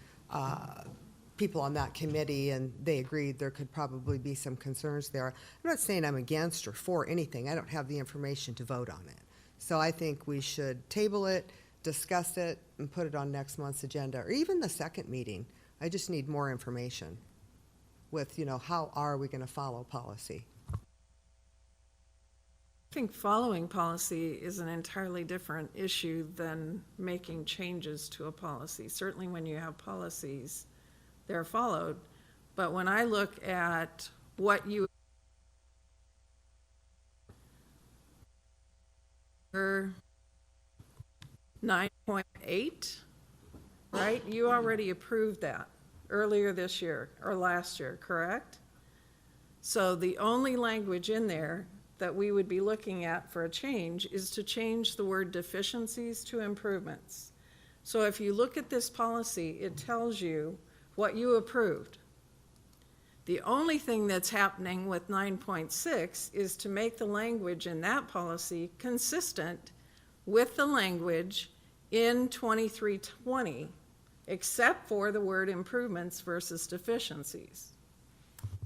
[SPEAKER 12] people on that committee, and they agreed there could probably be some concerns there. I'm not saying I'm against or for anything. I don't have the information to vote on it. So I think we should table it, discuss it, and put it on next month's agenda, or even the second meeting. I just need more information with, how are we going to follow policy?
[SPEAKER 14] I think following policy is an entirely different issue than making changes to a policy. Certainly when you have policies, they're followed. But when I look at what you 9.8, right? You already approved that earlier this year or last year, correct? So the only language in there that we would be looking at for a change is to change the word deficiencies to improvements. So if you look at this policy, it tells you what you approved. The only thing that's happening with 9.6 is to make the language in that policy consistent with the language in 2320, except for the word improvements versus deficiencies.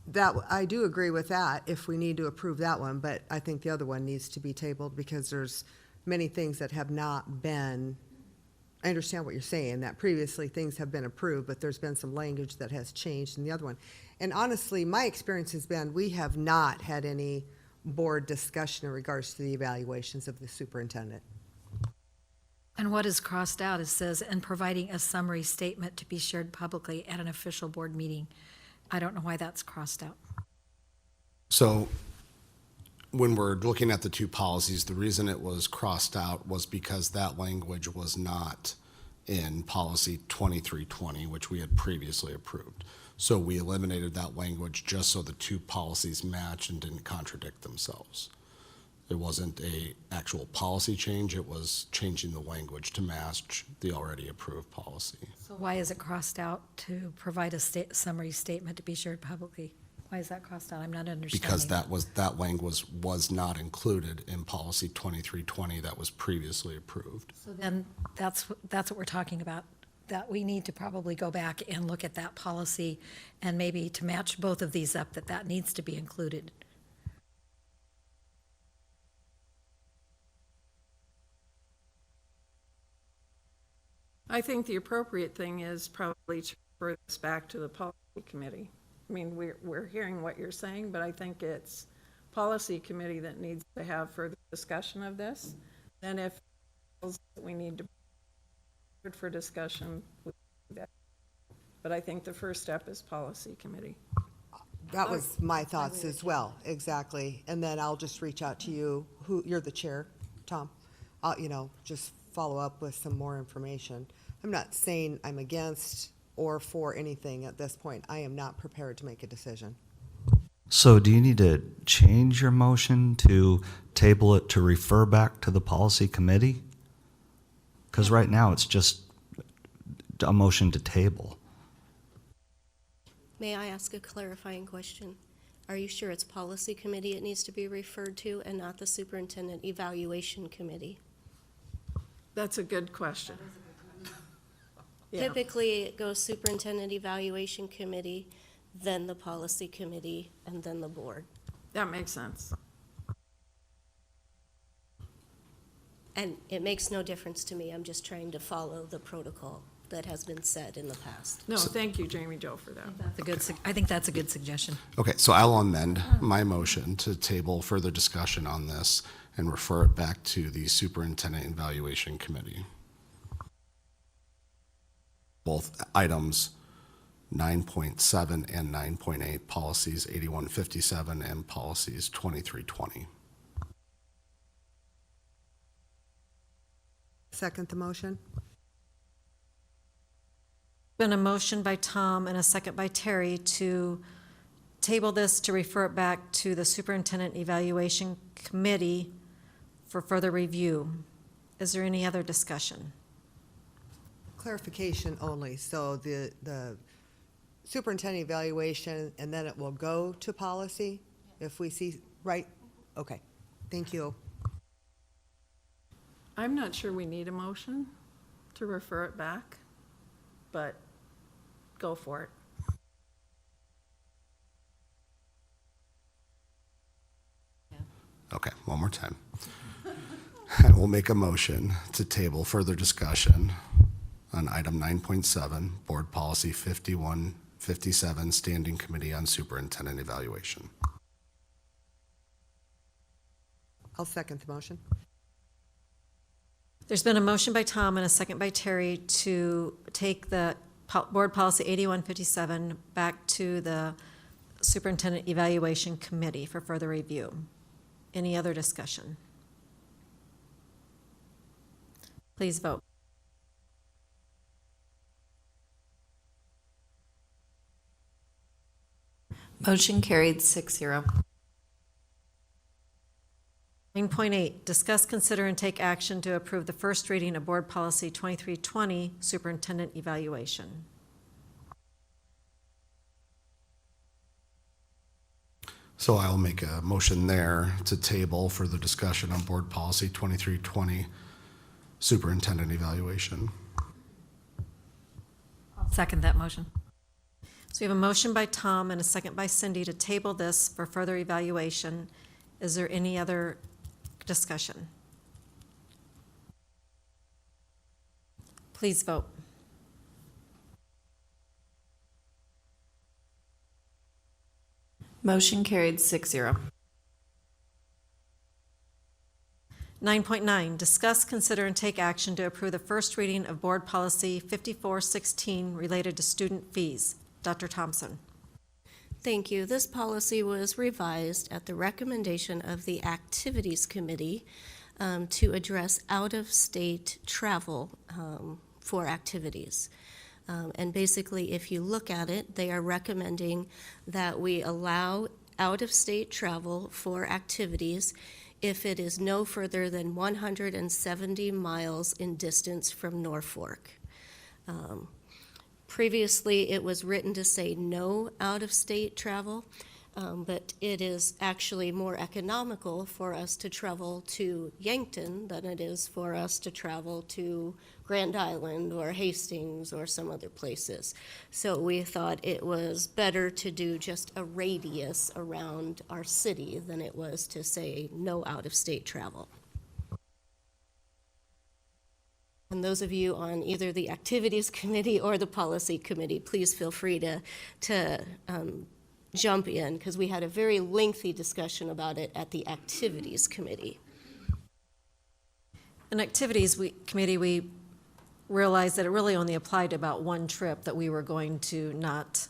[SPEAKER 12] That, I do agree with that if we need to approve that one, but I think the other one needs to be tabled because there's many things that have not been, I understand what you're saying, that previously things have been approved, but there's been some language that has changed in the other one. And honestly, my experience has been we have not had any board discussion in regards to the evaluations of the superintendent.
[SPEAKER 8] And what is crossed out, it says, and providing a summary statement to be shared publicly at an official board meeting. I don't know why that's crossed out.
[SPEAKER 10] So when we're looking at the two policies, the reason it was crossed out was because that language was not in policy 2320, which we had previously approved. So we eliminated that language just so the two policies matched and didn't contradict themselves. It wasn't a actual policy change, it was changing the language to match the already approved policy.
[SPEAKER 8] So why is it crossed out to provide a summary statement to be shared publicly? Why is that crossed out? I'm not understanding.
[SPEAKER 10] Because that language was not included in policy 2320 that was previously approved.
[SPEAKER 8] So then that's what we're talking about, that we need to probably go back and look at that policy and maybe to match both of these up, that needs to be included.
[SPEAKER 14] I think the appropriate thing is probably to refer this back to the policy committee. I mean, we're hearing what you're saying, but I think it's policy committee that needs to have further discussion of this. Then if we need to for discussion, we do that. But I think the first step is policy committee.
[SPEAKER 12] That was my thoughts as well, exactly. And then I'll just reach out to you, you're the chair, Tom. I'll, just follow up with some more information. I'm not saying I'm against or for anything at this point. I am not prepared to make a decision.
[SPEAKER 11] So do you need to change your motion to table it to refer back to the policy committee? Because right now it's just a motion to table.
[SPEAKER 2] May I ask a clarifying question? Are you sure it's policy committee it needs to be referred to and not the superintendent evaluation committee?
[SPEAKER 14] That's a good question. Yeah.
[SPEAKER 2] Typically, it goes superintendent evaluation committee, then the policy committee, and then the board.
[SPEAKER 14] That makes sense.
[SPEAKER 2] And it makes no difference to me. I'm just trying to follow the protocol that has been set in the past.
[SPEAKER 14] No, thank you, Jamie Jo, for that.
[SPEAKER 8] I think that's a good suggestion.
[SPEAKER 10] Okay, so I'll amend my motion to table further discussion on this and refer it back to the Superintendent Evaluation Committee. both items 9.7 and 9.8, policies 8157 and policies 2320.
[SPEAKER 12] Second the motion.
[SPEAKER 1] Been a motion by Tom and a second by Terry to table this to refer it back to the Superintendent Evaluation Committee for further review. Is there any other discussion?
[SPEAKER 12] Clarification only, so the superintendent evaluation, and then it will go to policy if we see, right? Okay, thank you.
[SPEAKER 14] I'm not sure we need a motion to refer it back, but go for it.
[SPEAKER 10] Okay, one more time. I will make a motion to table further discussion on item 9.7, Board Policy 5157, Standing Committee on Superintendent Evaluation.
[SPEAKER 12] I'll second the motion.
[SPEAKER 1] There's been a motion by Tom and a second by Terry to take the Board Policy 8157 back to the Superintendent Evaluation Committee for further review. Any other discussion? Please vote.
[SPEAKER 19] Motion carried 6-0.
[SPEAKER 1] 9.8, discuss, consider, and take action to approve the first reading of Board Policy 2320, Superintendent Evaluation.
[SPEAKER 10] So I'll make a motion there to table further discussion on Board Policy 2320, Superintendent Evaluation.
[SPEAKER 8] I'll second that motion.
[SPEAKER 1] So we have a motion by Tom and a second by Cindy to table this for further evaluation. Is there any other discussion? Please vote.
[SPEAKER 19] Motion carried 6-0.
[SPEAKER 1] 9.9, discuss, consider, and take action to approve the first reading of Board Policy 5416 related to student fees. Dr. Thompson.
[SPEAKER 2] Thank you. This policy was revised at the recommendation of the Activities Committee to address out-of-state travel for activities. And basically, if you look at it, they are recommending that we allow out-of-state travel for activities if it is no further than 170 miles in distance from Norfolk. Previously, it was written to say no out-of-state travel, but it is actually more economical for us to travel to Yankton than it is for us to travel to Grand Island or Hastings or some other places. So we thought it was better to do just a radius around our city than it was to say no out-of-state travel. And those of you on either the Activities Committee or the Policy Committee, please feel free to jump in, because we had a very lengthy discussion about it at the Activities Committee.
[SPEAKER 1] In Activities Committee, we realized that it really only applied to about one trip, that we were going to not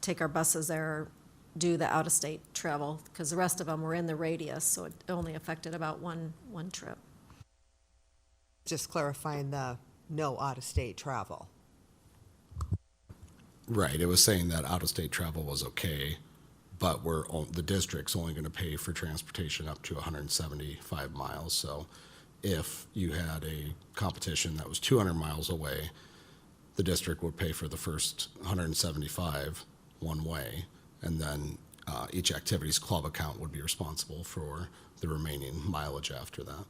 [SPEAKER 1] take our buses there or do the out-of-state travel, because the rest of them were in the radius, so it only affected about one trip.
[SPEAKER 12] Just clarifying the no out-of-state travel.
[SPEAKER 10] Right, it was saying that out-of-state travel was okay, but the district's only going to pay for transportation up to 175 miles. So if you had a competition that was 200 miles away, the district would pay for the first 175 one way, and then each activities club account would be responsible for the remaining mileage after that.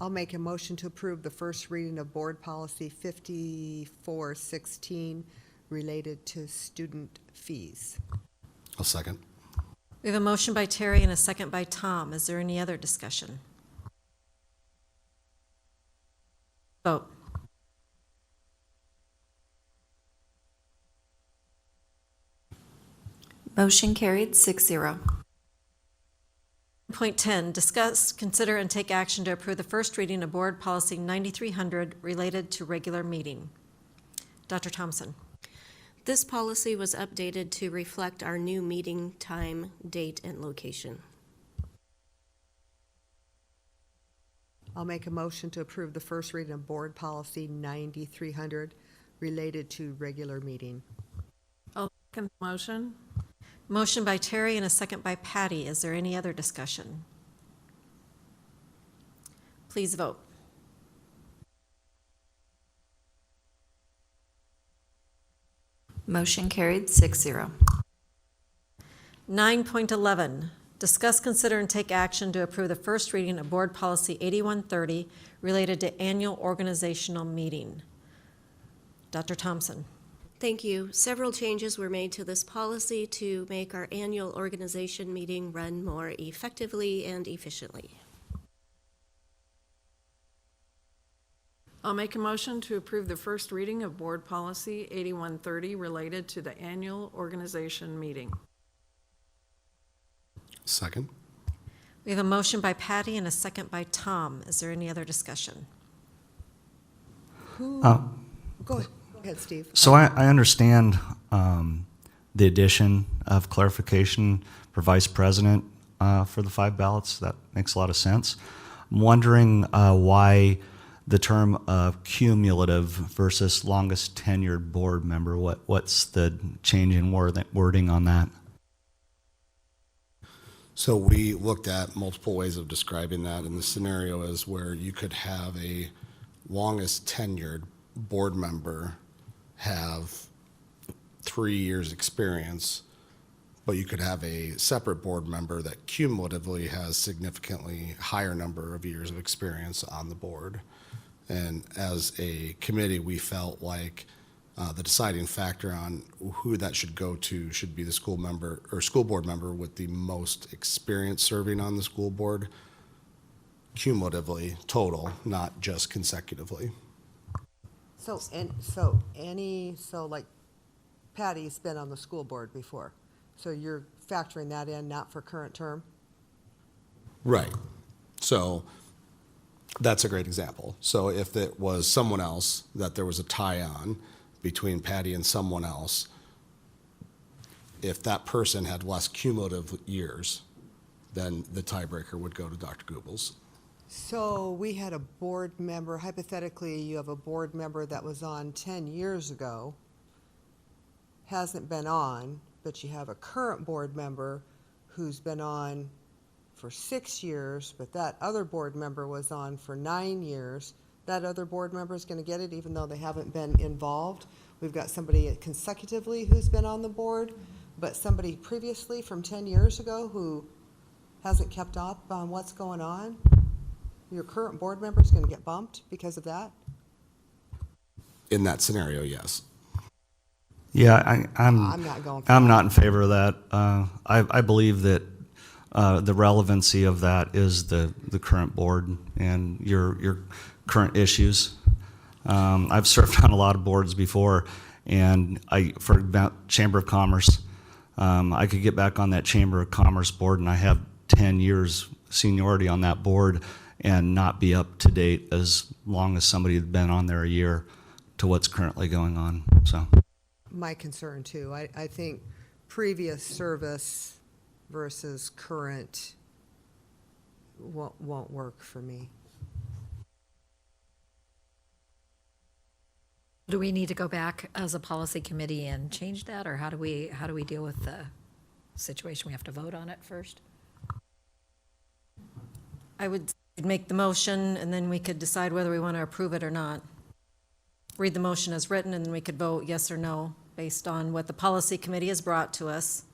[SPEAKER 12] I'll make a motion to approve the first reading of Board Policy 5416 related to student fees.
[SPEAKER 10] I'll second.
[SPEAKER 1] We have a motion by Terry and a second by Tom. Is there any other discussion? Vote.
[SPEAKER 19] Motion carried 6-0.
[SPEAKER 1] Point 10, discuss, consider, and take action to approve the first reading of Board Policy 9300 related to regular meeting. Dr. Thompson.
[SPEAKER 2] This policy was updated to reflect our new meeting time, date, and location.
[SPEAKER 12] I'll make a motion to approve the first reading of Board Policy 9300 related to regular meeting.
[SPEAKER 14] I'll second the motion.
[SPEAKER 1] Motion by Terry and a second by Patty. Is there any other discussion? Please vote.
[SPEAKER 19] Motion carried 6-0.
[SPEAKER 1] 9.11, discuss, consider, and take action to approve the first reading of Board Policy 8130 related to annual organizational meeting. Dr. Thompson.
[SPEAKER 2] Thank you. Several changes were made to this policy to make our annual organization meeting run more effectively and efficiently.
[SPEAKER 14] I'll make a motion to approve the first reading of Board Policy 8130 related to the annual organization meeting.
[SPEAKER 10] Second.
[SPEAKER 1] We have a motion by Patty and a second by Tom. Is there any other discussion?
[SPEAKER 12] Go ahead. Go ahead, Steve.
[SPEAKER 11] So I understand the addition of clarification for vice president for the 5 ballots. That makes a lot of sense. I'm wondering why the term cumulative versus longest tenured board member. What's the change in wording on that?
[SPEAKER 10] So we looked at multiple ways of describing that, and the scenario is where you could have a longest tenured board member have 3 years experience, but you could have a separate board member that cumulatively has significantly higher number of years of experience on the board. And as a committee, we felt like the deciding factor on who that should go to should be the school member or school board member with the most experience serving on the school board, cumulatively, total, not just consecutively.
[SPEAKER 12] So like Patty's been on the school board before. So you're factoring that in, not for current term?
[SPEAKER 10] Right. So that's a great example. So if it was someone else that there was a tie on between Patty and someone else, if that person had less cumulative years, then the tiebreaker would go to Dr. Goebbels.
[SPEAKER 12] So we had a board member, hypothetically, you have a board member that was on 10 years ago, hasn't been on, but you have a current board member who's been on for 6 years, but that other board member was on for 9 years. That other board member is going to get it even though they haven't been involved. We've got somebody consecutively who's been on the board, but somebody previously from 10 years ago who hasn't kept up on what's going on. Your current board member is going to get bumped because of that?
[SPEAKER 10] In that scenario, yes.
[SPEAKER 11] Yeah,
[SPEAKER 12] I'm not going for
[SPEAKER 11] I'm
[SPEAKER 12] that.
[SPEAKER 11] not in favor of that. I believe that the relevancy of that is the current board and your current issues. I've served on a lot of boards before, and for about Chamber of Commerce, I could get back on that Chamber of Commerce board, and I have 10 years seniority on that board and not be up to date as long as somebody had been on there a year to what's currently going on. So
[SPEAKER 12] My concern too. I think previous service versus current won't work for me.
[SPEAKER 8] Do we need to go back as a policy committee and change that, or how do we deal with the situation? We have to vote on it first?
[SPEAKER 1] I would make the motion, and then we could decide whether we want to approve it or not. Read the motion as written, and then we could vote yes or no based on what the policy committee has brought to us.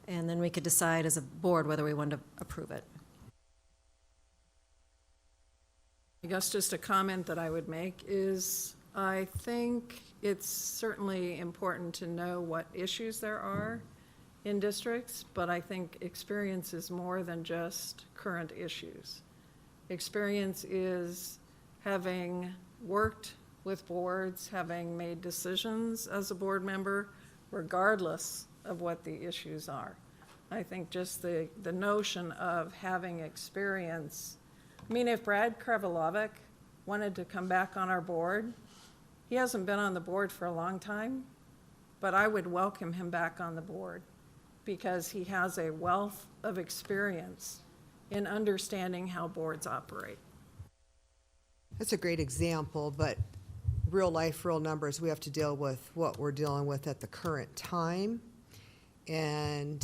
[SPEAKER 1] And then we could decide as a board whether we want to approve it.
[SPEAKER 14] I guess just a comment that I would make is I think it's certainly important to know what issues there are in districts, but I think experience is more than just current issues. Experience is having worked with boards, having made decisions as a board member, regardless of what the issues are. I think just the notion of having experience. I mean, if Brad Krevalovic wanted to come back on our board, he hasn't been on the board for a long time, but I would welcome him back on the board because he has a wealth of experience in understanding how boards operate.
[SPEAKER 12] That's a great example, but real life, real numbers, we have to deal with what we're dealing with at the current time. And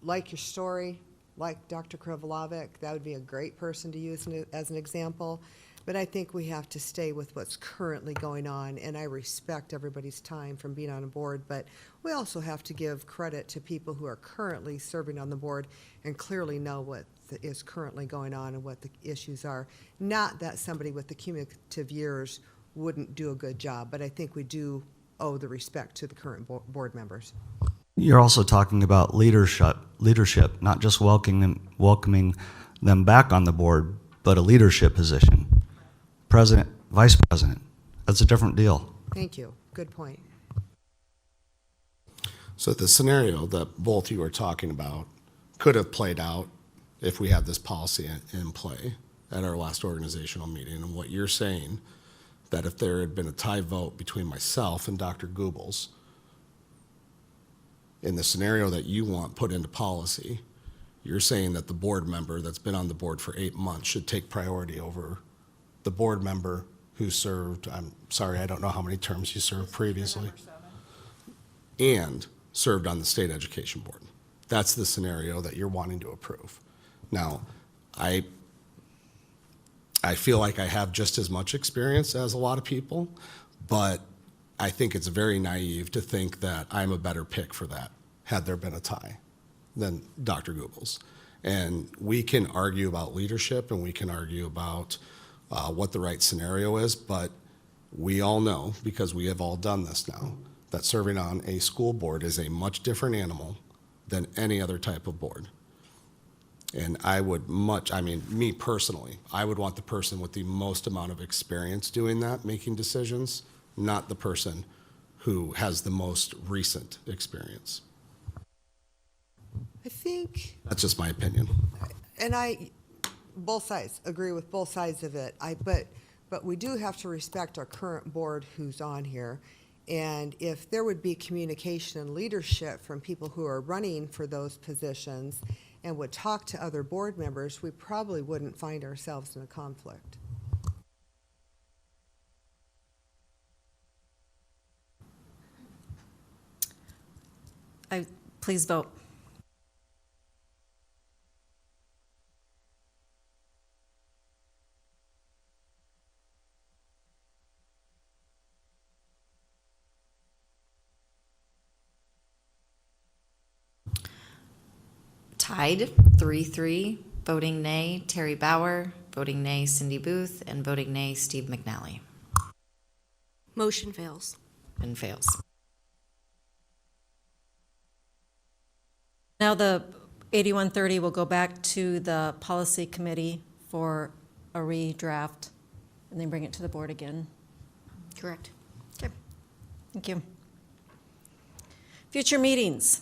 [SPEAKER 12] like your story, like Dr. Krivolovic, that would be a great person to use as an example. But I think we have to stay with what's currently going on, and I respect everybody's time from being on a board, but we also have to give credit to people who are currently serving on the board and clearly know what is currently going on and what the issues are. Not that somebody with the cumulative years wouldn't do a good job, but I think we do owe the respect to the current board members.
[SPEAKER 11] You're also talking about leadership, not just welcoming them back on the board, but a leadership position. President, vice president, that's a different deal.
[SPEAKER 12] Thank you. Good point.
[SPEAKER 10] So the scenario that both you are talking about could have played out if we had this policy in play at our last organizational meeting. And what you're saying, that if there had been a tie vote between myself and Dr. Goebbels, in the scenario that you want put into policy, you're saying that the board member that's been on the board for 8 months should take priority over the board member who served, I'm sorry, I don't know how many terms you served previously, and served on the state education board. That's the scenario that you're wanting to approve. Now, I feel like I have just as much experience as a lot of people, but I think it's very naive to think that I'm a better pick for that, had there been a tie, than Dr. Goebbels. And we can argue about leadership and we can argue about what the right scenario is, but we all know, because we have all done this now, that serving on a school board is a much different animal than any other type of board. And I would me personally, I would want the person with the most amount of experience doing that, making decisions, not the person who has the most recent experience.
[SPEAKER 12] I think,
[SPEAKER 10] That's just my opinion.
[SPEAKER 12] and both sides, agree with both sides of it. But we do have to respect our current board who's on here. And if there would be communication and leadership from people who are running for those positions and would talk to other board members, we probably wouldn't find ourselves in a conflict.
[SPEAKER 1] Please vote.
[SPEAKER 19] Tied, 3-3. Voting nay, Terry Bauer. Voting nay, Cindy Booth. And voting nay, Steve McNally.
[SPEAKER 2] Motion fails.
[SPEAKER 19] And fails.
[SPEAKER 1] Now the 8130 will go back to the policy committee for a redraft and then bring it to the board again.
[SPEAKER 19] Correct.
[SPEAKER 1] Okay, thank you. Future meetings.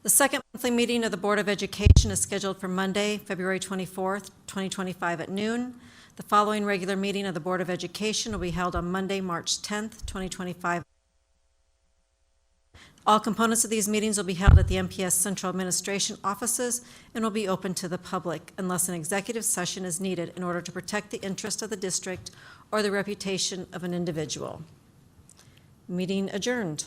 [SPEAKER 1] The second monthly meeting of the Board of Education is scheduled for Monday, February 24th, 2025 at noon. The following regular meeting of the Board of Education will be held on Monday, March 10th, 2025. All components of these meetings will be held at the MPS Central Administration offices and will be open to the public unless an executive session is needed in order to protect the interest of the district or the reputation of an individual. Meeting adjourned.